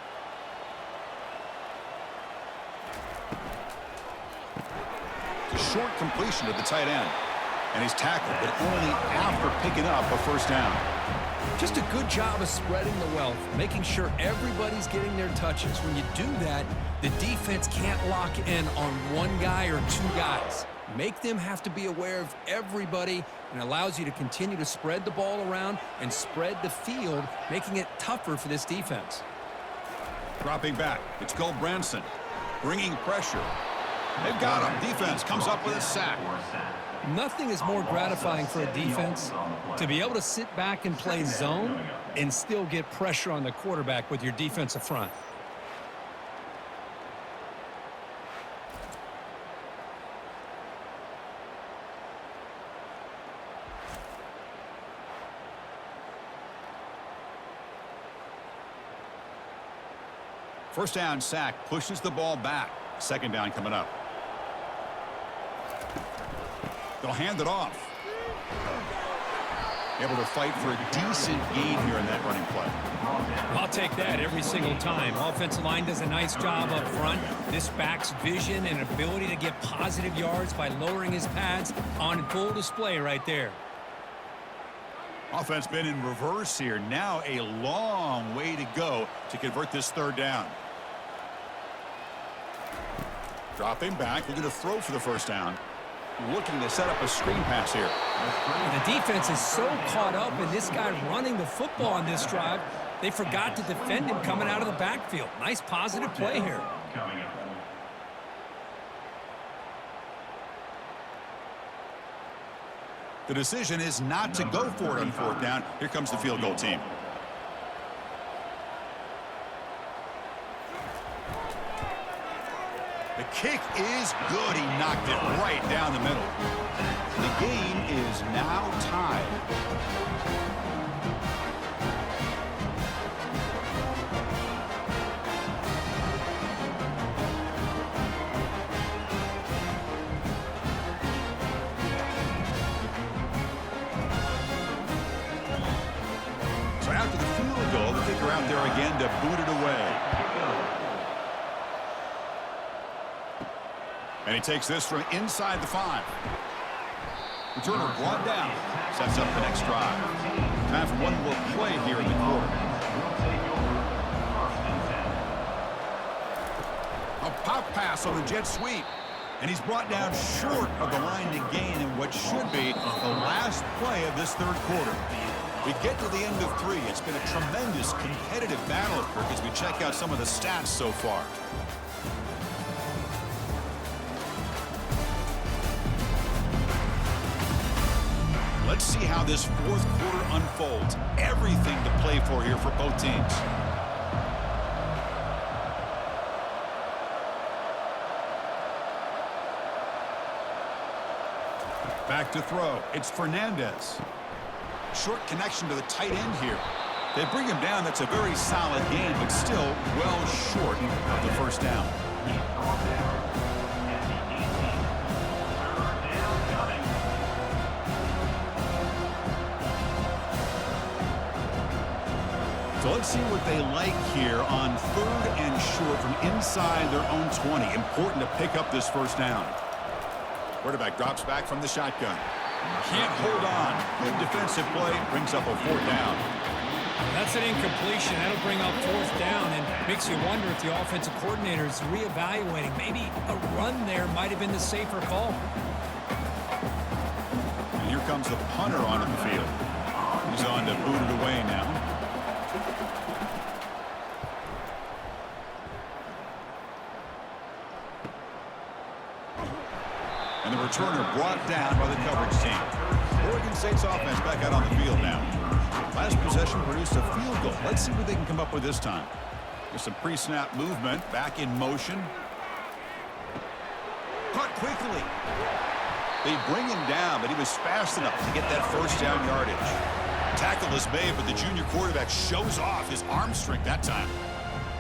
It's a short completion to the tight end. And he's tackled, but only after picking up a first down. Just a good job of spreading the wealth, making sure everybody's getting their touches. When you do that, the defense can't lock in on one guy or 2 guys. Make them have to be aware of everybody, and allows you to continue to spread the ball around and spread the field, making it tougher for this defense. Dropping back, it's Branson, bringing pressure. They've got him. Defense comes up with a sack. Nothing is more gratifying for a defense to be able to sit back and play zone and still get pressure on the quarterback with your defensive front. First down sack pushes the ball back. 2nd down coming up. They'll hand it off. Able to fight for a decent gain here in that running play. I'll take that every single time. Offensive line does a nice job up front. This back's vision and ability to get positive yards by lowering his pads on full display right there. Offense been in reverse here. Now a long way to go to convert this 3rd down. Dropping back, looking to throw for the first down. Looking to set up a screen pass here. The defense is so caught up in this guy running the football on this drive, they forgot to defend him coming out of the backfield. Nice positive play here. The decision is not to go for it on 4th down. Here comes the field goal team. The kick is good. He knocked it right down the middle. The game is now tied. So after the field goal, the kicker out there again to boot it away. And he takes this from inside the 5. Returner brought down. Sets up the next drive. Time for one more play here in the quarter. A pop pass on the jet sweep. And he's brought down short of the line to gain in what should be the last play of this third quarter. We get to the end of 3. It's been a tremendous competitive battle, Kirk, as we check out some of the stats so far. Let's see how this fourth quarter unfolds. Everything to play for here for both teams. Back to throw. It's Fernandez. Short connection to the tight end here. They bring him down. That's a very solid gain, but still well short of the first down. So let's see what they like here on 3rd and short from inside their own 20. Important to pick up this first down. Quarterback drops back from the shotgun. Can't hold on. Good defensive play. Brings up a 4th down. That's an incompletion. That'll bring up 4th down and makes you wonder if the offensive coordinator is reevaluating. Maybe a run there might have been the safer call. And here comes the punter onto the field. He's on to boot it away now. And the returner brought down by the coverage team. Oregon State's offense back out on the field now. Last possession produced a field goal. Let's see what they can come up with this time. There's some pre-snap movement. Back in motion. Caught quickly. They bring him down, but he was fast enough to get that first down yardage. Tackle is made, but the junior quarterback shows off his arm strength that time.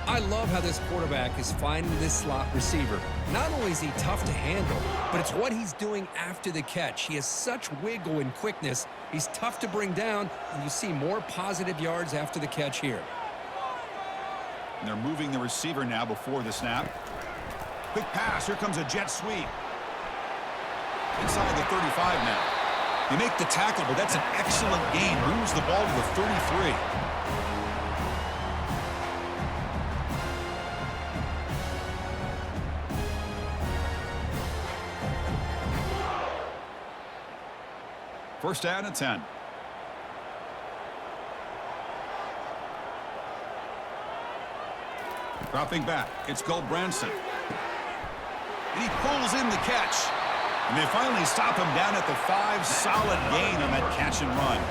I love how this quarterback is finding this slot receiver. Not only is he tough to handle, but it's what he's doing after the catch. He has such wiggle and quickness. He's tough to bring down, and you see more positive yards after the catch here. And they're moving the receiver now before the snap. Quick pass. Here comes a jet sweep. Inside the 35 now. They make the tackle, but that's an excellent gain. Moves the ball to the 33. First down and 10. Dropping back. It's Goldbranson. And he pulls in the catch. And they finally stop him down at the 5. Solid gain on that catch and run.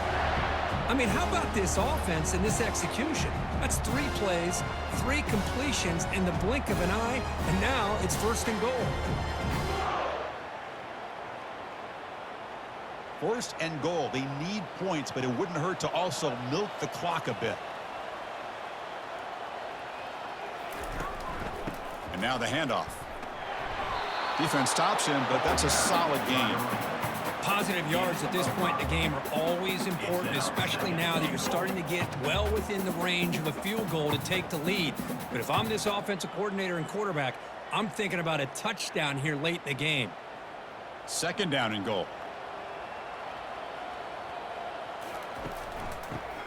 I mean, how about this offense and this execution? That's 3 plays, 3 completions in the blink of an eye, and now it's 1st and goal. 1st and goal. They need points, but it wouldn't hurt to also milk the clock a bit. And now the handoff. Defense stops him, but that's a solid game. Positive yards at this point in the game are always important, especially now that you're starting to get well within the range of a field goal to take the lead. But if I'm this offensive coordinator and quarterback, I'm thinking about a touchdown here late in the game. 2nd down and goal.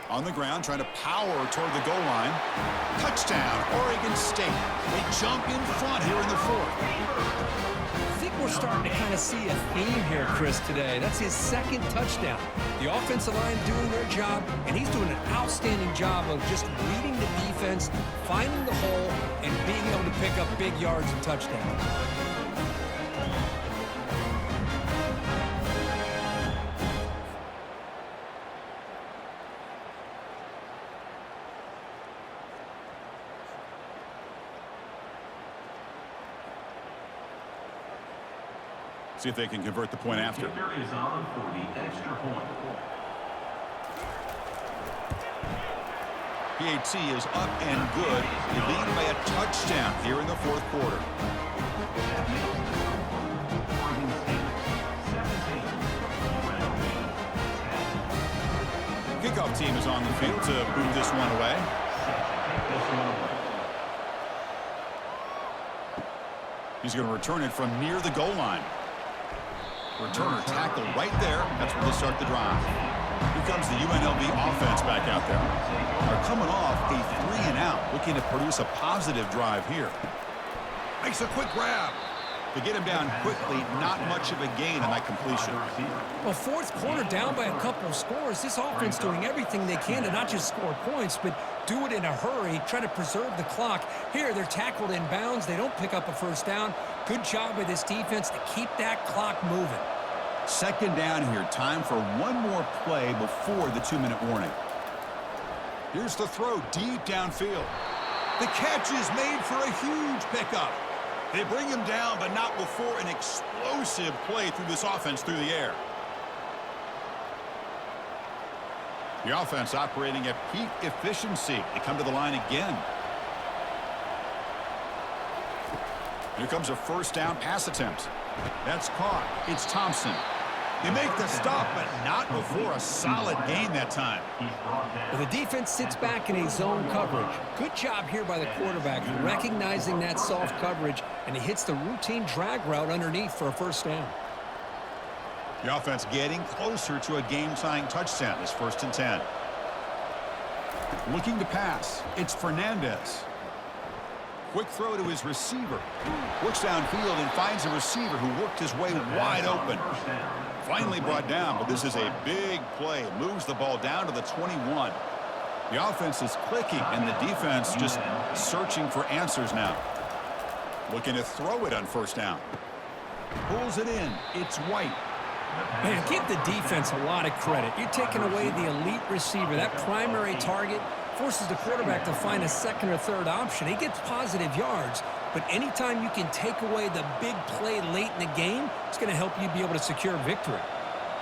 On the ground, trying to power toward the goal line. Touchdown, Oregon State. They jump in front here in the 4th. I think we're starting to kind of see a theme here, Chris, today. That's his 2nd touchdown. The offensive line doing their job, and he's doing an outstanding job of just reading the defense, finding the hole, and being able to pick up big yards and touchdowns. See if they can convert the point after. Kicker is on for the extra point. PAT is up and good. They lead by a touchdown here in the 4th quarter. Kickoff team is on the field to boot this one away. He's going to return it from near the goal line. Returner tackle right there. That's where they start the drive. Here comes the UNLV offense back out there. They're coming off a 3-and-out, looking to produce a positive drive here. Makes a quick grab. To get him down quickly, not much of a gain on that completion. Well, fourth quarter down by a couple of scores. This offense doing everything they can to not just score points, but do it in a hurry, try to preserve the clock. Here, they're tackled in bounds. They don't pick up a first down. Good job by this defense to keep that clock moving. Second down here. Time for one more play before the 2-minute warning. Here's the throw deep downfield. The catch is made for a huge pickup. They bring him down, but not before an explosive play through this offense through the air. The offense operating at peak efficiency. They come to the line again. Here comes a first down pass attempt. That's caught. It's Thompson. They make the stop, but not before a solid gain that time. Well, the defense sits back in a zone coverage. Good job here by the quarterback, recognizing that soft coverage, and he hits the routine drag route underneath for a first down. The offense getting closer to a game-tying touchdown. It's 1st and 10. Looking to pass. It's Fernandez. Quick throw to his receiver. Looks downfield and finds a receiver who worked his way wide open. Finally brought down, but this is a big play. Moves the ball down to the 21. The offense is clicking, and the defense just searching for answers now. Looking to throw it on first down. Pulls it in. It's White. Man, give the defense a lot of credit. You're taking away the elite receiver. That primary target forces the quarterback to find a second or third option. He gets positive yards, but anytime you can take away the big play late in the game, it's going to help you be able to secure victory.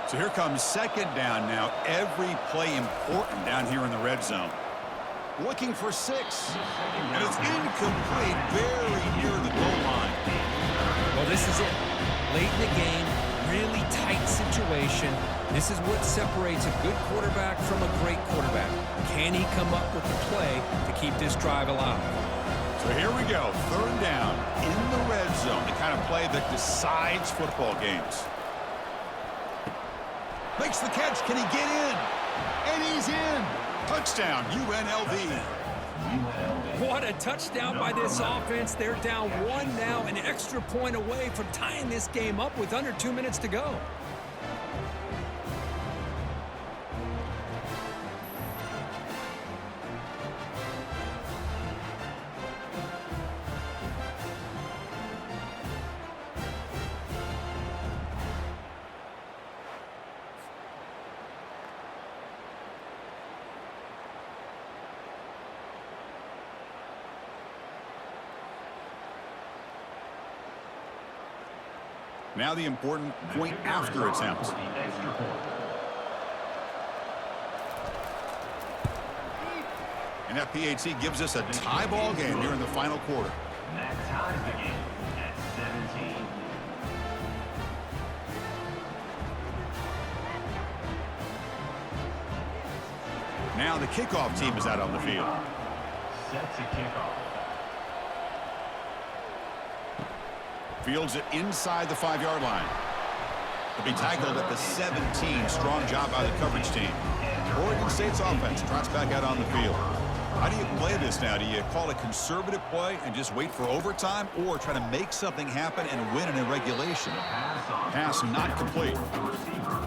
So here comes second down now. Every play important down here in the red zone. Looking for 6. And it's incomplete, very near the goal line. Well, this is it. Late in the game, really tight situation. This is what separates a good quarterback from a great quarterback. Can he come up with the play to keep this drive alive? So here we go. Third down in the red zone. The kind of play that decides football games. Makes the catch. Can he get in? And he's in. Touchdown, UNLV. What a touchdown by this offense. They're down 1 now, an extra point away from tying this game up with under 2 minutes to go. Now the important point after attempt. And that PAT gives us a tie ball game here in the final quarter. That ties the game at 17. Now the kickoff team is out on the field. Set to kickoff. Fields it inside the 5-yard line. He'll be tackled at the 17. Strong job by the coverage team. Oregon State's offense trots back out on the field. How do you play this now? Do you call a conservative play and just wait for overtime, or try to make something happen and win in regulation? Pass not complete.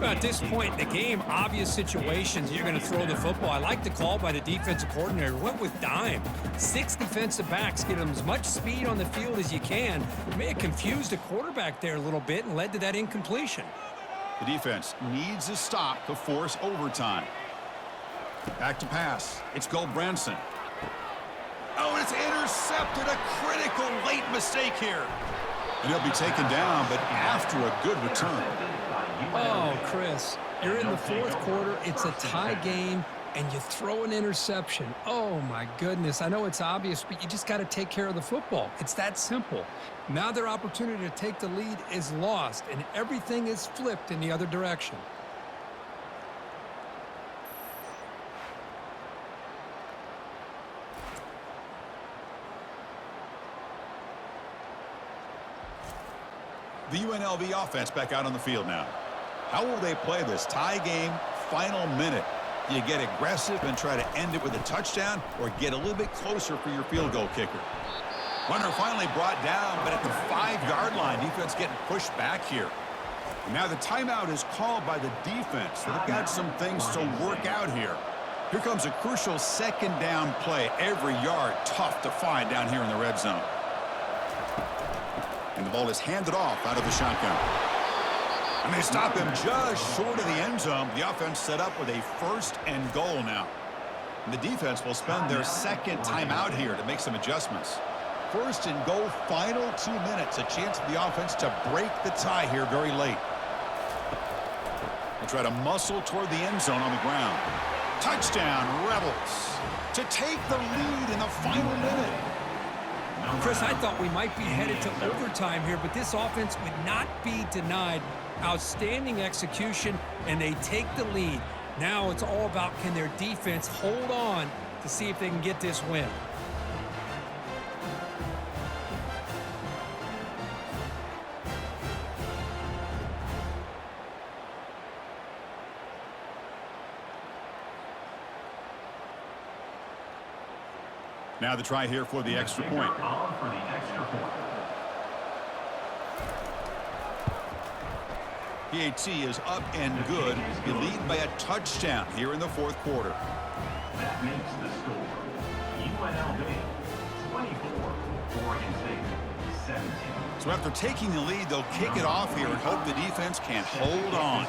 At this point in the game, obvious situations, you're going to throw the football. I like the call by the defensive coordinator. Went with dime. 6 defensive backs. Get them as much speed on the field as you can. It may have confused the quarterback there a little bit and led to that incompletion. The defense needs a stop to force overtime. Back to pass. It's Goldbranson. Oh, and it's intercepted. A critical late mistake here. And he'll be taken down, but after a good return. Oh, Chris, you're in the fourth quarter. It's a tie game, and you throw an interception. Oh, my goodness. I know it's obvious, but you just got to take care of the football. It's that simple. Now their opportunity to take the lead is lost, and everything is flipped in the other direction. The UNLV offense back out on the field now. How will they play this tie game, final minute? Do you get aggressive and try to end it with a touchdown, or get a little bit closer for your field goal kicker? Runner finally brought down, but at the 5-yard line, defense getting pushed back here. Now the timeout is called by the defense. They've got some things to work out here. Here comes a crucial second down play. Every yard tough to find down here in the red zone. And the ball is handed off out of the shotgun. And they stop him just short of the end zone. The offense set up with a 1st and goal now. And the defense will spend their second timeout here to make some adjustments. 1st and goal, final 2 minutes. A chance for the offense to break the tie here very late. They try to muscle toward the end zone on the ground. Touchdown, Rebels, to take the lead in the final minute. Chris, I thought we might be headed to overtime here, but this offense would not be denied. Outstanding execution, and they take the lead. Now it's all about, can their defense hold on to see if they can get this win. Now the try here for the extra point. On for the extra point. PAT is up and good. You lead by a touchdown here in the 4th quarter. That makes the score UNLV 24, Oregon State 17. So after taking the lead, they'll kick it off here and hope the defense can hold on.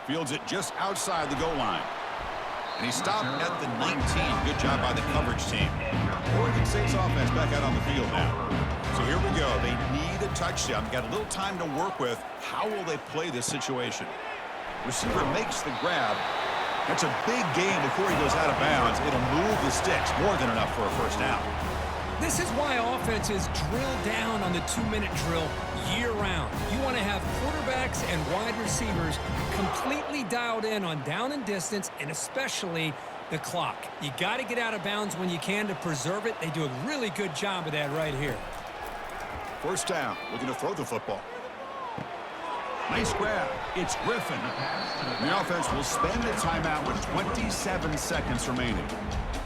Fields it just outside the goal line. And he stopped at the 19. Good job by the coverage team. Oregon State's offense back out on the field now. So here we go. They need a touchdown. Got a little time to work with. How will they play this situation? Receiver makes the grab. That's a big gain before he goes out of bounds. It'll move the sticks. More than enough for a 1st down. This is why offenses drill down on the 2-minute drill year-round. You want to have quarterbacks and wide receivers completely dialed in on down and distance, and especially the clock. You got to get out of bounds when you can to preserve it. They do a really good job of that right here. 1st down. Looking to throw the football. Nice grab. It's Griffin. The offense will spend the timeout with 27 seconds remaining.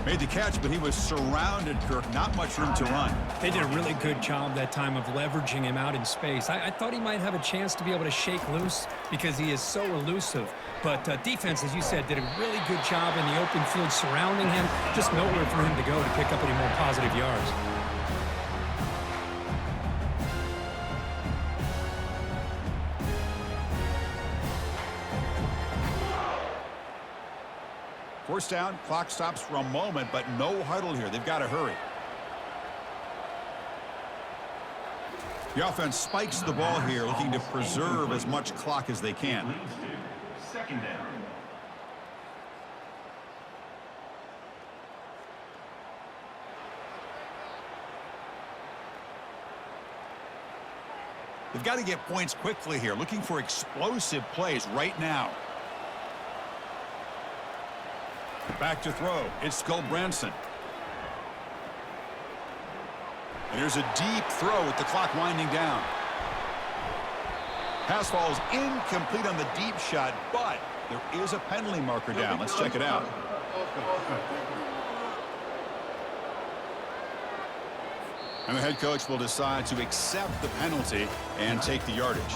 Made the catch, but he was surrounded, Kirk. Not much room to run. They did a really good job that time of leveraging him out in space. I thought he might have a chance to be able to shake loose because he is so elusive. But defense, as you said, did a really good job in the open field surrounding him. Just nowhere for him to go to pick up any more positive yards. First down, clock stops for a moment, but no huddle here. They've got to hurry. The offense spikes the ball here, looking to preserve as much clock as they can. Leads to 2nd down. They've got to get points quickly here, looking for explosive plays right now. Back to throw. It's Branson. And here's a deep throw with the clock winding down. Pass falls incomplete on the deep shot, but there is a penalty marker down. Let's check it out. And the head coach will decide to accept the penalty and take the yardage.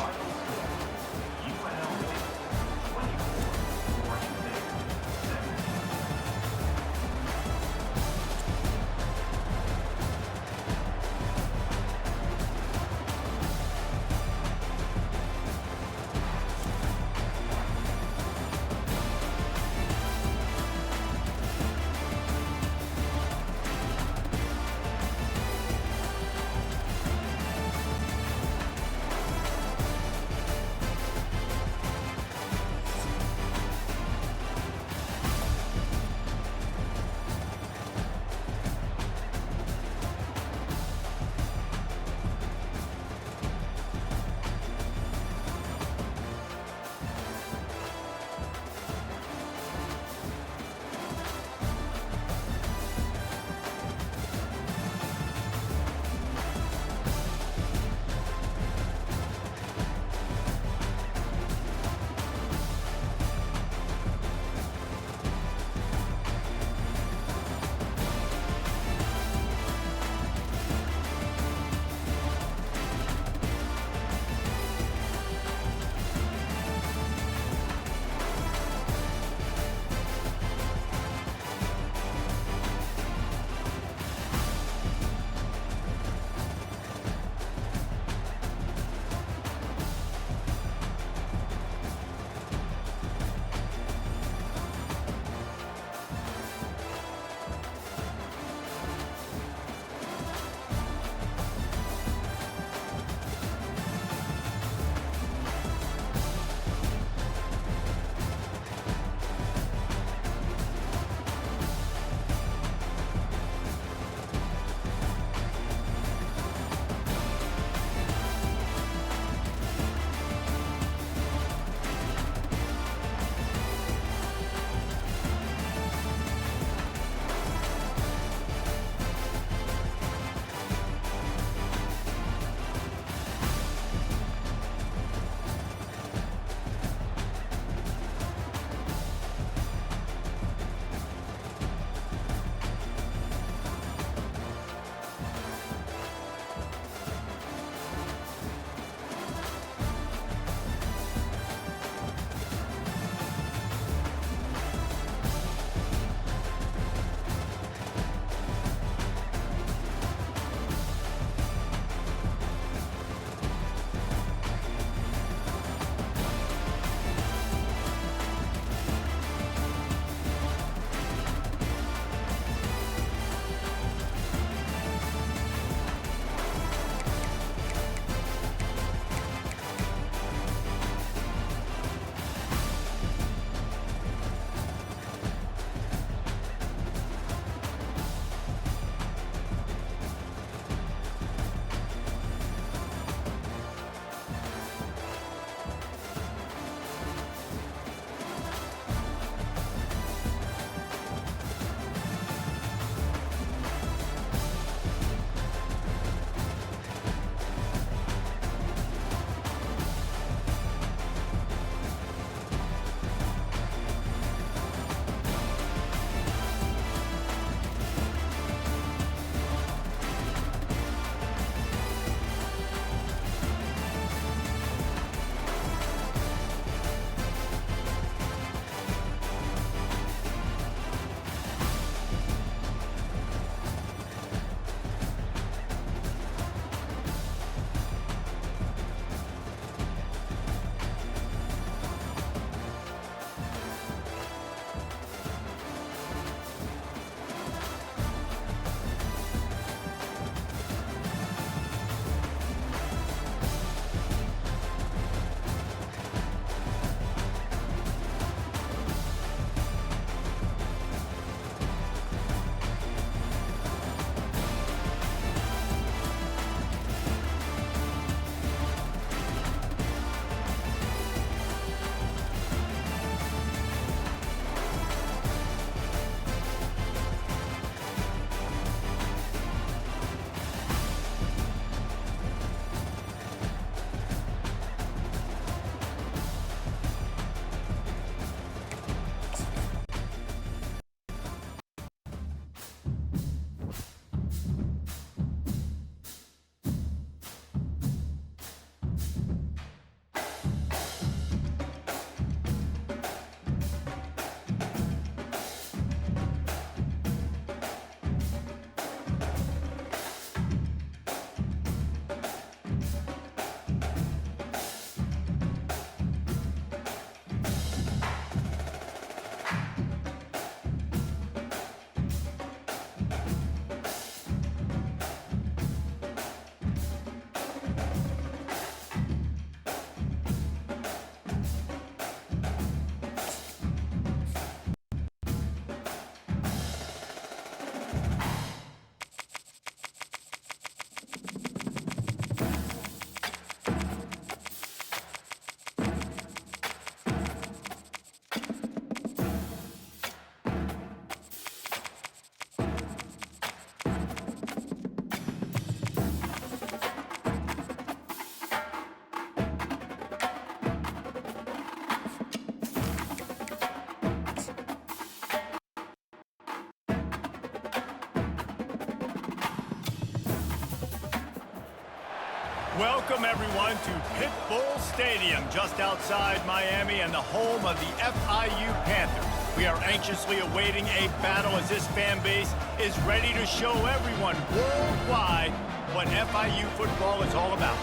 Welcome, everyone, to Pit Bull Stadium, just outside Miami and the home of the FIU Panthers. We are anxiously awaiting a battle as this fan base is ready to show everyone worldwide what FIU football is all about.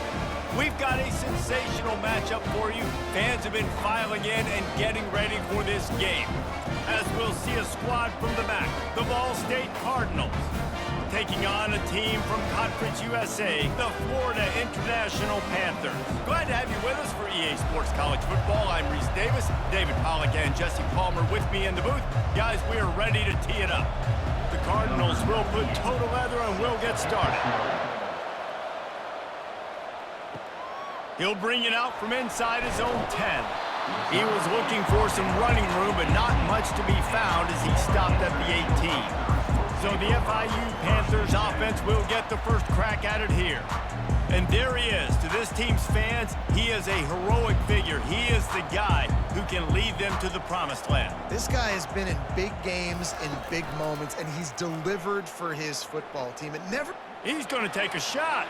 We've got a sensational matchup for you. Fans have been filing in and getting ready for this game. As we'll see a squad from the MAC, the Ball State Cardinals, taking on a team from Conference USA, the Florida International Panthers. Glad to have you with us for EA Sports College Football. I'm Reese Davis, David Pollack and Jesse Palmer with me in the booth. Guys, we are ready to tee it up. The Cardinals will put total leather and we'll get started. He'll bring it out from inside his own 10. He was looking for some running room, but not much to be found as he stopped at the 18. So the FIU Panthers offense will get the first crack at it here. And there he is. To this team's fans, he is a heroic figure. He is the guy who can lead them to the promised land. This guy has been in big games, in big moments, and he's delivered for his football team. He's going to take a shot.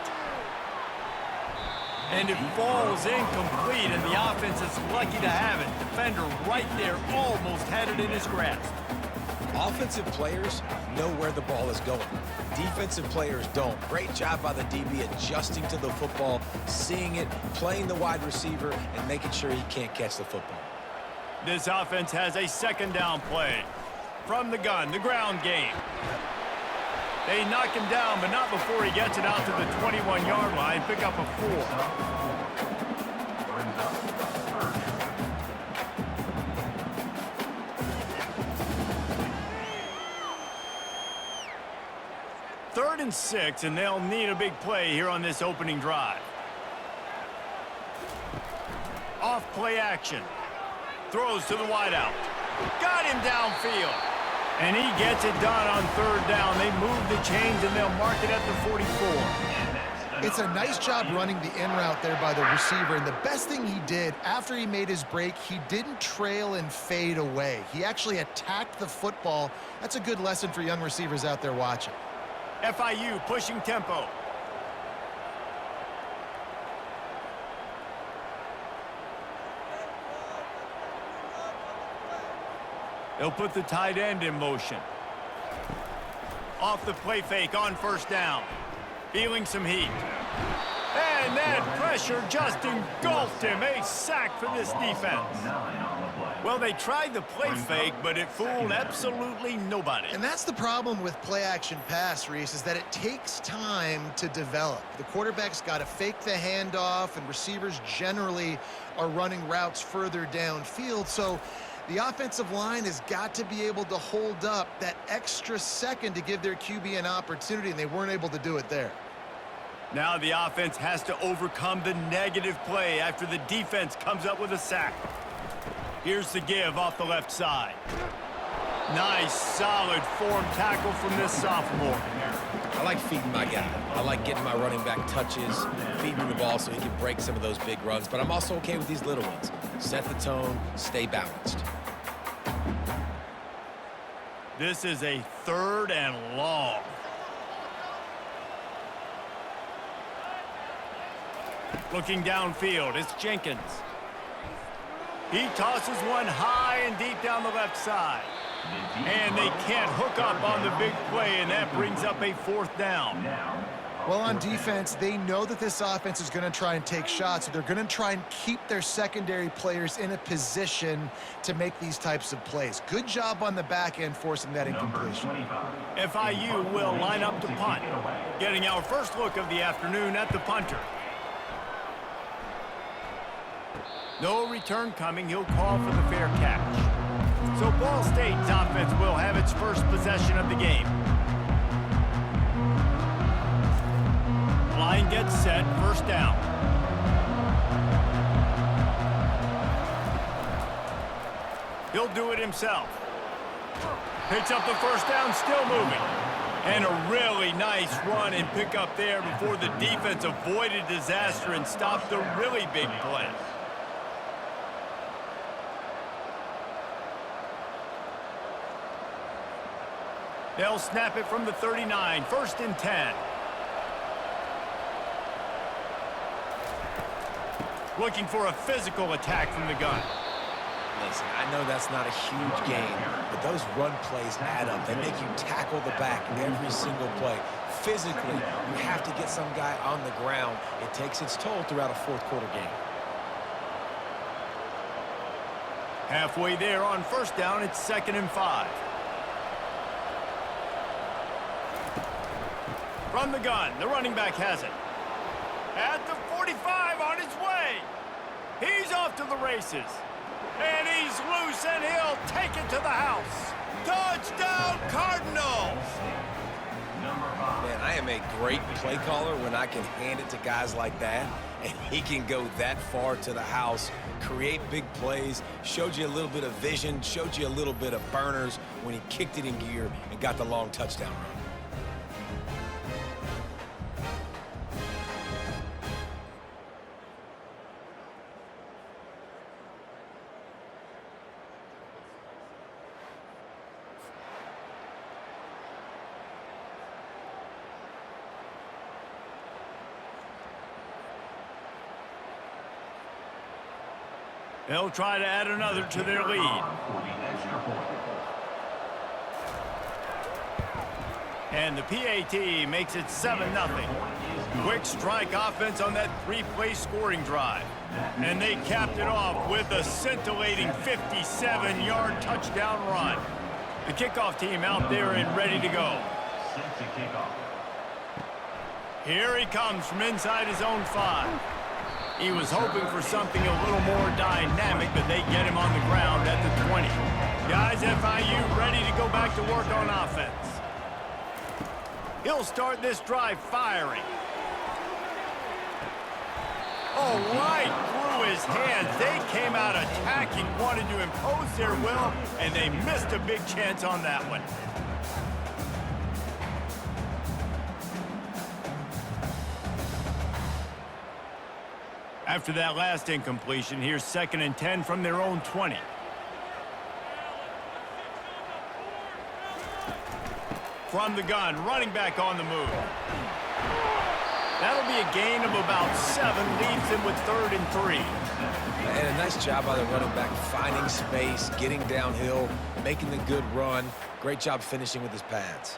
And it falls incomplete, and the offense is lucky to have it. Defender right there almost had it in his grasp. Offensive players know where the ball is going. Defensive players don't. Great job by the DB adjusting to the football, seeing it, playing the wide receiver, and making sure he can't catch the football. This offense has a second down play. From the gun, the ground game. They knock him down, but not before he gets it out to the 21-yard line. Pick up a 4. Third and 6, and they'll need a big play here on this opening drive. Off play action. Throws to the wideout. Got him downfield. And he gets it done on third down. They move the chains, and they'll mark it at the 44. It's a nice job running the in route there by the receiver, and the best thing he did after he made his break, he didn't trail and fade away. He actually attacked the football. That's a good lesson for young receivers out there watching. FIU pushing tempo. They'll put the tight end in motion. Off the play fake on first down. Feeling some heat. And that pressure just engulfed him. A sack for this defense. Well, they tried the play fake, but it fooled absolutely nobody. And that's the problem with play-action pass, Reese, is that it takes time to develop. The quarterback's got to fake the handoff, and receivers generally are running routes further downfield. So the offensive line has got to be able to hold up that extra second to give their QB an opportunity, and they weren't able to do it there. Now the offense has to overcome the negative play after the defense comes up with a sack. Here's the give off the left side. Nice, solid form tackle from this sophomore. I like feeding my guy. I like getting my running back touches, feeding the ball so he can break some of those big runs, but I'm also okay with these little ones. Set the tone, stay balanced. This is a third and long. Looking downfield, it's Jenkins. He tosses one high and deep down the left side. And they can't hook up on the big play, and that brings up a fourth down. Well, on defense, they know that this offense is going to try and take shots, so they're going to try and keep their secondary players in a position to make these types of plays. Good job on the back end forcing that incompletion. FIU will line up to punt, getting our first look of the afternoon at the punter. No return coming. He'll call for the fair catch. So Ball State's offense will have its first possession of the game. Line gets set, first down. He'll do it himself. Picks up the first down, still moving. And a really nice run and pick up there before the defense avoided disaster and stopped the really big play. They'll snap it from the 39, first and 10. Looking for a physical attack from the gun. Listen, I know that's not a huge game, but those run plays add up. They make you tackle the back every single play. Physically, you have to get some guy on the ground. It takes its toll throughout a fourth quarter game. Halfway there on first down, it's 2nd and 5. From the gun, the running back has it. At the 45 on his way. He's off to the races. And he's loose, and he'll take it to the house. Touchdown, Cardinals! Man, I am a great play caller when I can hand it to guys like that, and he can go that far to the house, create big plays, showed you a little bit of vision, showed you a little bit of burners when he kicked it in gear and got the long touchdown run. They'll try to add another to their lead. And the PAT makes it 7-0. Quick strike offense on that 3-play scoring drive. And they capped it off with a scintillating 57-yard touchdown run. The kickoff team out there and ready to go. Here he comes from inside his own 5. He was hoping for something a little more dynamic, but they get him on the ground at the 20. Guys, FIU ready to go back to work on offense. He'll start this drive firing. Oh, right through his hands. They came out attacking, wanted to impose their will, and they missed a big chance on that one. After that last incompletion, here's 2nd and 10 from their own 20. From the gun, running back on the move. That'll be a gain of about 7, leaves them with 3rd and 3. And a nice job by the running back, finding space, getting downhill, making the good run. Great job finishing with his pads.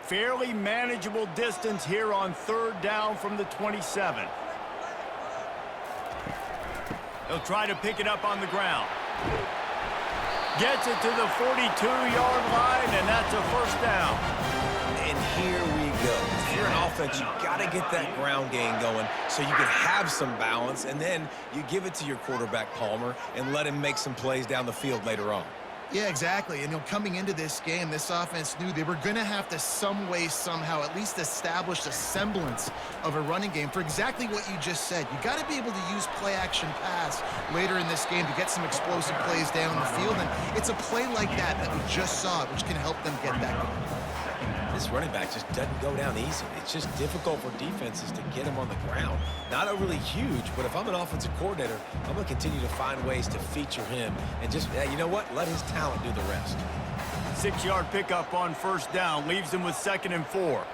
Fairly manageable distance here on 3rd down from the 27. He'll try to pick it up on the ground. Gets it to the 42-yard line, and that's a 1st down. And here we go. If you're an offense, you've got to get that ground game going so you can have some balance, and then you give it to your quarterback, Palmer, and let him make some plays down the field later on. Yeah, exactly. And coming into this game, this offense knew they were going to have to some way, somehow, at least establish a semblance of a running game for exactly what you just said. You got to be able to use play-action pass later in this game to get some explosive plays down the field. And it's a play like that we just saw, which can help them get that going. This running back just doesn't go down easy. It's just difficult for defenses to get him on the ground. Not overly huge, but if I'm an offensive coordinator, I'm going to continue to find ways to feature him and just, you know what, let his talent do the rest. 6-yard pickup on 1st down leaves them with 2nd and 4.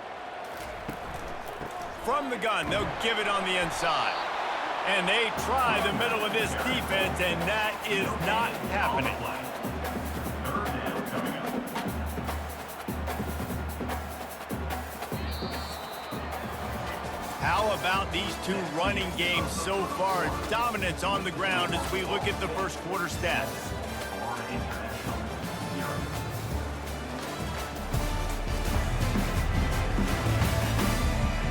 From the gun, they'll give it on the inside. And they try the middle of this defense, and that is not happening. How about these two running games so far? Dominance on the ground as we look at the first quarter stats.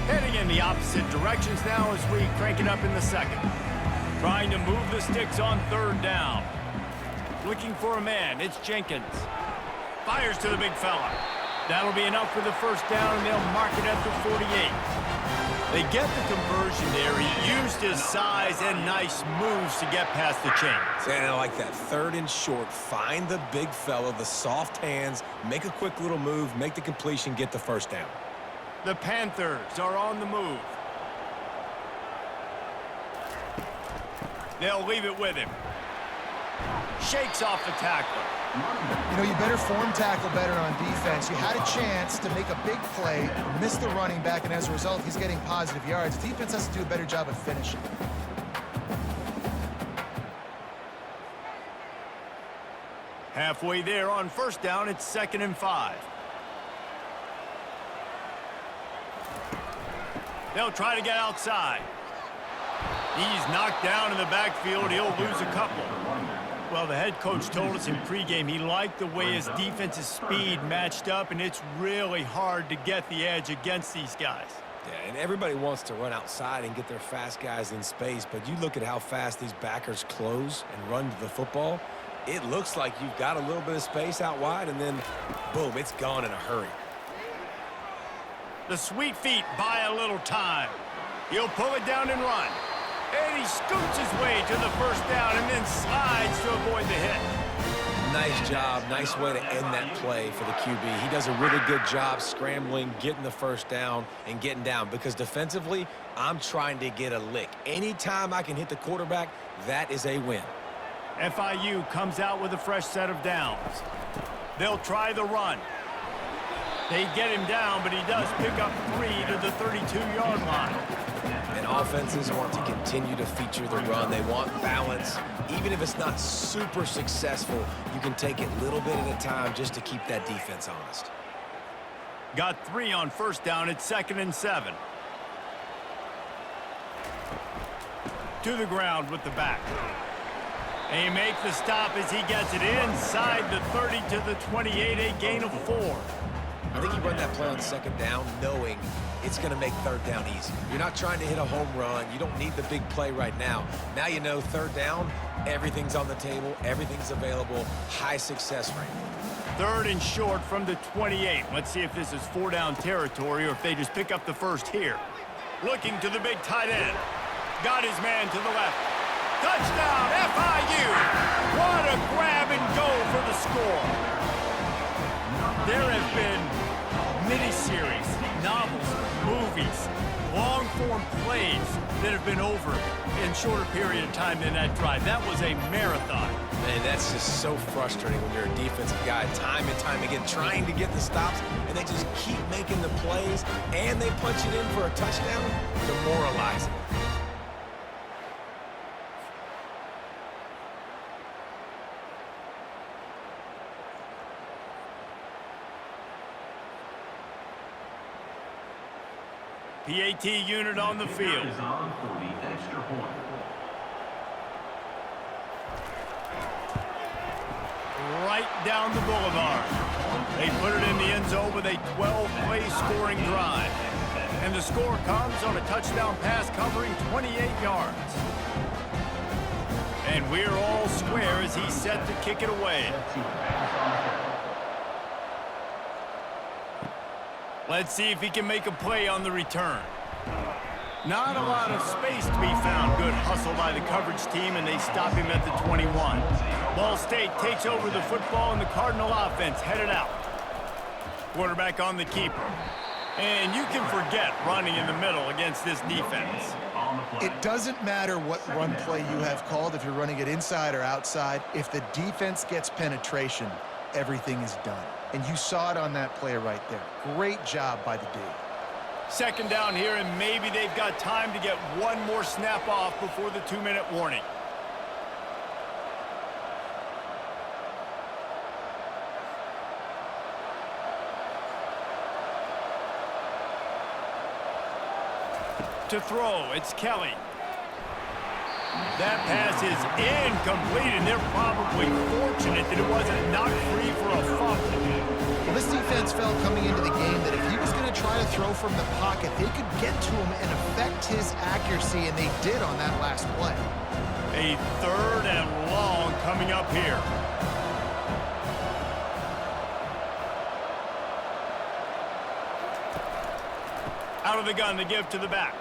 Heading in the opposite directions now as we crank it up in the 2nd. Trying to move the sticks on 3rd down. Looking for a man, it's Jenkins. Fires to the big fella. That'll be enough for the 1st down, and they'll mark it at the 48. They get the conversion there. He used his size and nice moves to get past the chains. And I like that. 3rd and short. Find the big fella, the soft hands, make a quick little move, make the completion, get the 1st down. The Panthers are on the move. They'll leave it with him. Shakes off the tackler. You know, you better form tackle better on defense. You had a chance to make a big play, miss the running back, and as a result, he's getting positive yards. Defense has to do a better job of finishing. Halfway there on first down, it's 2nd and 5. They'll try to get outside. He's knocked down in the backfield. He'll lose a couple. Well, the head coach told us in pregame he liked the way his defense's speed matched up, and it's really hard to get the edge against these guys. Yeah, and everybody wants to run outside and get their fast guys in space, but you look at how fast these backers close and run to the football, it looks like you've got a little bit of space out wide, and then, boom, it's gone in a hurry. The sweet feet buy a little time. He'll pull it down and run. And he scoots his way to the first down and then slides to avoid the hit. Nice job. Nice way to end that play for the QB. He does a really good job scrambling, getting the first down, and getting down. Because defensively, I'm trying to get a lick. Anytime I can hit the quarterback, that is a win. FIU comes out with a fresh set of downs. They'll try the run. They get him down, but he does pick up 3 to the 32-yard line. And offenses want to continue to feature the run. They want balance. Even if it's not super successful, you can take it little bit at a time just to keep that defense honest. Got 3 on first down. It's 2nd and 7. To the ground with the back. They make the stop as he gets it inside the 30 to the 28, a gain of 4. I think you run that play on 2nd down knowing it's going to make 3rd down easy. You're not trying to hit a home run. You don't need the big play right now. Now you know 3rd down, everything's on the table, everything's available, high success rate. 3rd and short from the 28. Let's see if this is 4-down territory or if they just pick up the first here. Looking to the big tight end. Got his man to the left. Touchdown, FIU! What a grab and go for the score. There have been miniseries, novels, movies, long-form plays that have been over in shorter period of time than that drive. That was a marathon. Man, that's just so frustrating when you're a defensive guy, time and time again, trying to get the stops, and they just keep making the plays, and they punch it in for a touchdown. Demoralizing. PAT unit on the field. Is on for the extra point. Right down the boulevard. They put it in the end zone with a 12-play scoring drive. And the score comes on a touchdown pass covering 28 yards. And we're all square as he's set to kick it away. Let's see if he can make a play on the return. Not a lot of space to be found. Good hustle by the coverage team, and they stop him at the 21. Ball State takes over the football, and the Cardinal offense headed out. Quarterback on the keeper. And you can forget running in the middle against this defense. It doesn't matter what run play you have called, if you're running it inside or outside. If the defense gets penetration, everything is done. And you saw it on that play right there. Great job by the D. 2nd down here, and maybe they've got time to get one more snap off before the 2-minute warning. To throw, it's Kelly. That pass is incomplete, and they're probably fortunate that it wasn't knocked free for a fumble. Well, this defense felt coming into the game that if he was going to try to throw from the pocket, they could get to him and affect his accuracy, and they did on that last play. A 3rd and long coming up here. Out of the gun to give to the back.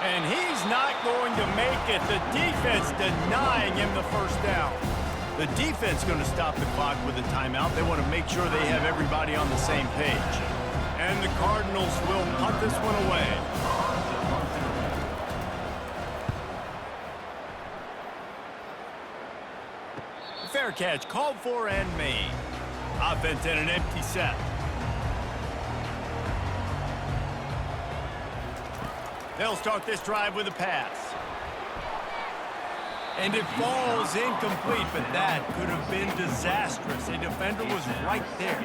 And he's not going to make it. The defense denying him the first down. The defense going to stop the clock with a timeout. They want to make sure they have everybody on the same page. And the Cardinals will punt this one away. Fair Fair catch, called for and made. Offense in an empty set. They'll start this drive with a pass. And it falls incomplete, but that could have been disastrous. A defender was right there.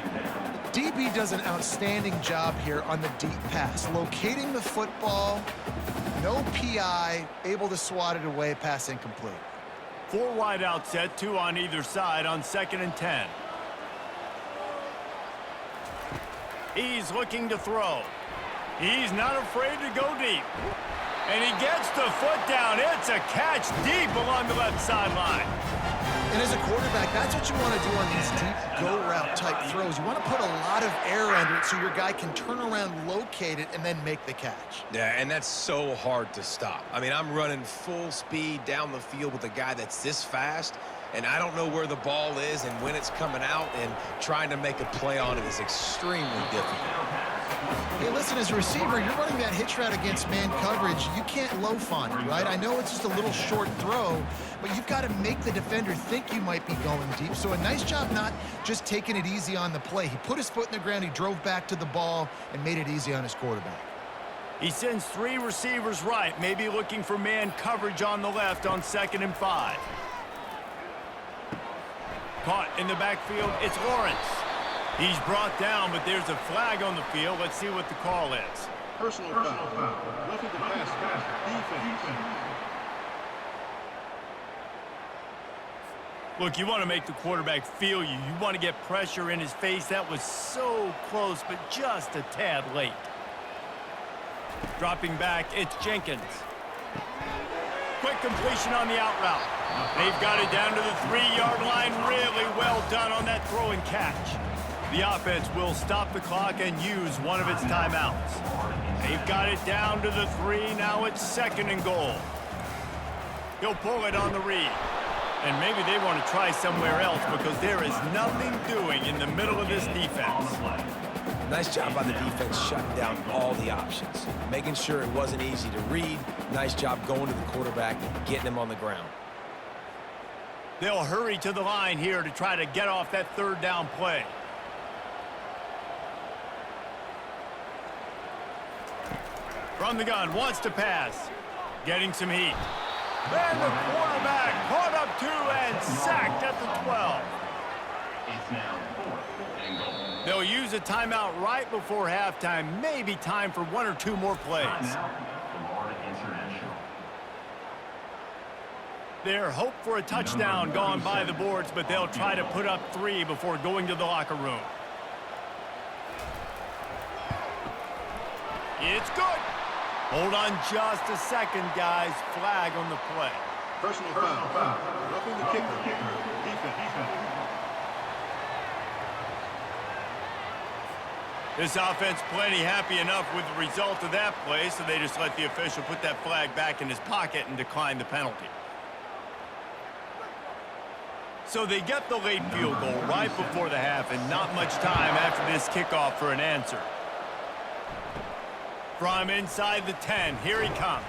DB does an outstanding job here on the deep pass, locating the football, no PI, able to swat it away, pass incomplete. 4 wide out set, 2 on either side on 2nd and 10. He's looking to throw. He's not afraid to go deep. And he gets the foot down. It's a catch deep along the left sideline. And as a quarterback, that's what you want to do on these deep go route type throws. You want to put a lot of air under it so your guy can turn around, locate it, and then make the catch. Yeah, and that's so hard to stop. I mean, I'm running full speed down the field with a guy that's this fast, and I don't know where the ball is and when it's coming out, and trying to make a play on it is extremely difficult. Hey, listen, as a receiver, you're running that hitch route against man coverage. You can't loaf on it, right? I know it's just a little short throw, but you've got to make the defender think you might be going deep. So a nice job not just taking it easy on the play. He put his foot in the ground, he drove back to the ball, and made it easy on his quarterback. He sends 3 receivers right, maybe looking for man coverage on the left on 2nd and 5. Caught in the backfield, it's Lawrence. He's brought down, but there's a flag on the field. Let's see what the call is. Personal foul. Roughing the pass. Defense. Look, you want to make the quarterback feel you. You want to get pressure in his face. That was so close, but just a tad late. Dropping back, it's Jenkins. Quick completion on the out route. They've got it down to the 3-yard line. Really well done on that throw and catch. The offense will stop the clock and use one of its timeouts. They've got it down to the 3. Now it's 2nd and goal. He'll pull it on the read. And maybe they want to try somewhere else because there is nothing doing in the middle of this defense. Nice job by the defense shutting down all the options, making sure it wasn't easy to read. Nice job going to the quarterback and getting him on the ground. They'll hurry to the line here to try to get off that 3rd down play. From the gun, wants to pass. Getting some heat. And the quarterback caught up 2 and sacked at the 12. It's now 4th and goal. They'll use a timeout right before halftime. Maybe time for 1 or 2 more plays. Timeout, Florida International. Their hope for a touchdown gone by the boards, but they'll try to put up 3 before going to the locker room. It's good. Hold on just a second, guys. Flag on the play. Personal foul. Roughing the kicker. Defense. This offense plenty happy enough with the result of that play, so they just let the official put that flag back in his pocket and decline the penalty. So they get the late field goal right before the half, and not much time after this kickoff for an answer. From inside the 10, here he comes.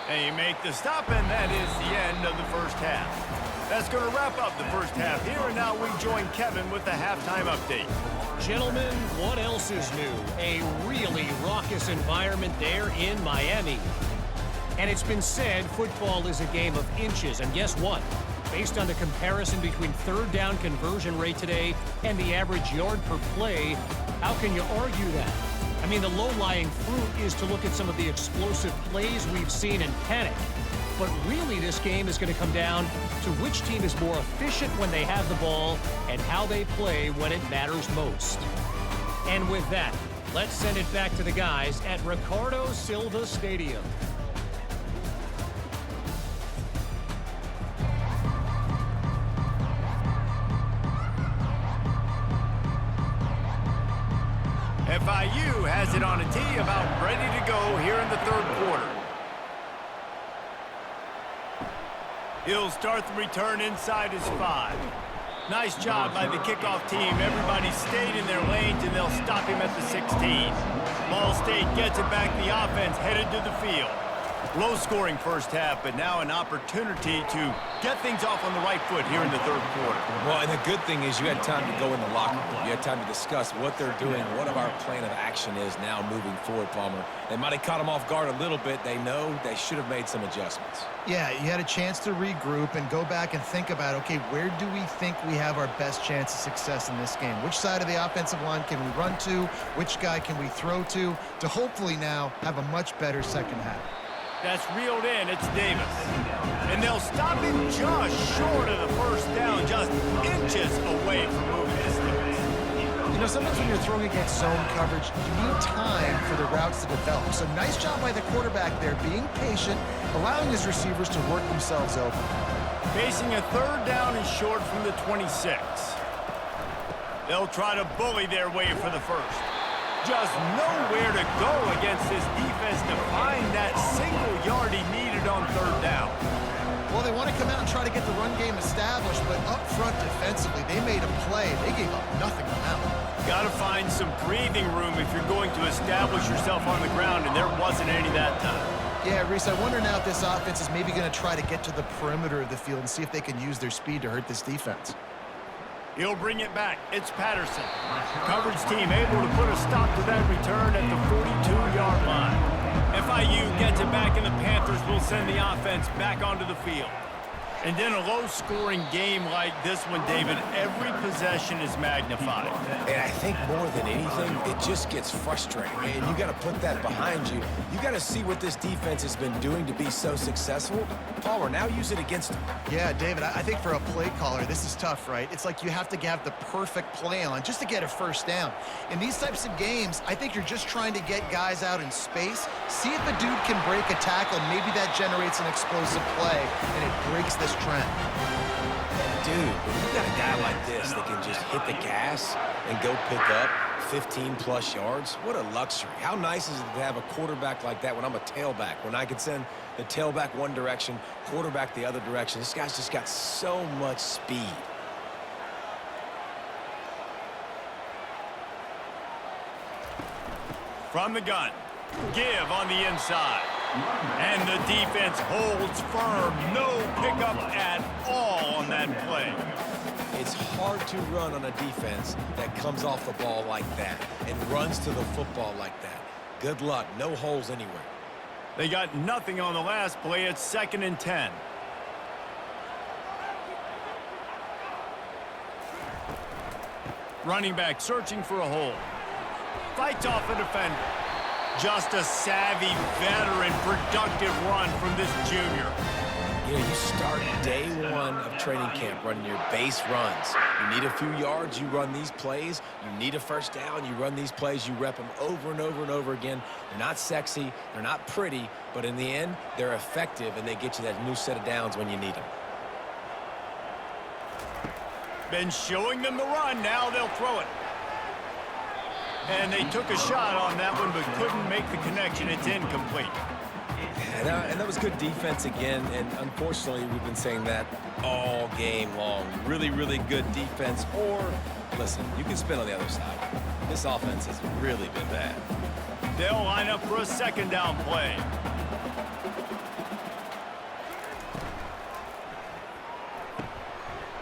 They make the stop, and that is the end of the first half. That's going to wrap up the first half here, and now we join Kevin with the halftime update. Gentlemen, what else is new? A really raucous environment there in Miami. And it's been said football is a game of inches, and guess what? Based on the comparison between 3rd down conversion rate today and the average yard per play, how can you argue that? I mean, the low-lying fruit is to look at some of the explosive plays we've seen in panic. But really, this game is going to come down to which team is more efficient when they have the ball and how they play when it matters most. And with that, let's send it back to the guys at Ricardo Silva Stadium. FIU has it on a tee, about ready to go here in the 3rd quarter. He'll start the return inside his 5. Nice job by the kickoff team. Everybody stayed in their lanes, and they'll stop him at the 16. Ball State gets it back. The offense headed to the field. Low-scoring first half, but now an opportunity to get things off on the right foot here in the third quarter. Well, and the good thing is you had time to go in the locker room. You had time to discuss what they're doing, what our plan of action is now moving forward, Palmer. They might have caught them off guard a little bit. They know they should have made some adjustments. Yeah, you had a chance to regroup and go back and think about, okay, where do we think we have our best chance of success in this game? Which side of the offensive line can we run to? Which guy can we throw to hopefully now have a much better second half? That's reeled in. It's Davis. And they'll stop him just short of the first down, just inches away from moving this thing. You know, sometimes when you're throwing against zone coverage, you need time for the routes to develop. So nice job by the quarterback there, being patient, allowing his receivers to work themselves open. Facing a third down and short from the 26. They'll try to bully their way for the first. Just nowhere to go against this defense to find that single yard he needed on third down. Well, they want to come out and try to get the run game established, but up front defensively, they made a play. They gave up nothing on that one. Got to find some breathing room if you're going to establish yourself on the ground, and there wasn't any that time. Yeah, Reese, I wonder now if this offense is maybe going to try to get to the perimeter of the field and see if they can use their speed to hurt this defense. He'll bring it back. It's Patterson. Coverage team able to put a stop to that return at the 42-yard line. FIU gets it back, and the Panthers will send the offense back onto the field. And then a low-scoring game like this one, David, every possession is magnified. And I think more than anything, it just gets frustrating. And you got to put that behind you. You got to see what this defense has been doing to be so successful. Palmer, now use it against them. Yeah, David, I think for a play caller, this is tough, right? It's like you have to have the perfect play on just to get a first down. In these types of games, I think you're just trying to get guys out in space, see if a dude can break a tackle, maybe that generates an explosive play, and it breaks this trend. Dude, when you got a guy like this that can just hit the gas and go pick up 15-plus yards, what a luxury. How nice is it to have a quarterback like that when I'm a tailback, when I could send the tailback one direction, quarterback the other direction. This guy's just got so much speed. From the gun, give on the inside. And the defense holds firm. No pickup at all on that play. It's hard to run on a defense that comes off the ball like that and runs to the football like that. Good luck. No holes anywhere. They got nothing on the last play. It's 2nd and 10. Running back searching for a hole. Fights off a defender. Just a savvy, veteran, productive run from this junior. You know, you start day one of training camp running your base runs. You need a few yards, you run these plays. You need a first down, you run these plays. You rep them over and over and over again. They're not sexy, they're not pretty, but in the end, they're effective, and they get you that new set of downs when you need them. Been showing them the run. Now they'll throw it. And they took a shot on that one, but couldn't make the connection. It's incomplete. And that was good defense again, and unfortunately, we've been saying that all game long. Really, really good defense, or, listen, you can spin on the other side. This offense has really been bad. They'll line up for a 2nd down play.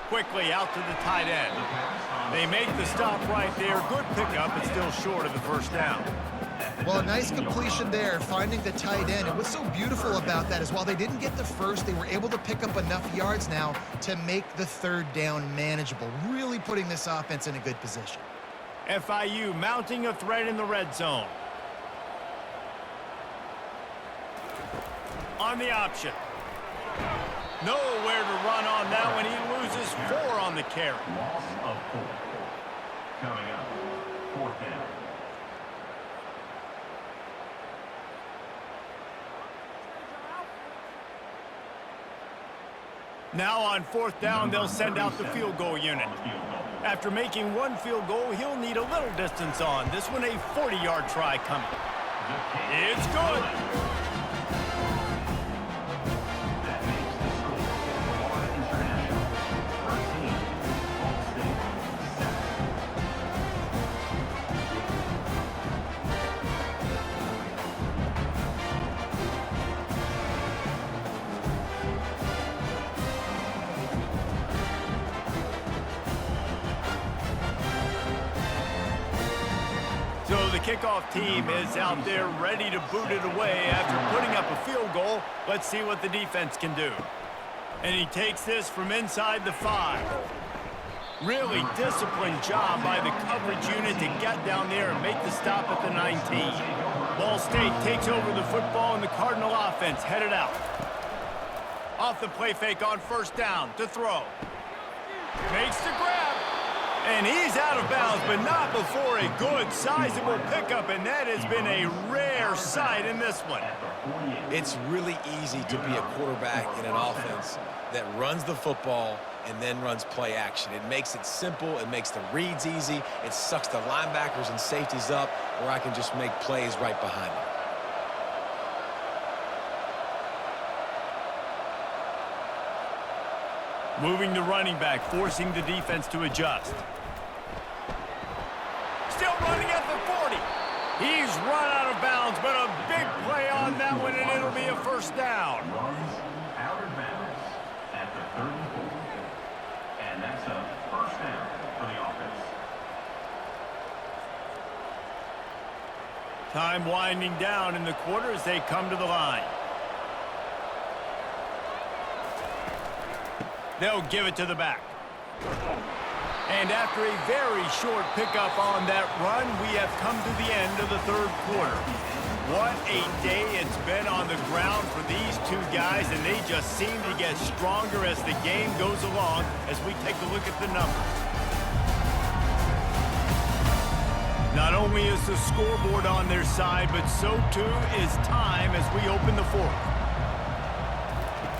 Quickly out to the tight end. They make the stop right there. Good pickup, but still short of the first down. Well, a nice completion there, finding the tight end. And what's so beautiful about that is while they didn't get the first, they were able to pick up enough yards now to make the 3rd down manageable, really putting this offense in a good position. FIU mounting a threat in the red zone. On the option. Nowhere to run on that one. He loses 4 on the carry. Loss of 4. Coming up, 4th down. Now on 4th down, they'll send out the field goal unit. After making 1 field goal, he'll need a little distance on. This one a 40-yard try coming. It's good. the kickoff team is out there ready to boot it away after putting up a field goal. Let's see what the defense can do. And he takes this from inside the 5. Really disciplined job by the coverage unit to get down there and make the stop at the 19. Ball State takes over the football and the Cardinal offense headed out. Off the play fake on first down to throw. Makes the grab. And he's out of bounds, but not before a good, sizable pickup, and that has been a rare sight in this one. It's really easy to be a quarterback in an offense that runs the football and then runs play action. It makes it simple. It makes the reads easy. It sucks the linebackers and safeties up where I can just make plays right behind them. Moving the running back, forcing the defense to adjust. Still running at the 40. He's run out of bounds, but a big play on that one, and it'll be a first down. Runs out of bounds at the 34. And that's a first down for the offense. Time winding down in the quarter as they come to the line. They'll give it to the back. And after a very short pickup on that run, we have come to the end of the third quarter. What a day it's been on the ground for these two guys, and they just seem to get stronger as the game goes along as we take a look at the numbers. Not only is the scoreboard on their side, but so too is time as we open the fourth.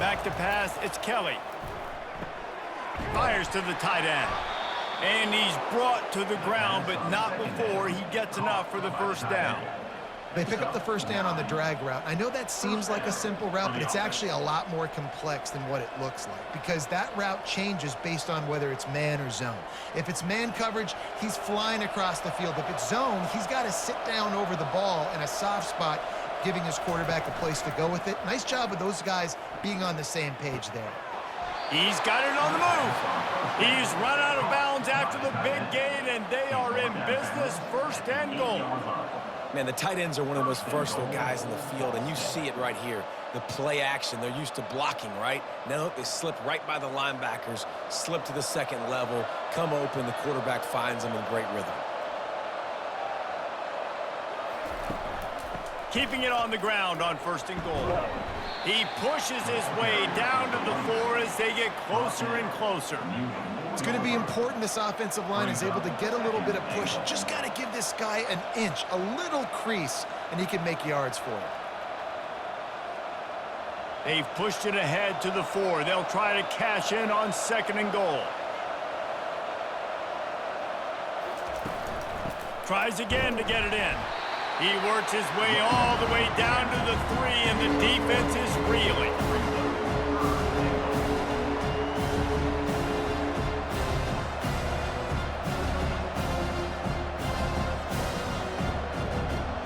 Back to pass, it's Kelly. Fires to the tight end. And he's brought to the ground, but not before he gets enough for the first down. They pick up the first down on the drag route. I know that seems like a simple route, but it's actually a lot more complex than what it looks like because that route changes based on whether it's man or zone. If it's man coverage, he's flying across the field. If it's zone, he's got to sit down over the ball in a soft spot, giving his quarterback a place to go with it. Nice job of those guys being on the same page there. He's got it on the move. He's run out of bounds after the big gain, and they are in business, first and goal. Man, the tight ends are one of the most versatile guys in the field, and you see it right here. The play action, they're used to blocking, right? Now they slip right by the linebackers, slip to the second level, come open, the quarterback finds them in great rhythm. Keeping it on the ground on first and goal. He pushes his way down to the 4 as they get closer and closer. It's going to be important this offensive line is able to get a little bit of push. Just got to give this guy an inch, a little crease, and he can make yards for it. They've pushed it ahead to the 4. They'll try to cash in on second and goal. Tries again to get it in. He works his way all the way down to the 3, and the defense is reeling.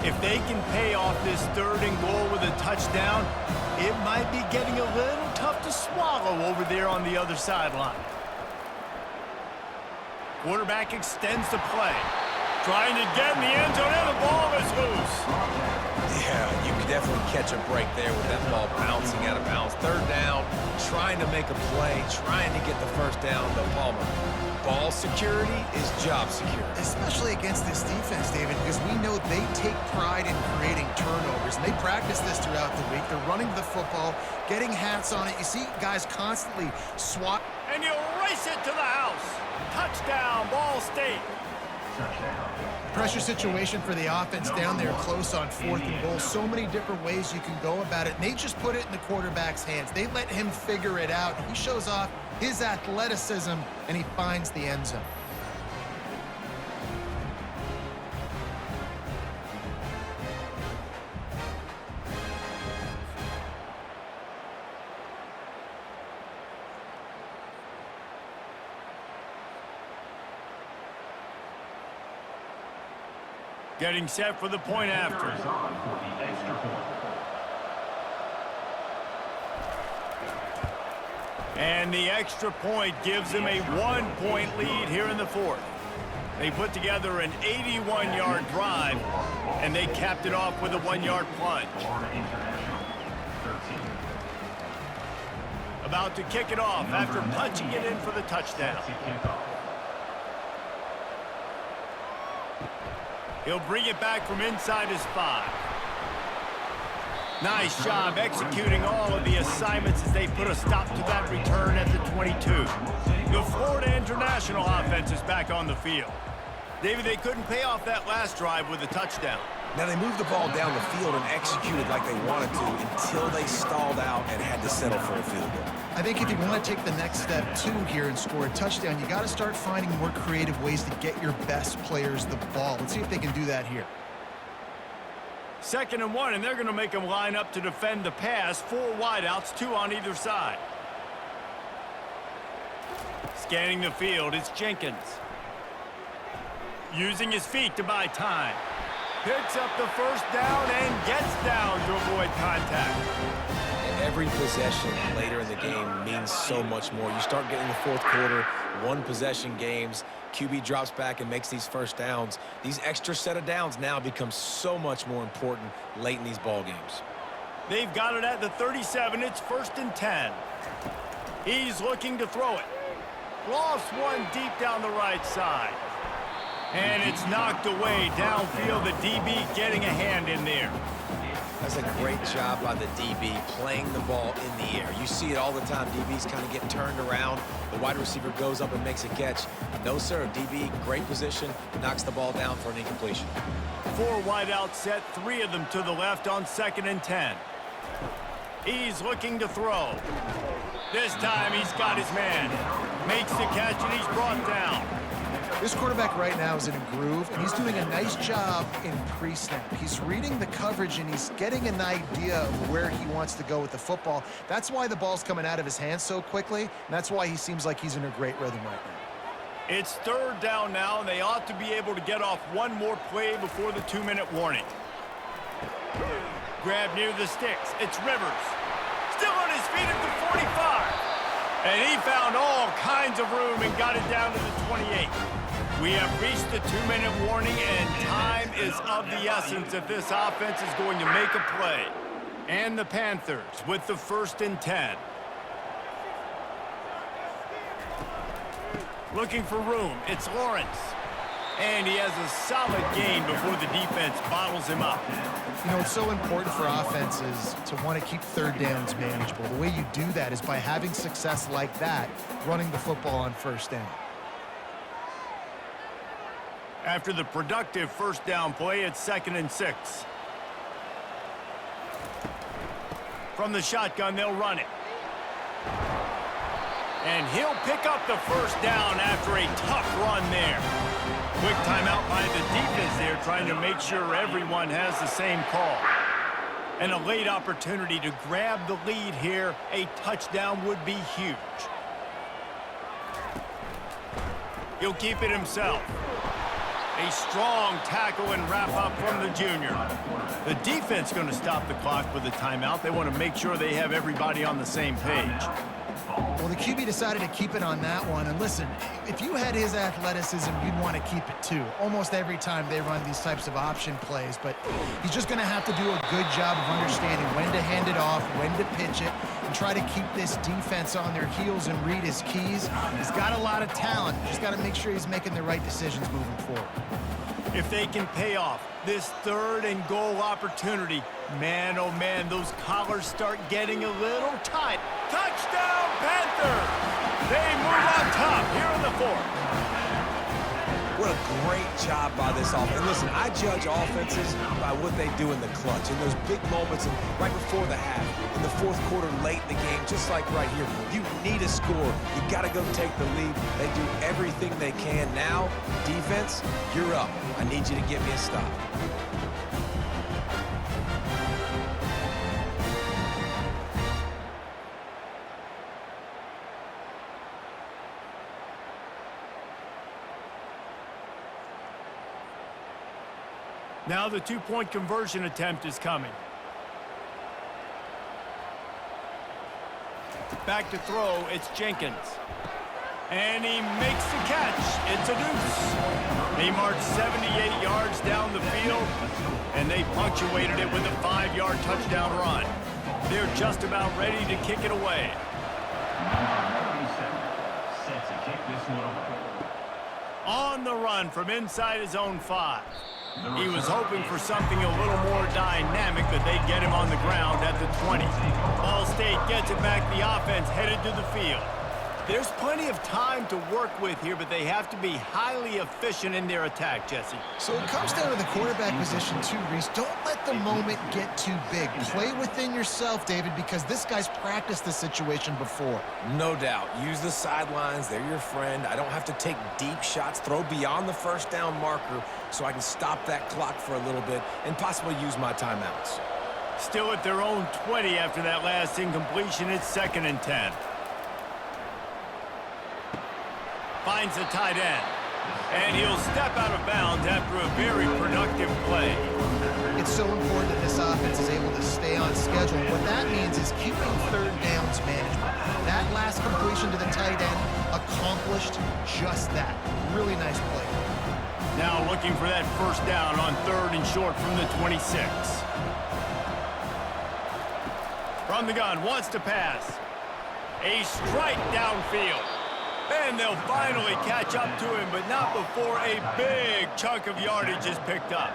If they can pay off this third and goal with a touchdown, it might be getting a little tough to swallow over there on the other sideline. Quarterback extends the play. Trying to get in the end zone, and the ball is loose. Yeah, you can definitely catch a break there with that ball bouncing out of bounds. Third down, trying to make a play, trying to get the first down to Palmer. Ball security is job security. Especially against this defense, David, because we know they take pride in creating turnovers, and they practice this throughout the week. They're running the football, getting hats on it. You see guys constantly swat. And you'll race it to the house. Touchdown, Ball State. Pressure situation for the offense down there close on fourth and goal. So many different ways you can go about it. And they just put it in the quarterback's hands. They let him figure it out. He shows off his athleticism, and he finds the end zone. Getting set for the point after. Is on for the extra point. And the extra point gives them a 1-point lead here in the fourth. They put together an 81-yard drive, and they capped it off with a 1-yard plunge. About to kick it off after punching it in for the touchdown. He'll bring it back from inside his 5. Nice job executing all of the assignments as they put a stop to that return at the 22. The Florida International offense is back on the field. David, they couldn't pay off that last drive with a touchdown. Now, they moved the ball down the field and executed like they wanted to until they stalled out and had to settle for a field goal. I think if you want to take the next step, too, here and score a touchdown, you got to start finding more creative ways to get your best players the ball. Let's see if they can do that here. 2nd and 1, and they're going to make them line up to defend the pass. 4 wideouts, 2 on either side. Scanning the field, it's Jenkins. Using his feet to buy time. Picks up the first down and gets down to avoid contact. Every possession later in the game means so much more. You start getting the 4th quarter, 1-possession games. QB drops back and makes these first downs. These extra set of downs now become so much more important late in these ball games. They've got it at the 37. It's 1st and 10. He's looking to throw it. Lofts one deep down the right side. And it's knocked away downfield. The DB getting a hand in there. That's a great job by the DB playing the ball in the air. You see it all the time. DBs kind of get turned around. The wide receiver goes up and makes a catch. No, sir. DB, great position, knocks the ball down for an incompletion. 4 wideouts set, 3 of them to the left on 2nd and 10. He's looking to throw. This time he's got his man. Makes the catch and he's brought down. This quarterback right now is in a groove, and he's doing a nice job in pre-snap. He's reading the coverage, and he's getting an idea of where he wants to go with the football. That's why the ball's coming out of his hands so quickly, and that's why he seems like he's in a great rhythm right now. It's 3rd down now, and they ought to be able to get off one more play before the 2-minute warning. Grab near the sticks. It's Rivers. Still on his feet at the 45. And he found all kinds of room and got it down to the 28. We have reached the 2-minute warning, and time is of the essence if this offense is going to make a play. And the Panthers with the 1st and 10. Looking for room. It's Lawrence. And he has a solid gain before the defense bottles him up. You know, it's so important for offenses to want to keep 3rd downs manageable. The way you do that is by having success like that, running the football on 1st down. After the productive 1st down play, it's 2nd and 6. From the shotgun, they'll run it. And he'll pick up the 1st down after a tough run there. Quick timeout by the defense there, trying to make sure everyone has the same call. And a late opportunity to grab the lead here. A touchdown would be huge. He'll keep it himself. A strong tackle and wrap up from the junior. The defense going to stop the clock with a timeout. They want to make sure they have everybody on the same page. Well, the QB decided to keep it on that one. And listen, if you had his athleticism, you'd want to keep it too. Almost every time they run these types of option plays. But he's just going to have to do a good job of understanding when to hand it off, when to pitch it, and try to keep this defense on their heels and read his keys. He's got a lot of talent. Just got to make sure he's making the right decisions moving forward. If they can pay off this 3rd and goal opportunity, man, oh man, those collars start getting a little tight. Touchdown, Panthers! They move on top here in the 4th. What a great job by this offense. And listen, I judge offenses by what they do in the clutch, in those big moments and right before the half, in the 4th quarter, late in the game, just like right here. You need a score. You got to go take the lead. They do everything they can. Now, defense, you're up. I need you to get me a stop. Now the 2-point conversion attempt is coming. Back to throw, it's Jenkins. And he makes the catch. It's a deuce. He marched 78 yards down the field, and they punctuated it with a 5-yard touchdown run. They're just about ready to kick it away. Set to kick this one away. On the run from inside his own 5. He was hoping for something a little more dynamic, but they'd get him on the ground at the 20. Ball State gets it back. The offense headed to the field. There's plenty of time to work with here, but they have to be highly efficient in their attack, Jesse. So it comes down to the quarterback position too, Reese. Don't let the moment get too big. Play within yourself, David, because this guy's practiced this situation before. No doubt. Use the sidelines. They're your friend. I don't have to take deep shots. Throw beyond the first down marker so I can stop that clock for a little bit and possibly use my timeouts. Still at their own 20 after that last incompletion. It's 2nd and 10. Finds the tight end. And he'll step out of bounds after a very productive play. It's so important that this offense is able to stay on schedule. What that means is keeping third downs management. That last completion to the tight end accomplished just that. Really nice play. Now looking for that first down on 3rd and short from the 26. From the gun, wants to pass. A strike downfield. And they'll finally catch up to him, but not before a big chunk of yardage is picked up.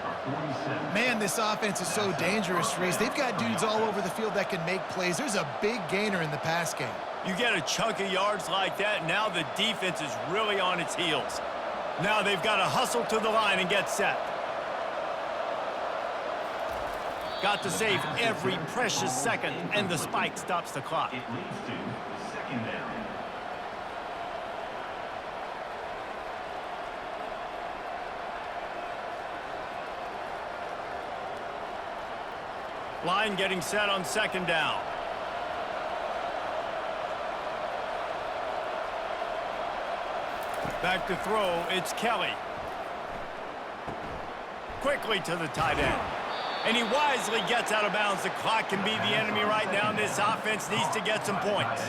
Man, this offense is so dangerous, Reese. They've got dudes all over the field that can make plays. There's a big gainer in the pass game. You get a chunk of yards like that, now the defense is really on its heels. Now they've got to hustle to the line and get set. Got to save every precious second, and the spike stops the clock. It leads to 2nd down. Line getting set on 2nd down. Back to throw, it's Kelly. Quickly to the tight end. And he wisely gets out of bounds. The clock can be the enemy right now. This offense needs to get some points.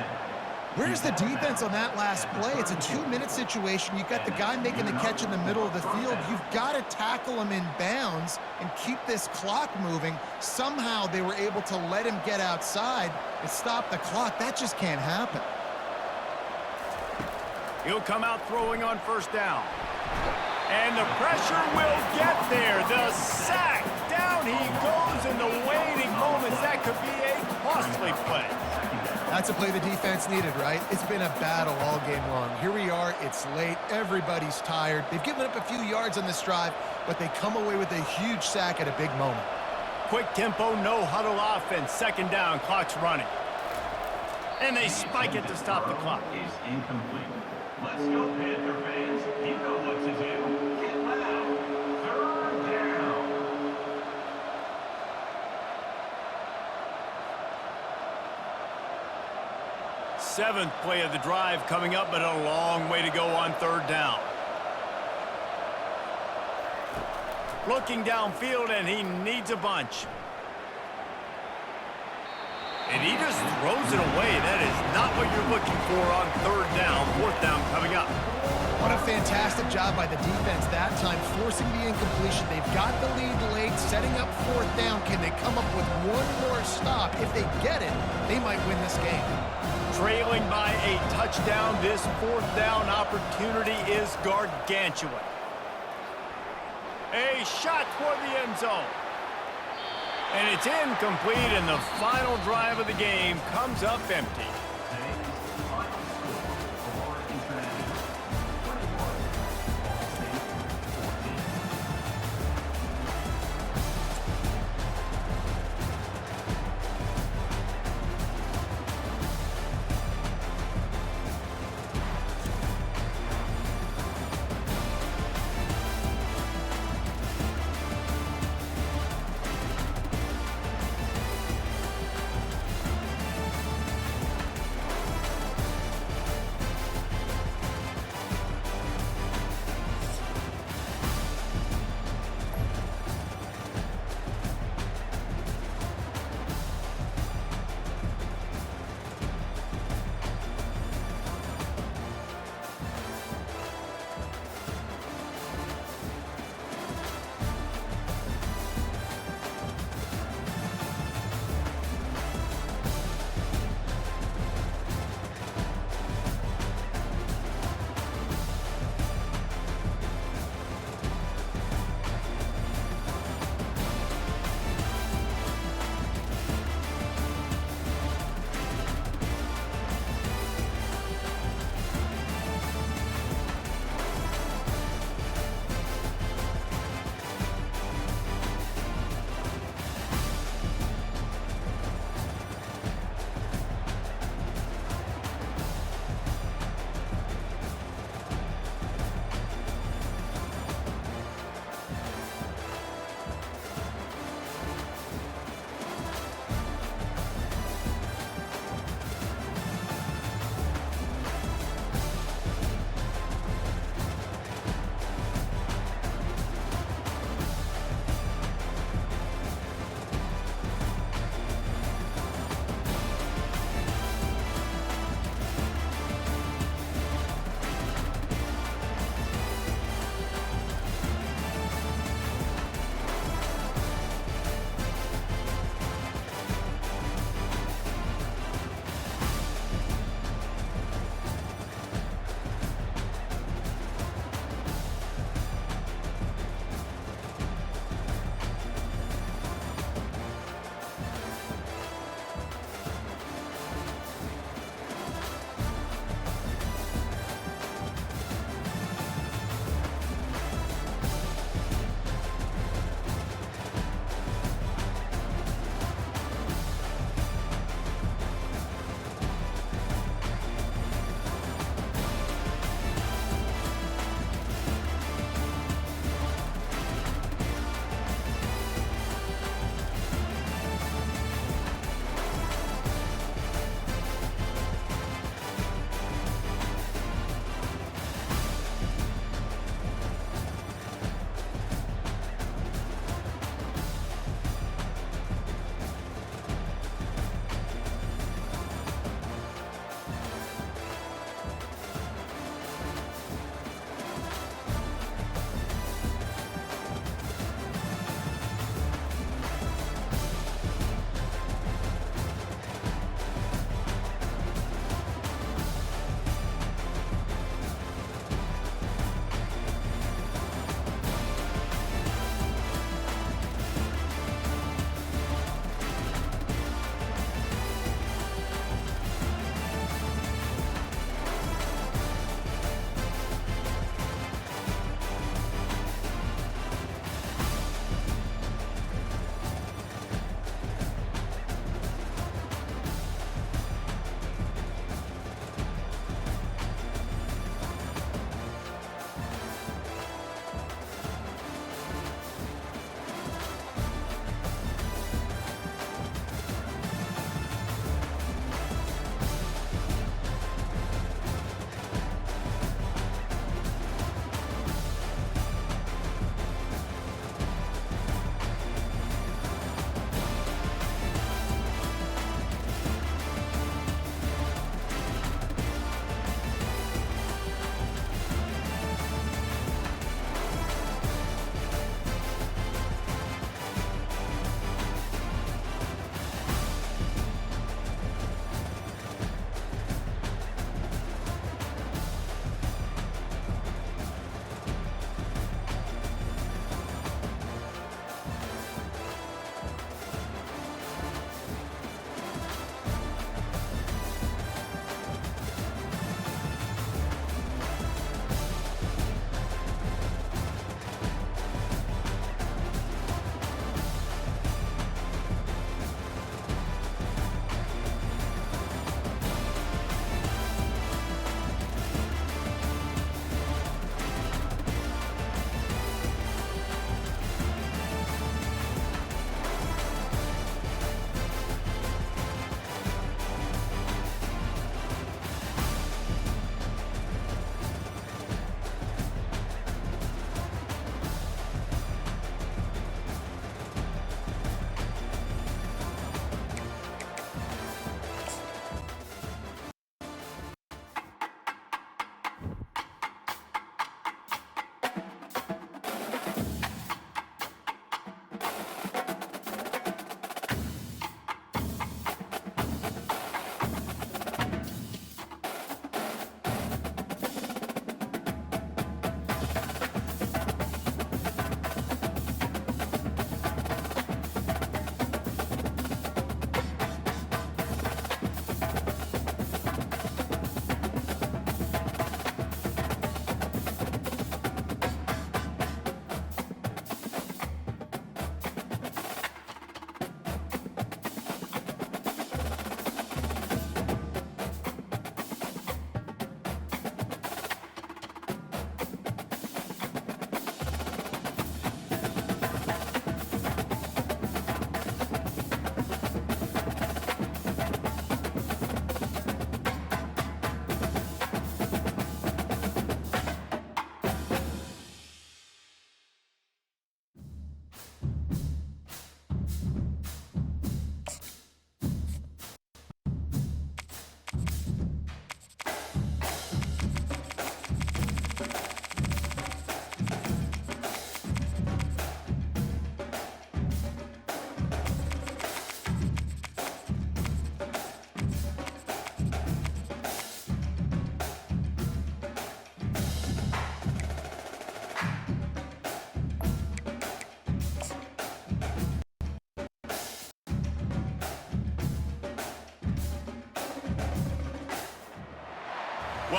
Where's the defense on that last play? It's a 2-minute situation. You've got the guy making the catch in the middle of the field. You've got to tackle him in bounds and keep this clock moving. Somehow they were able to let him get outside and stop the clock. That just can't happen. He'll come out throwing on 1st down. And the pressure will get there. The sack. Down he goes in the waiting moments. That could be a costly play. That's a play the defense needed, right? It's been a battle all game long. Here we are. It's late. Everybody's tired. They've given up a few yards on this drive, but they come away with a huge sack at a big moment. Quick tempo, no huddle offense. 2nd down, clock's running. And they spike it to stop the clock. Is incomplete. Let's go, Panther fans. You know what to do. Get loud. 3rd down. Seventh play of the drive coming up, but a long way to go on 3rd down. Looking downfield, and he needs a bunch. And he just throws it away. That is not what you're looking for on 3rd down. 4th down coming up. What a fantastic job by the defense that time, forcing the incompletion. They've got the lead late, setting up 4th down. Can they come up with one more stop? If they get it, they might win this game. Trailing by a touchdown, this 4th down opportunity is gargantuan. A shot toward the end zone. And it's incomplete, and the final drive of the game comes up empty.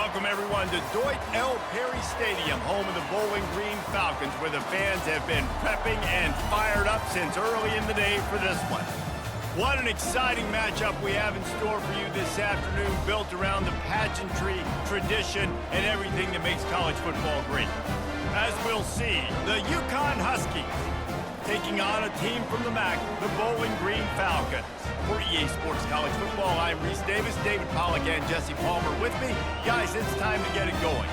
Welcome, everyone, to Deutsch L. Perry Stadium, home of the Bowling Green Falcons, where the fans have been prepping and fired up since early in the day for this one. What an exciting matchup we have in store for you this afternoon, built around the pageantry, tradition, and everything that makes college football great. As we'll see, the Yukon Huskies taking on a team from the MAC, the Bowling Green Falcons. For EA Sports College Football, I'm Reese Davis, David Pollack, and Jesse Palmer with me. Guys, it's time to get it going.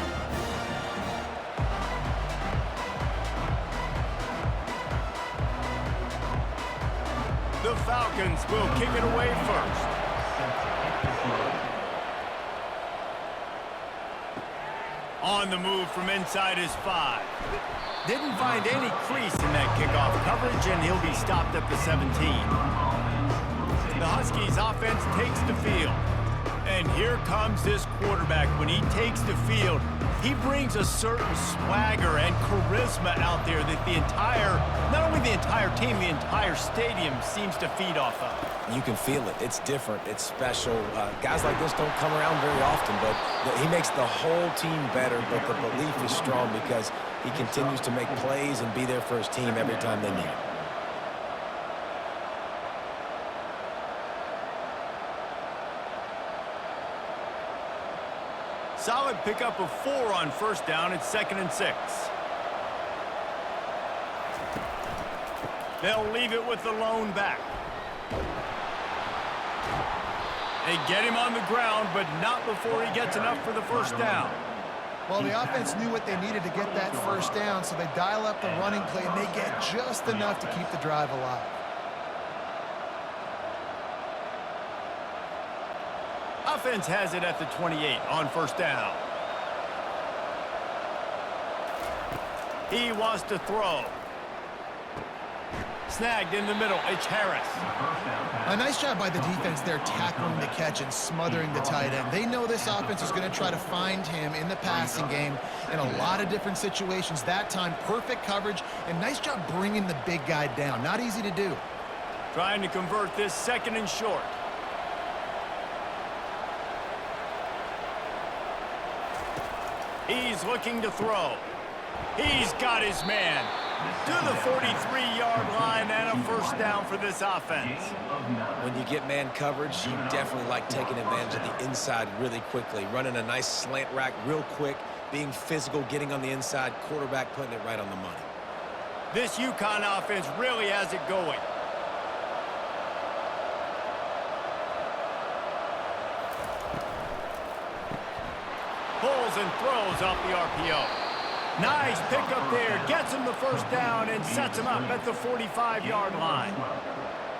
The Falcons will kick it away first. On the move from inside his 5. Didn't find any crease in that kickoff coverage, and he'll be stopped at the 17. The Huskies offense takes the field. And here comes this quarterback. When he takes the field, he brings a certain swagger and charisma out there that not only the entire team, the entire stadium seems to feed off of. You can feel it. It's different. It's special. Guys like this don't come around very often, but he makes the whole team better, but the belief is strong because he continues to make plays and be there for his team every time they need it. Solid pickup of 4 on first down. It's 2nd and 6. They'll leave it with the lone back. They get him on the ground, but not before he gets enough for the first down. Well, the offense knew what they needed to get that first down, so they dial up the running play, and they get just enough to keep the drive alive. Offense has it at the 28 on first down. He wants to throw. Snagged in the middle. It's Harris. A nice job by the defense there, tackling the catch and smothering the tight end. They know this offense is going to try to find him in the passing game in a lot of different situations. That time, perfect coverage, and nice job bringing the big guy down. Not easy to do. Trying to convert this 2nd and short. He's looking to throw. He's got his man to the 43-yard line, and a first down for this offense. When you get man coverage, you definitely like taking advantage of the inside really quickly, running a nice slant rack real quick, being physical, getting on the inside, quarterback putting it right on the money. This Yukon offense really has it going. Pulls and throws off the RPO. Nice pickup there. Gets him the first down and sets him up at the 45-yard line.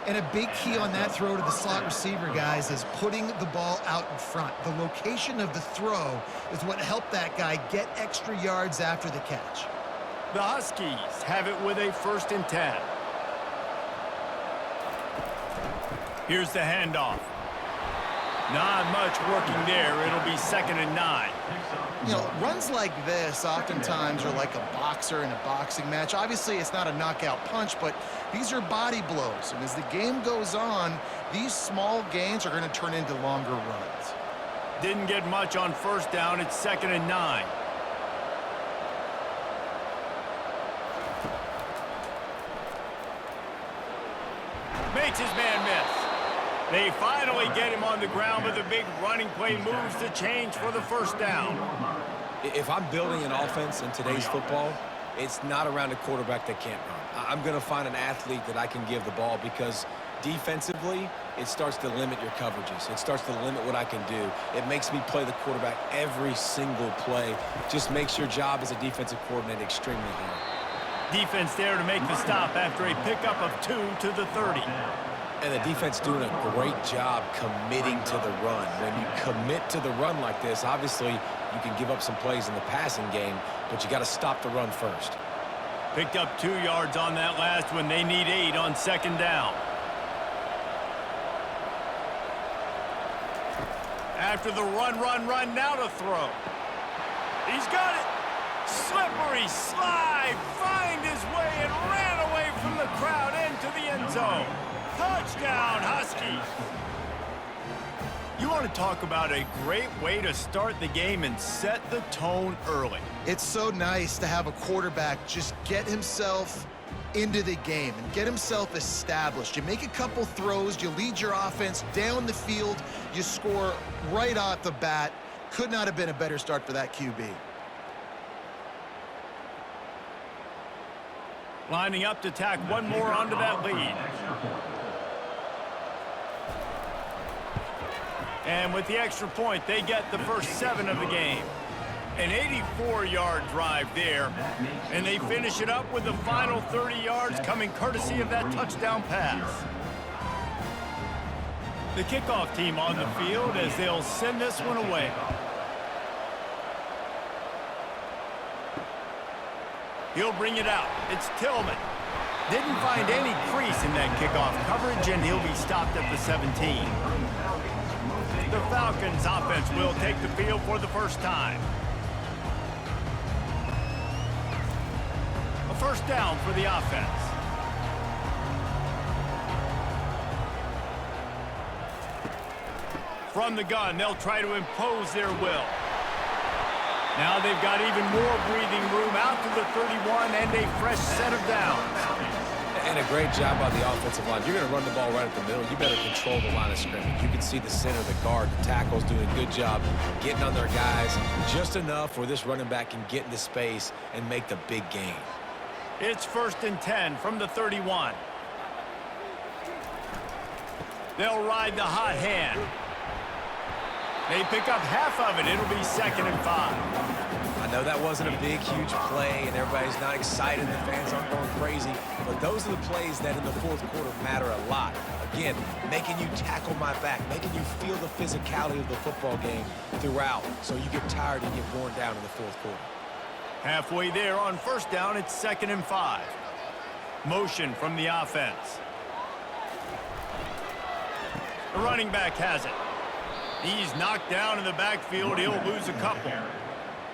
And a big key on that throw to the slot receiver, guys, is putting the ball out in front. The location of the throw is what helped that guy get extra yards after the catch. The Huskies have it with a 1st and 10. Here's the handoff. Not much working there. It'll be 2nd and 9. You know, runs like this oftentimes are like a boxer in a boxing match. Obviously, it's not a knockout punch, but these are body blows. And as the game goes on, these small gains are going to turn into longer runs. Didn't get much on first down. It's 2nd and 9. Makes his man miss. They finally get him on the ground, but the big running play moves the change for the first down. If I'm building an offense in today's football, it's not around a quarterback that can't run. I'm going to find an athlete that I can give the ball because defensively, it starts to limit your coverages. It starts to limit what I can do. It makes me play the quarterback every single play. Just makes your job as a defensive coordinator extremely hard. Defense there to make the stop after a pickup of 2 to the 30. And the defense doing a great job committing to the run. When you commit to the run like this, obviously you can give up some plays in the passing game, but you got to stop the run first. Picked up 2 yards on that last one. They need 8 on 2nd down. After the run, now to throw. He's got it. Slippery slide, find his way and ran away from the crowd into the end zone. Touchdown, Huskies. You want to talk about a great way to start the game and set the tone early. It's so nice to have a quarterback just get himself into the game and get himself established. You make a couple throws, you lead your offense down the field, you score right off the bat. Could not have been a better start for that QB. Lining up to tack one more onto that lead. And with the extra point, they get the first 7 of the game. An 84-yard drive there, and they finish it up with the final 30 yards coming courtesy of that touchdown pass. The kickoff team on the field as they'll send this one away. He'll bring it out. It's Tillman. Didn't find any crease in that kickoff coverage, and he'll be stopped at the 17. The Falcons offense will take the field for the first time. A first down for the offense. From the gun, they'll try to impose their will. Now they've got even more breathing room out to the 31 and a fresh set of downs. And a great job by the offensive line. You're going to run the ball right at the middle. You better control the line of scrimmage. You can see the center, the guard, the tackles doing a good job getting on their guys just enough where this running back can get into space and make the big gain. It's 1st and 10 from the 31. They'll ride the hot hand. They pick up half of it. It'll be 2nd and 5. I know that wasn't a big, huge play, and everybody's not excited. The fans aren't going crazy. But those are the plays that in the fourth quarter matter a lot. Again, making you tackle my back, making you feel the physicality of the football game throughout so you get tired and get worn down in the fourth quarter. Halfway there on 1st down, it's 2nd and 5. Motion from the offense. The running back has it. He's knocked down in the backfield. He'll lose a couple.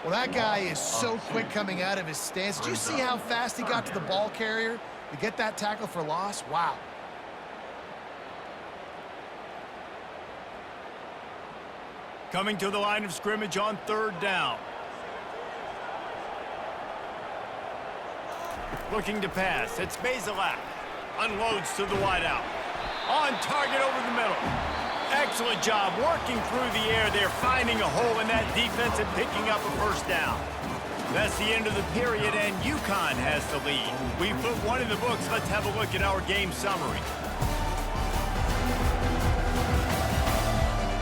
Well, that guy is so quick coming out of his stance. Did you see how fast he got to the ball carrier to get that tackle for loss? Wow. Coming to the line of scrimmage on 3rd down. Looking to pass. It's Bazelak. Unloads to the wideout. On target over the middle. Excellent job working through the air there, finding a hole in that defense and picking up a first down. That's the end of the period, and UConn has the lead. We put one in the books. Let's have a look at our game summary.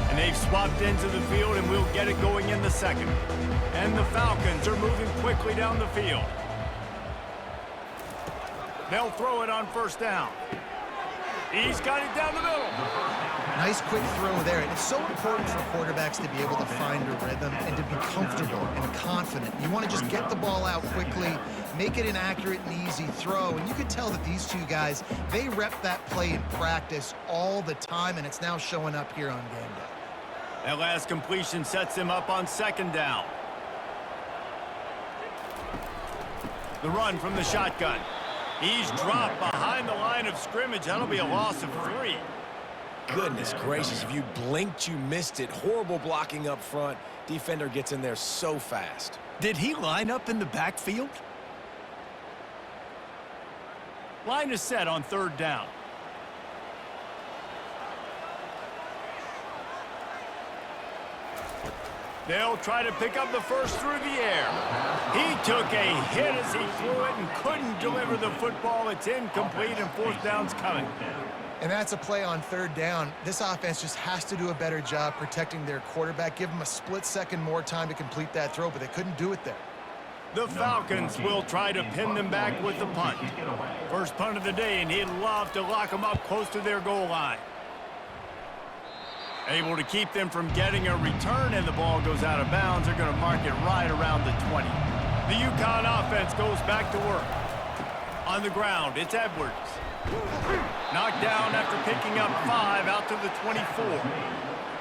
And they've swapped into the field, and we'll get it going in the second. And the Falcons are moving quickly down the field. They'll throw it on 1st down. He's got it down the middle. Nice quick throw there. And it's so important for quarterbacks to be able to find a rhythm and to be comfortable and confident. You want to just get the ball out quickly, make it an accurate and easy throw. And you can tell that these two guys, they rep that play in practice all the time, and it's now showing up here on game day. That last completion sets him up on 2nd down. The run from the shotgun. He's dropped behind the line of scrimmage. That'll be a loss of 3. Goodness gracious, if you blinked, you missed it. Horrible blocking up front. Defender gets in there so fast. Did he line up in the backfield? Line is set on 3rd down. They'll try to pick up the first through the air. He took a hit as he threw it and couldn't deliver the football. It's incomplete, and 4th down's coming. And that's a play on 3rd down. This offense just has to do a better job protecting their quarterback. Give him a split second more time to complete that throw, but they couldn't do it there. The Falcons will try to pin them back with the punt. First punt of the day, and he'd love to lock them up close to their goal line. Able to keep them from getting a return, and the ball goes out of bounds. They're going to mark it right around the 20. The UConn offense goes back to work. On the ground, it's Edwards. Knocked down after picking up 5 out to the 24.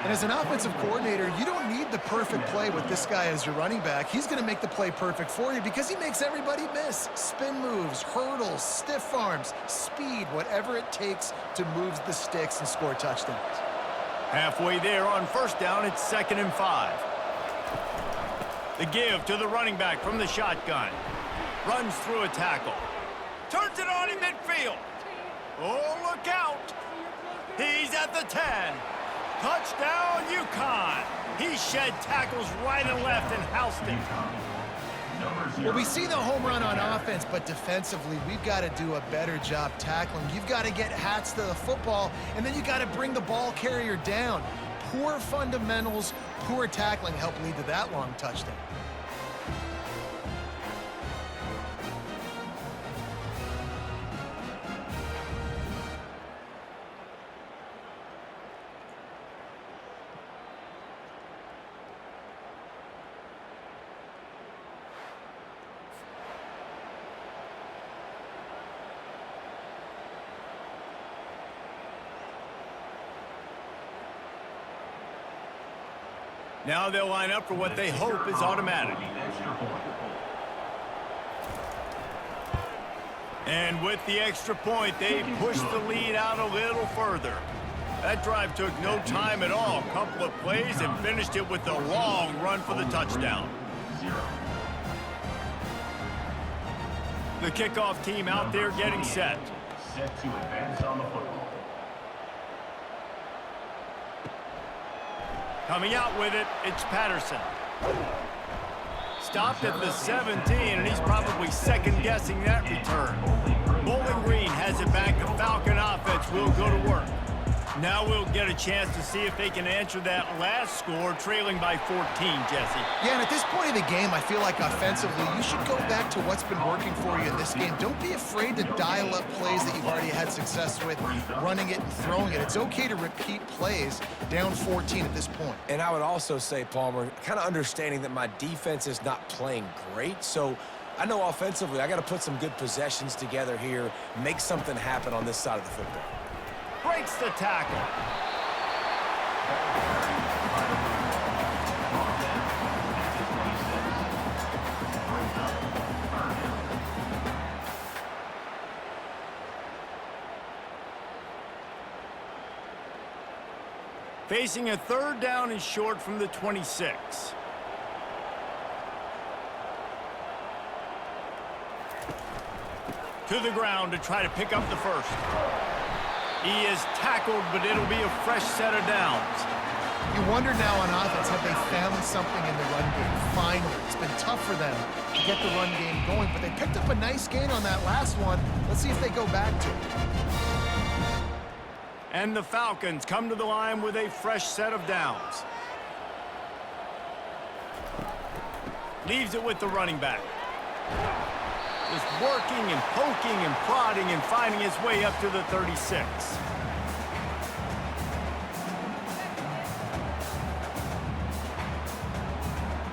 And as an offensive coordinator, you don't need the perfect play with this guy as your running back. He's going to make the play perfect for you because he makes everybody miss. Spin moves, hurdles, stiff arms, speed, whatever it takes to move the sticks and score touchdowns. Halfway there on first down, it's 2nd and 5. The give to the running back from the shotgun. Runs through a tackle. Turns it on in midfield. Oh, look out. He's at the 10. Touchdown, UConn. He shed tackles right and left and housed it. Well, we see the home run on offense, but defensively, we've got to do a better job tackling. You've got to get hats to the football, and then you got to bring the ball carrier down. Poor fundamentals, poor tackling helped lead to that long touchdown. Now they'll line up for what they hope is automatic. And with the extra point, they push the lead out a little further. That drive took no time at all. A couple of plays and finished it with a long run for the touchdown. The kickoff team out there getting set. Set to advance on the football. Coming out with it, it's Patterson. Stopped at the 17, and he's probably second-guessing that return. Bowling Green has it back. The Falcon offense will go to work. Now we'll get a chance to see if they can answer that last score, trailing by 14, Jesse. Yeah, and at this point of the game, I feel like offensively, you should go back to what's been working for you in this game. Don't be afraid to dial up plays that you've already had success with, running it and throwing it. It's okay to repeat plays down 14 at this point. And I would also say, Palmer, kind of understanding that my defense is not playing great, so I know offensively I got to put some good possessions together here, make something happen on this side of the football. Breaks the tackle. Facing a 3rd down and short from the 26. To the ground to try to pick up the first. He is tackled, but it'll be a fresh set of downs. You wonder now on offense, have they found something in the run game? Finally, it's been tough for them to get the run game going, but they picked up a nice gain on that last one. Let's see if they go back to it. And the Falcons come to the line with a fresh set of downs. Leaves it with the running back. Just working and poking and prodding and finding his way up to the 36.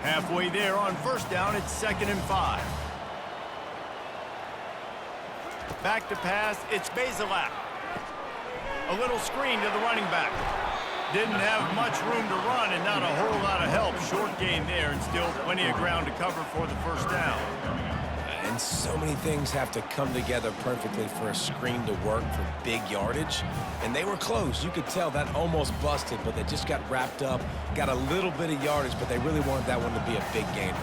Halfway there on first down, it's 2nd and 5. Back to pass, it's Bazelak. A little screen to the running back. Didn't have much room to run and not a whole lot of help. Short gain there and still plenty of ground to cover for the first down. And so many things have to come together perfectly for a screen to work for big yardage. And they were close. You could tell that almost busted, but they just got wrapped up, got a little bit of yardage, but they really wanted that one to be a big gain.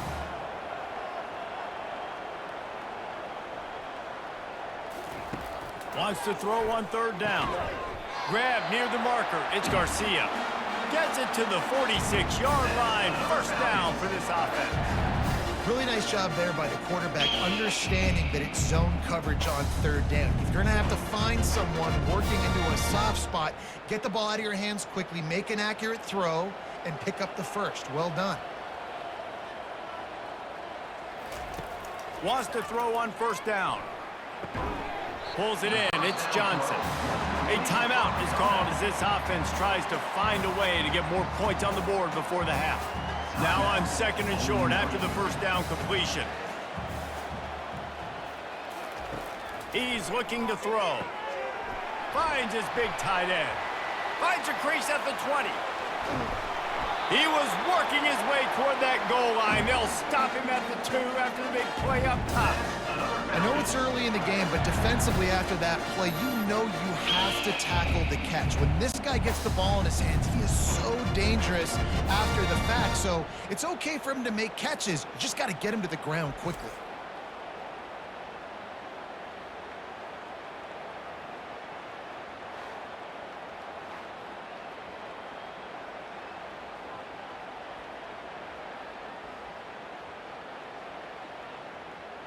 Wants to throw on 3rd down. Grab near the marker. It's Garcia. Gets it to the 46-yard line. First down for this offense. Really nice job there by the quarterback, understanding that it's zone coverage on 3rd down. If you're going to have to find someone working into a soft spot, get the ball out of your hands quickly, make an accurate throw, and pick up the first. Well done. Wants to throw on 1st down. Pulls it in. It's Johnson. A timeout is called as this offense tries to find a way to get more points on the board before the half. Now on 2nd and short after the first down completion. He's looking to throw. Finds his big tight end. Finds a crease at the 20. He was working his way toward that goal line. They'll stop him at the 2 after the big play up top. I know it's early in the game, but defensively after that play, you know you have to tackle the catch. When this guy gets the ball in his hands, he is so dangerous after the fact. So it's okay for him to make catches. You just got to get him to the ground quickly.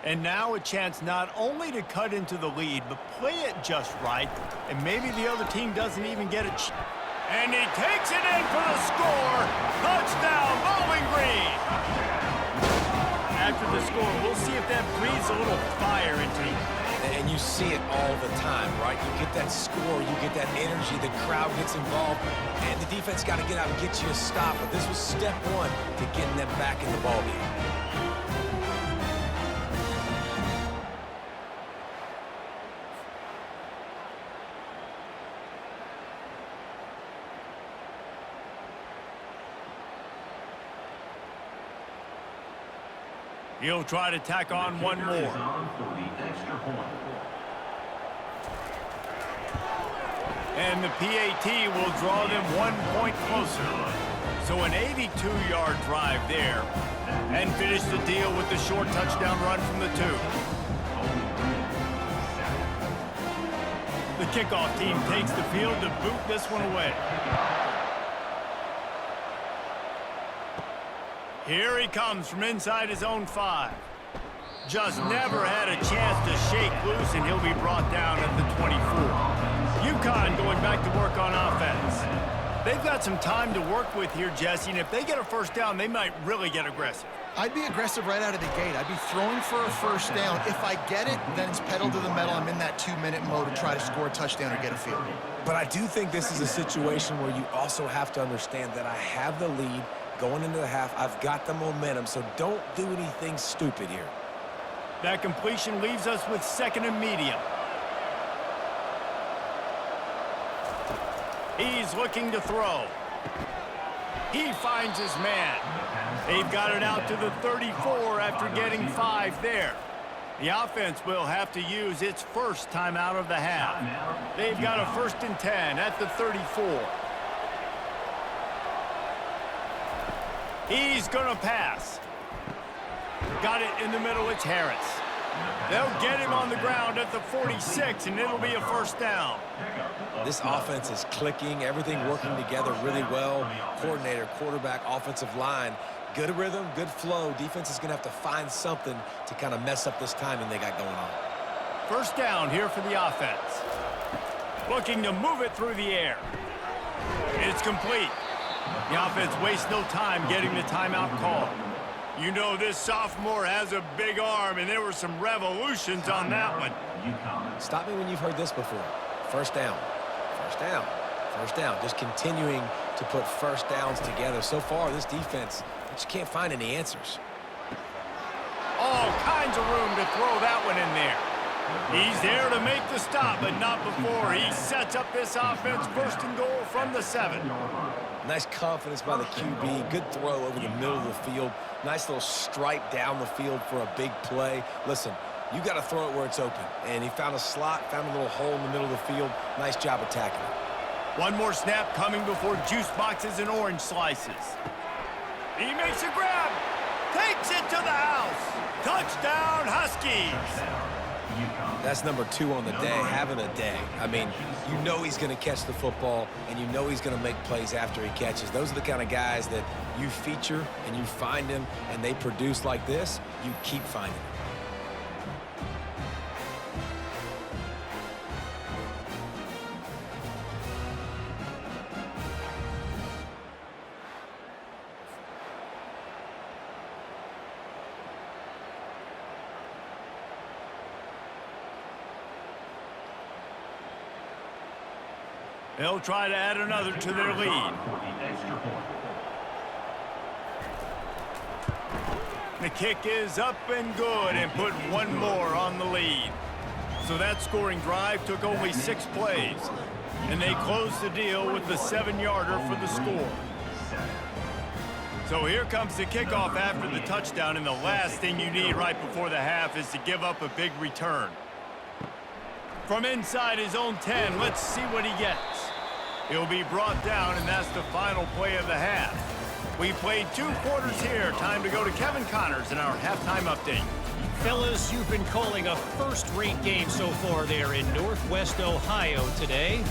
And now a chance not only to cut into the lead, but play it just right. And maybe the other team doesn't even get it. And he takes it in for the score. Touchdown, Bowling Green. After the score, we'll see if that breathes a little fire into him. And you see it all the time, right? You get that score, you get that energy, the crowd gets involved, and the defense got to get out and get you a stop. But this was step one to getting them back in the ballgame. He'll try to tack on one more. And the PAT will draw them 1 point closer. So an 82-yard drive there. And finish the deal with the short touchdown run from the 2. The kickoff team takes the field to boot this one away. Here he comes from inside his own 5. Just never had a chance to shake loose, and he'll be brought down at the 24. UConn going back to work on offense. They've got some time to work with here, Jesse, and if they get a first down, they might really get aggressive. I'd be aggressive right out of the gate. I'd be throwing for a first down. If I get it, then it's pedal to the metal. I'm in that 2-minute mode to try to score a touchdown or get a field goal. But I do think this is a situation where you also have to understand that I have the lead going into the half. I've got the momentum, so don't do anything stupid here. That completion leaves us with 2nd and medium. He's looking to throw. He finds his man. They've got it out to the 34 after getting 5 there. The offense will have to use its first timeout of the half. They've got a 1st and 10 at the 34. He's going to pass. Got it in the middle. It's Harris. They'll get him on the ground at the 46, and it'll be a first down. This offense is clicking, everything working together really well. Coordinator, quarterback, offensive line, good rhythm, good flow. Defense is going to have to find something to kind of mess up this timing they got going on. First down here for the offense. Looking to move it through the air. It's complete. The offense wastes no time getting the timeout call. You know this sophomore has a big arm, and there were some revolutions on that one. Stop me when you've heard this before. First down, first down, first down. Just continuing to put first downs together. So far, this defense just can't find any answers. All kinds of room to throw that one in there. He's there to make the stop, but not before he sets up this offense. 1st and goal from the 7. Nice confidence by the QB. Good throw over the middle of the field. Nice little stripe down the field for a big play. Listen, you got to throw it where it's open. And he found a slot, found a little hole in the middle of the field. Nice job attacking it. One more snap coming before juice boxes and orange slices. He makes a grab. Takes it to the house. Touchdown, Huskies. That's number 2 on the day, having a day. I mean, you know he's going to catch the football, and you know he's going to make plays after he catches. Those are the kind of guys that you feature and you find them, and they produce like this. You keep finding them. They'll try to add another to their lead. The kick is up and good and put one more on the lead. So that scoring drive took only 6 plays. And they closed the deal with the 7-yarder for the score. So here comes the kickoff after the touchdown, and the last thing you need right before the half is to give up a big return. From inside his own 10, let's see what he gets. He'll be brought down, and that's the final play of the half. We played 2 quarters here. Time to go to Kevin Connors in our halftime update. Fellas, you've been calling a first-rate game so far there in Northwest Ohio today.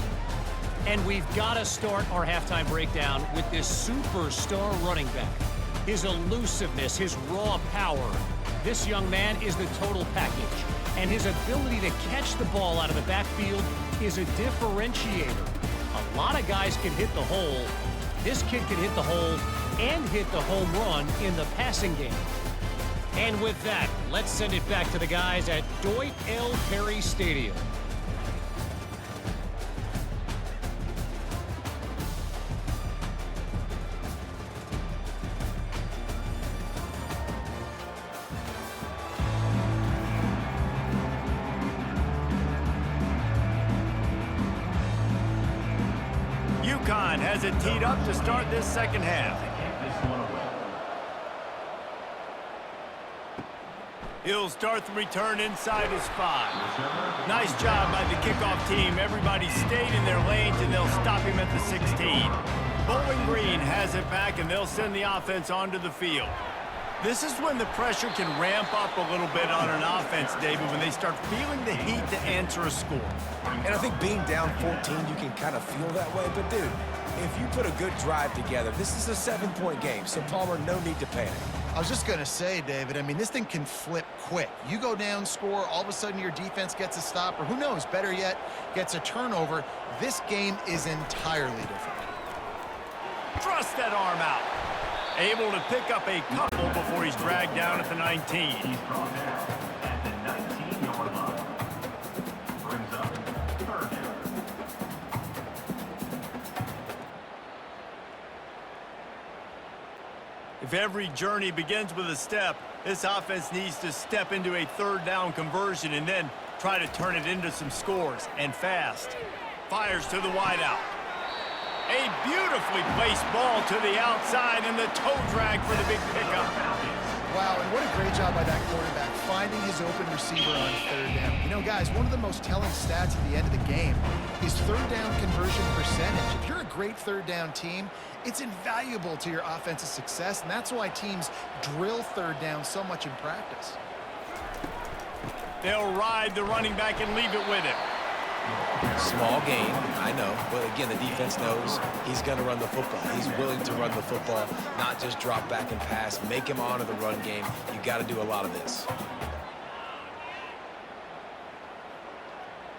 And we've got to start our halftime breakdown with this superstar running back. His elusiveness, his raw power. This young man is the total package. And his ability to catch the ball out of the backfield is a differentiator. A lot of guys can hit the hole. This kid can hit the hole and hit the home run in the passing game. And with that, let's send it back to the guys at Dwight L. Perry Stadium. UConn has it teed up to start this second half. He'll start the return inside his 5. Nice job by the kickoff team. Everybody stayed in their lanes, and they'll stop him at the 16. Bowling Green has it back, and they'll send the offense onto the field. This is when the pressure can ramp up a little bit on an offense, David, when they start feeling the heat to answer a score. And I think being down 14, you can kind of feel that way. But, dude, if you put a good drive together, this is a 7-point game. So, Palmer, no need to panic. I was just going to say, David, I mean, this thing can flip quick. You go down, score, all of a sudden your defense gets a stop, or who knows, better yet, gets a turnover. This game is entirely different. Thrust that arm out. Able to pick up a couple before he's dragged down at the 19. He's brought down at the 19-yard line. Brings up 3rd down. If every journey begins with a step, this offense needs to step into a 3rd down conversion and then try to turn it into some scores, and fast. Fires to the wideout. A beautifully placed ball to the outside, and the toe drag for the big pickup. Wow, and what a great job by that quarterback, finding his open receiver on 3rd down. You know, guys, one of the most telling stats at the end of the game is 3rd down conversion percentage. If you're a great 3rd down team, it's invaluable to your offensive success, and that's why teams drill 3rd down so much in practice. They'll ride the running back and leave it with him. Small game, I know, but again, the defense knows he's going to run the football. He's willing to run the football, not just drop back and pass, make him honor the run game. You got to do a lot of this.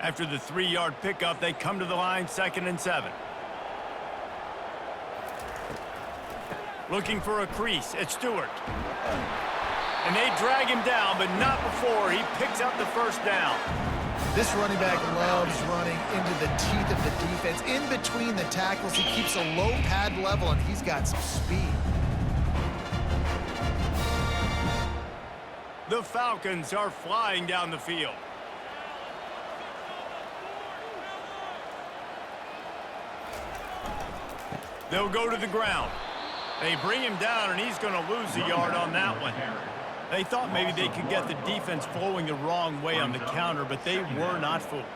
After the 3-yard pickup, they come to the line, 2nd and 7. Looking for a crease, it's Stewart. And they drag him down, but not before he picks up the 1st down. This running back loves running into the teeth of the defense. In between the tackles, he keeps a low pad level, and he's got some speed. The Falcons are flying down the field. They'll go to the ground. They bring him down, and he's going to lose a yard on that one. They thought maybe they could get the defense flowing the wrong way on the counter, but they were not fooled.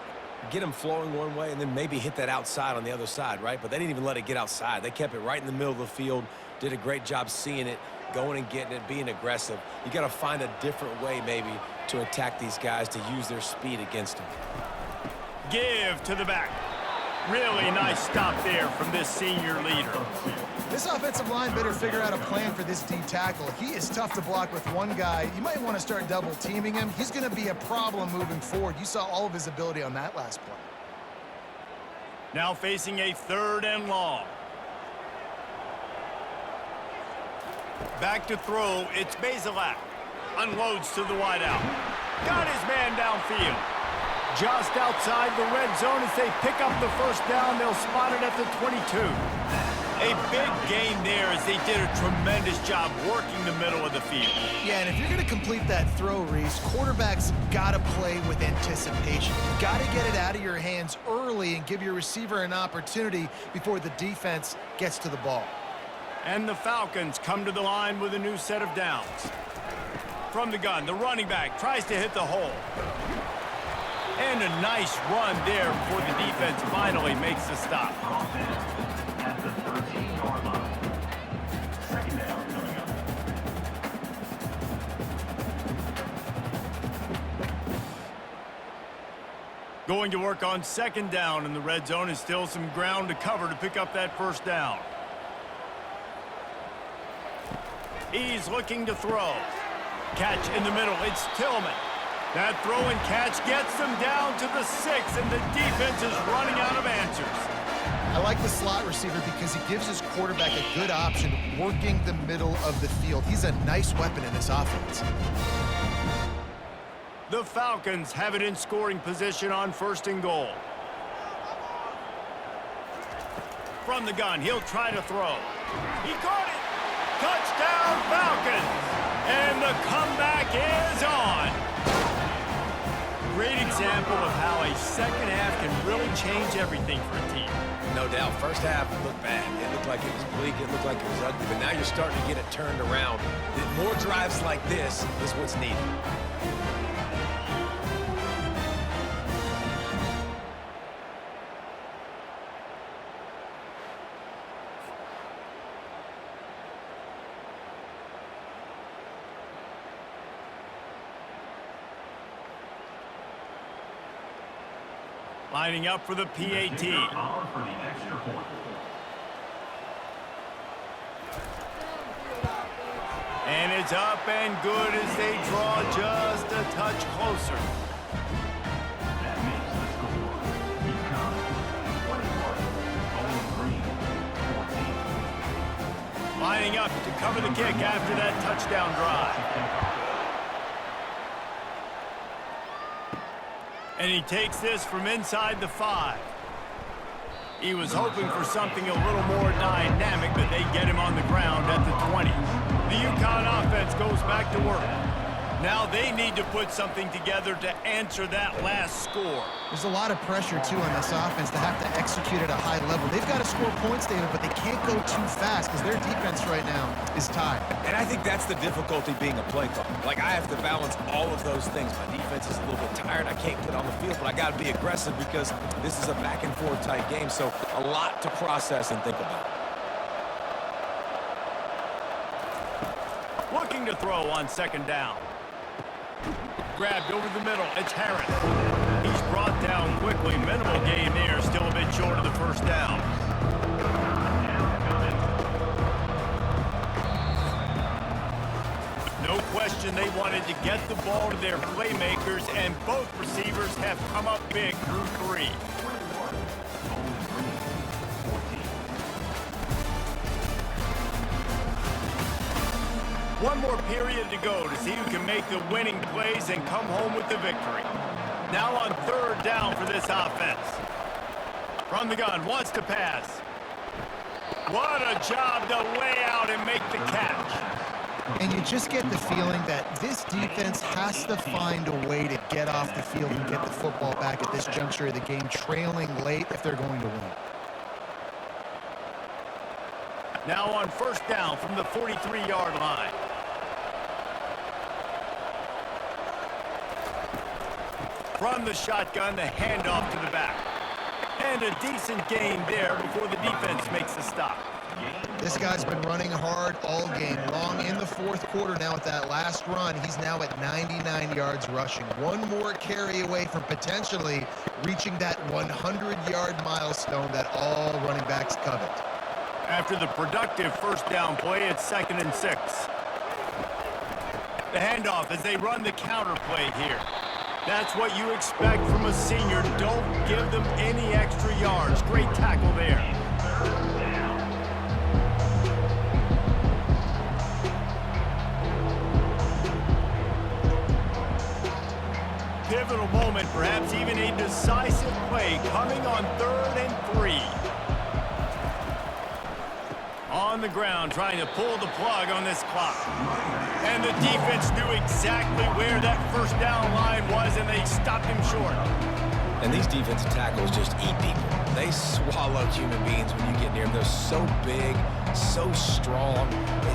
Get them flowing one way and then maybe hit that outside on the other side, right? But they didn't even let it get outside. They kept it right in the middle of the field, did a great job seeing it, going and getting it, being aggressive. You got to find a different way maybe to attack these guys, to use their speed against them. Give to the back. Really nice stop there from this senior leader. This offensive line better figure out a plan for this D tackle. He is tough to block with one guy. You might want to start double teaming him. He's going to be a problem moving forward. You saw all of his ability on that last play. Now facing a 3rd and long. Back to throw, it's Bazelak. Unloads to the wideout. Got his man downfield. Just outside the red zone as they pick up the 1st down. They'll spot it at the 22. A big gain there as they did a tremendous job working the middle of the field. Yeah, and if you're going to complete that throw, Reese, quarterbacks got to play with anticipation. You've got to get it out of your hands early and give your receiver an opportunity before the defense gets to the ball. And the Falcons come to the line with a new set of downs. From the gun, the running back tries to hit the hole. And a nice run there before the defense finally makes the stop. At the 13-yard line. Second down coming up. Going to work on second down in the red zone, and still some ground to cover to pick up that first down. He's looking to throw. Catch in the middle. It's Tillman. That throw and catch gets them down to the 6, and the defense is running out of answers. I like the slot receiver because he gives his quarterback a good option working the middle of the field. He's a nice weapon in this offense. The Falcons have it in scoring position on 1st and goal. From the gun, he'll try to throw. He caught it! Touchdown, Falcons! And the comeback is on! Great example of how a second half can really change everything for a team. No doubt. First half looked bad. It looked like it was bleak. It looked like it was ugly. But now you're starting to get it turned around. More drives like this is what's needed. Lining up for the PAT. For the extra point. And it's up and good as they draw just a touch closer. That makes the score become 21. Bowling Green, 14. Lining up to cover the kick after that touchdown drive. And he takes this from inside the 5. He was hoping for something a little more dynamic, but they get him on the ground at the 20. The UConn offense goes back to work. Now they need to put something together to answer that last score. There's a lot of pressure, too, on this offense to have to execute at a high level. They've got to score points, David, but they can't go too fast because their defense right now is tied. And I think that's the difficulty being a play caller. Like, I have to balance all of those things. My defense is a little bit tired. I can't put on the field, but I got to be aggressive because this is a back-and-forth type game, so a lot to process and think about. Looking to throw on second down. Grabbed over the middle. It's Harris. He's brought down quickly. Minimal gain there. Still a bit short of the first down. No question they wanted to get the ball to their playmakers, and both receivers have come up big through 3. One more period to go to see who can make the winning plays and come home with the victory. Now on 3rd down for this offense. From the gun, wants to pass. What a job to lay out and make the catch. And you just get the feeling that this defense has to find a way to get off the field and get the football back at this juncture of the game, trailing late if they're going to win. Now on 1st down from the 43-yard line. From the shotgun, the handoff to the back. And a decent gain there before the defense makes the stop. This guy's been running hard all game long in the 4th quarter. Now with that last run, he's now at 99 yards rushing. One more carry away from potentially reaching that 100-yard milestone that all running backs covet. After the productive first down play, it's 2nd and 6. The handoff as they run the counter play here. That's what you expect from a senior. Don't give them any extra yards. Great tackle there. Pivotal moment, perhaps even a decisive play coming on 3rd and 3. On the ground, trying to pull the plug on this clock. And the defense knew exactly where that first down line was, and they stopped him short. And these defensive tackles just eat people. They swallow human beings when you get near them. They're so big, so strong.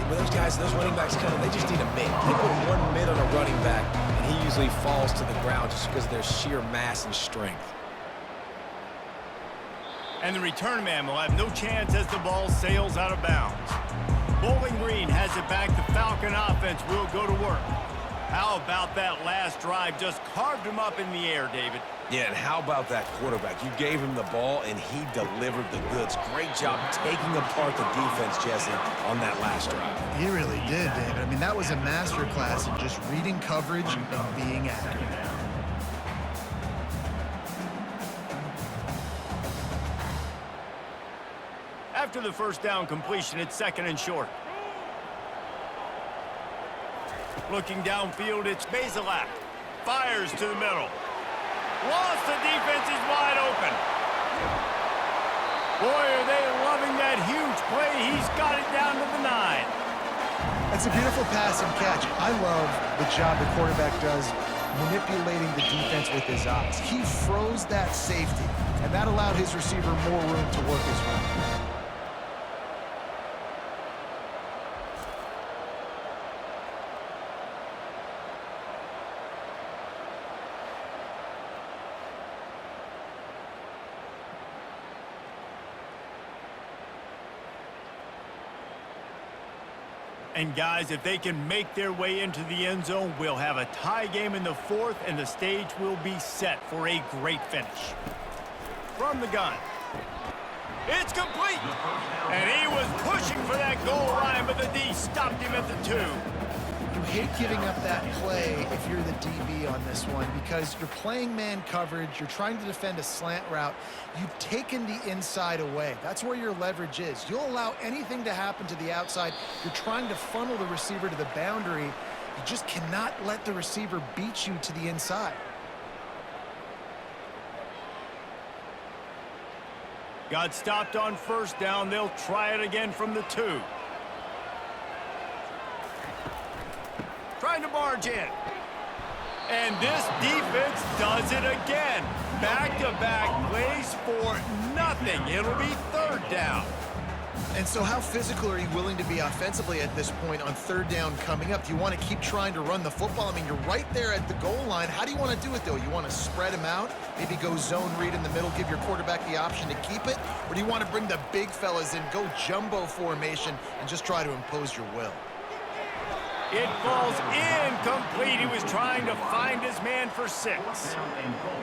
When those guys, those running backs come in, they just need a mid. They put one mid on a running back, and he usually falls to the ground just because of their sheer mass and strength. And the return man will have no chance as the ball sails out of bounds. Bowling Green has it back. The Falcon offense will go to work. How about that last drive? Just carved him up in the air, David. Yeah, and how about that quarterback? You gave him the ball, and he delivered the goods. Great job taking apart the defense, Jesse, on that last drive. He really did, David. I mean, that was a masterclass in just reading coverage and being accurate. After the first down completion, it's 2nd and short. Looking downfield, it's Bazelak. Fires to the middle. Lost, the defense is wide open. Boy, are they loving that huge play. He's got it down to the 9. It's a beautiful pass and catch. I love the job the quarterback does manipulating the defense with his eyes. He froze that safety, and that allowed his receiver more room to work his route. And guys, if they can make their way into the end zone, we'll have a tie game in the 4th, and the stage will be set for a great finish. From the gun. It's complete. And he was pushing for that goal line, but the D stopped him at the 2. You hate giving up that play if you're the DB on this one because you're playing man coverage, you're trying to defend a slant route, you've taken the inside away. That's where your leverage is. You'll allow anything to happen to the outside. You're trying to funnel the receiver to the boundary. You just cannot let the receiver beat you to the inside. Got stopped on first down. They'll try it again from the 2. Trying to barge in. And this defense does it again. Back-to-back plays for nothing. It'll be 3rd down. And so how physical are you willing to be offensively at this point on 3rd down coming up? Do you want to keep trying to run the football? I mean, you're right there at the goal line. How do you want to do it, though? You want to spread him out, maybe go zone read in the middle, give your quarterback the option to keep it? Or do you want to bring the big fellas in, go jumbo formation, and just try to impose your will? It falls incomplete. He was trying to find his man for 6.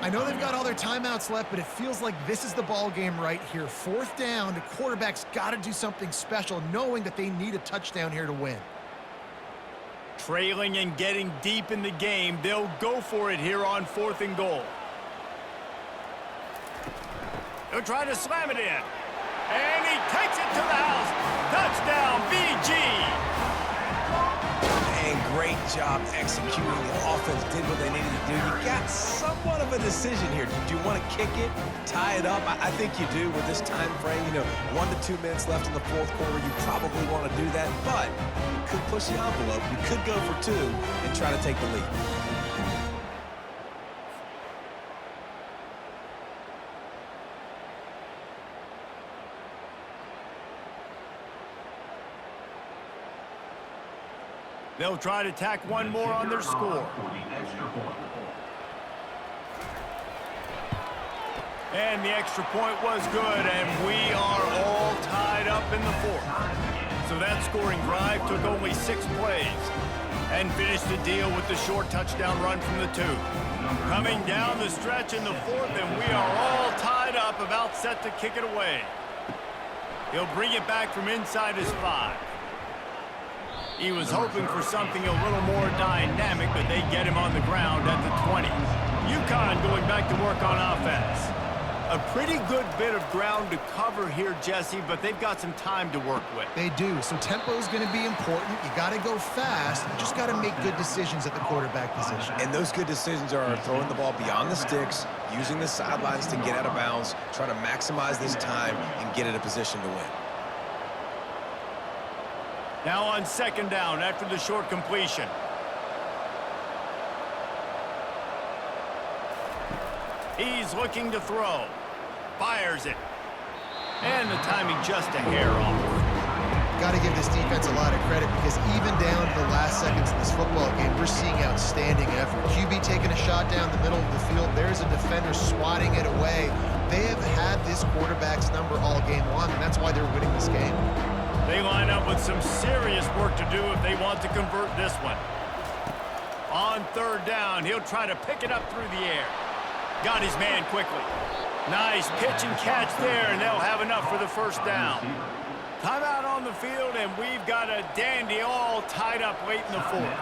I know they've got all their timeouts left, but it feels like this is the ball game right here. 4th down, the quarterback's got to do something special, knowing that they need a touchdown here to win. Trailing and getting deep in the game, they'll go for it here on 4th and goal. They'll try to slam it in. And he takes it to the house. Touchdown, BG. And great job executing. The offense did what they needed to do. You got somewhat of a decision here. Do you want to kick it, tie it up? I think you do with this time frame. 1 to 2 minutes left in the 4th quarter. You probably want to do that, but you could push the envelope. You could go for 2 and try to take the lead. They'll try to tack one more on their score. And the extra point was good, and we are all tied up in the 4th. So that scoring drive took only 6 plays and finished the deal with the short touchdown run from the 2. Coming down the stretch in the 4th, and we are all tied up, about set to kick it away. He'll bring it back from inside his 5. He was hoping for something a little more dynamic, but they get him on the ground at the 20. UConn going back to work on offense. A pretty good bit of ground to cover here, Jesse, but they've got some time to work with. They do, so tempo is going to be important. You got to go fast. You just got to make good decisions at the quarterback position. And those good decisions are throwing the ball beyond the sticks, using the sidelines to get out of bounds, trying to maximize this time and get in a position to win. Now on 2nd down after the short completion. He's looking to throw. Fires it. And the timing just a hair off. Got to give this defense a lot of credit because even down to the last seconds of this football game, we're seeing outstanding effort. QB taking a shot down the middle of the field. There's a defender swatting it away. They have had this quarterback's number all game long, and that's why they're winning this game. They line up with some serious work to do if they want to convert this one. On third down, he'll try to pick it up through the air. Got his man quickly. Nice pitch and catch there, and they'll have enough for the first down. Timeout on the field, and we've got a dandy all tied up late in the fourth.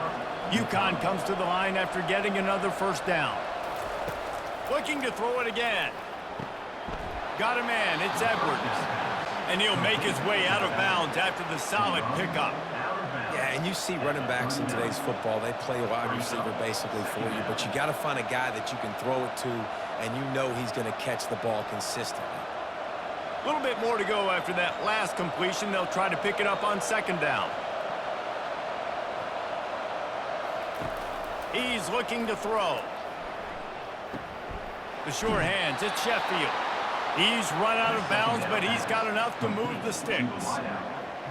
UConn comes to the line after getting another first down. Looking to throw it again. Got a man, it's Edwards. And he'll make his way out of bounds after the solid pickup. Yeah, and you see running backs in today's football, they play a wide receiver basically for you, but you got to find a guy that you can throw it to, and you know he's going to catch the ball consistently. A little bit more to go after that last completion. They'll try to pick it up on second down. He's looking to throw. The sure hands, it's Sheffield. He's run out of bounds, but he's got enough to move the sticks.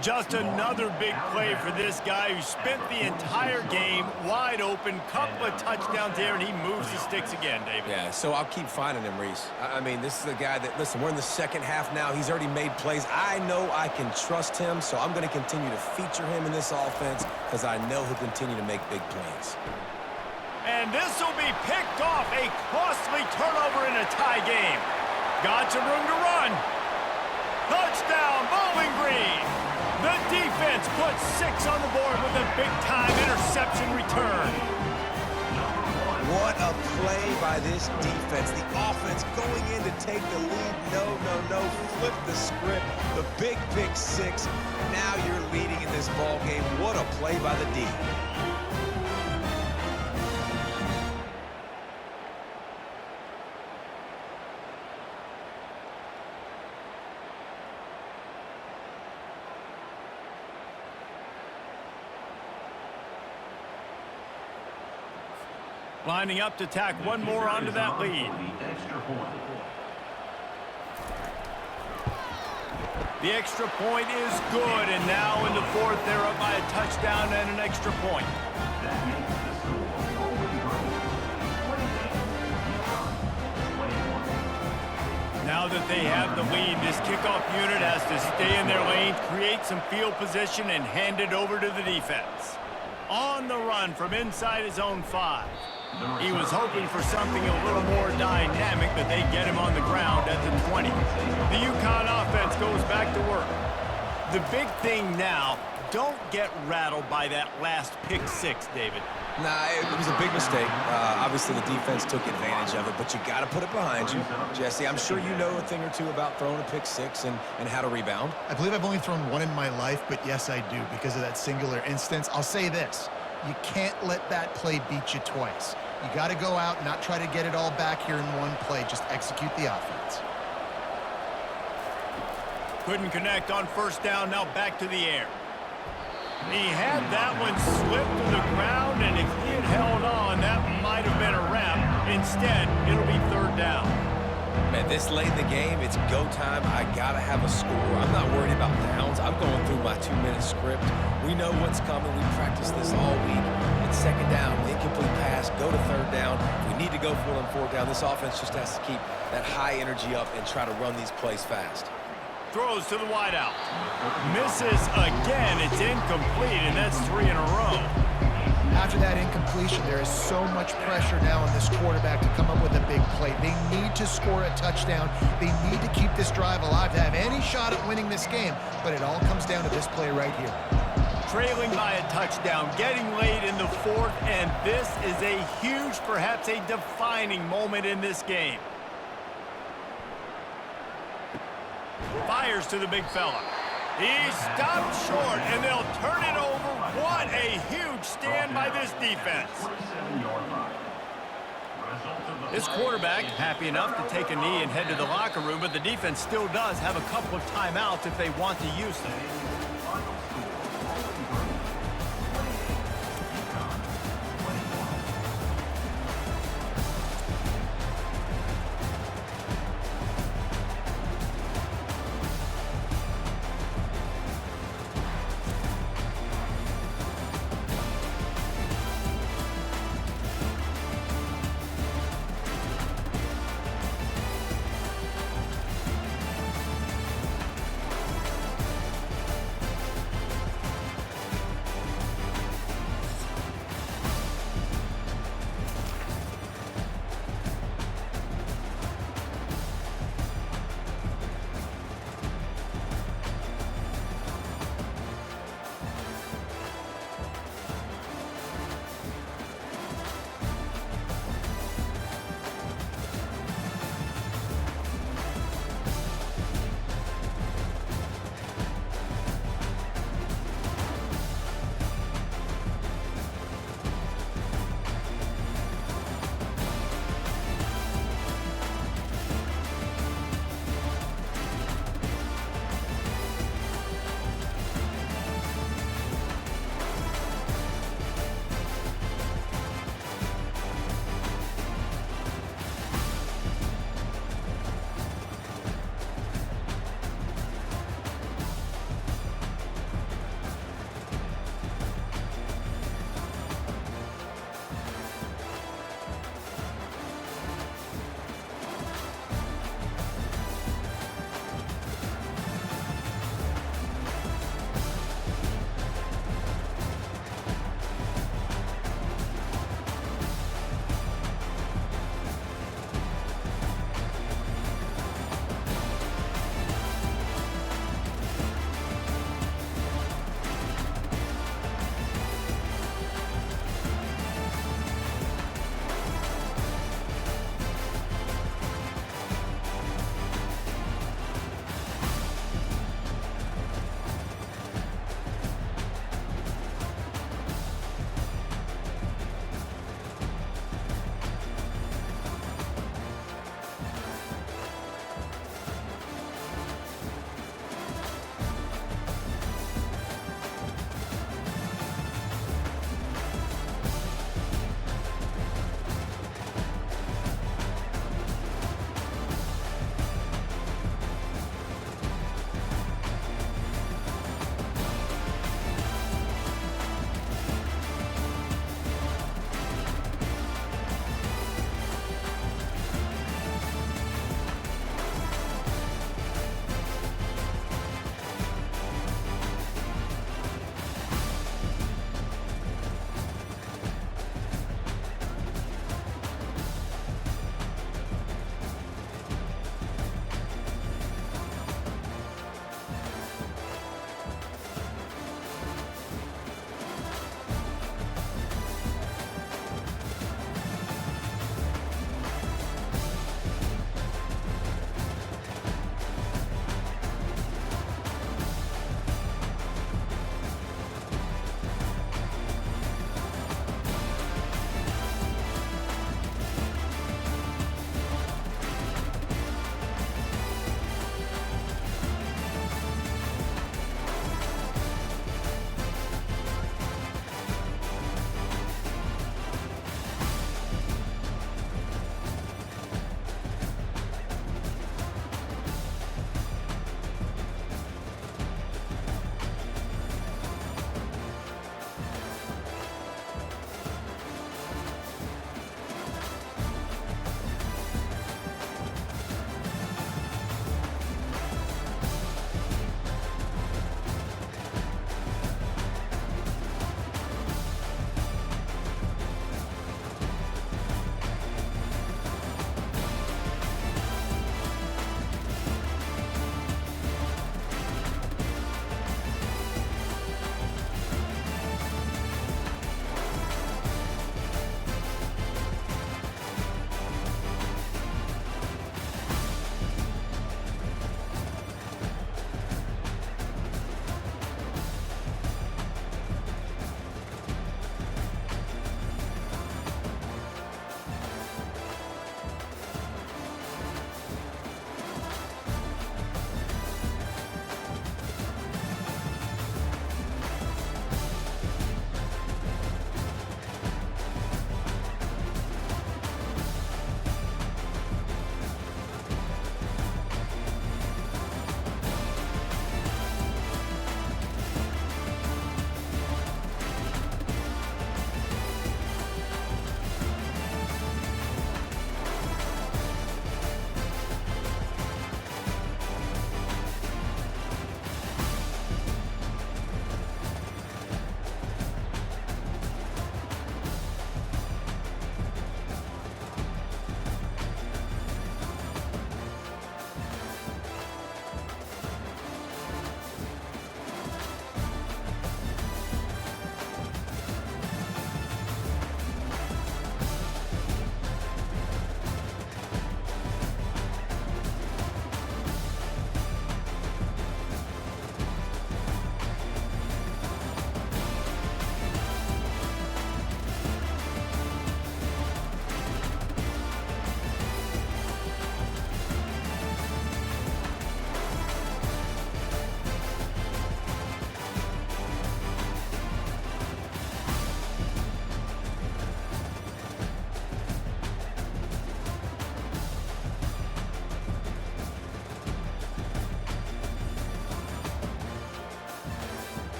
Just another big play for this guy who spent the entire game wide open, couple of touchdowns there, and he moves the sticks again, David. Yeah, so I'll keep finding him, Reese. I mean, this is a guy that, listen, we're in the second half now. He's already made plays. I know I can trust him, so I'm going to continue to feature him in this offense because I know he'll continue to make big plays. And this will be picked off, a costly turnover in a tie game. Got some room to run. Touchdown, Bowling Green. The defense puts 6 on the board with a big-time interception return. What a play by this defense. The offense going in to take the lead. No. Flip the script. The big pick 6. Now you're leading in this ball game. What a play by the D. Lining up to tack one more onto that lead. The extra point is good, and now in the fourth, they're up by a touchdown and an extra point. Now that they have the lead, this kickoff unit has to stay in their lane, create some field position, and hand it over to the defense. On the run from inside his own 5. He was hoping for something a little more dynamic, but they get him on the ground at the 20. The UConn offense goes back to work. The big thing now, don't get rattled by that last pick 6, David. Nah, it was a big mistake. Obviously, the defense took advantage of it, but you got to put it behind you. Jesse, I'm sure you know a thing or two about throwing a pick 6 and how to rebound. I believe I've only thrown one in my life, but yes, I do because of that singular instance. I'll say this. You can't let that play beat you twice. You got to go out and not try to get it all back here in one play. Just execute the offense. Couldn't connect on first down, now back to the air. He had that one slip to the ground, and if he had held on, that might have been a wrap. Instead, it'll be third down. Man, this late in the game, it's go time. I got to have a score. I'm not worried about downs. I'm going through my 2-minute script. We know what's coming. We practiced this all week. It's second down, incomplete pass, go to third down. We need to go for it on fourth down. This offense just has to keep that high energy up and try to run these plays fast. Throws to the wideout. Misses again. It's incomplete, and that's 3 in a row. After that incompletion, there is so much pressure now on this quarterback to come up with a big play. They need to score a touchdown. They need to keep this drive alive to have any shot at winning this game, but it all comes down to this play right here. Trailing by a touchdown, getting late in the fourth, and this is a huge, perhaps a defining moment in this game. Fires to the big fella. He stopped short, and they'll turn it over. What a huge stand by this defense. This quarterback happy enough to take a knee and head to the locker room, but the defense still does have a couple of timeouts if they want to use them.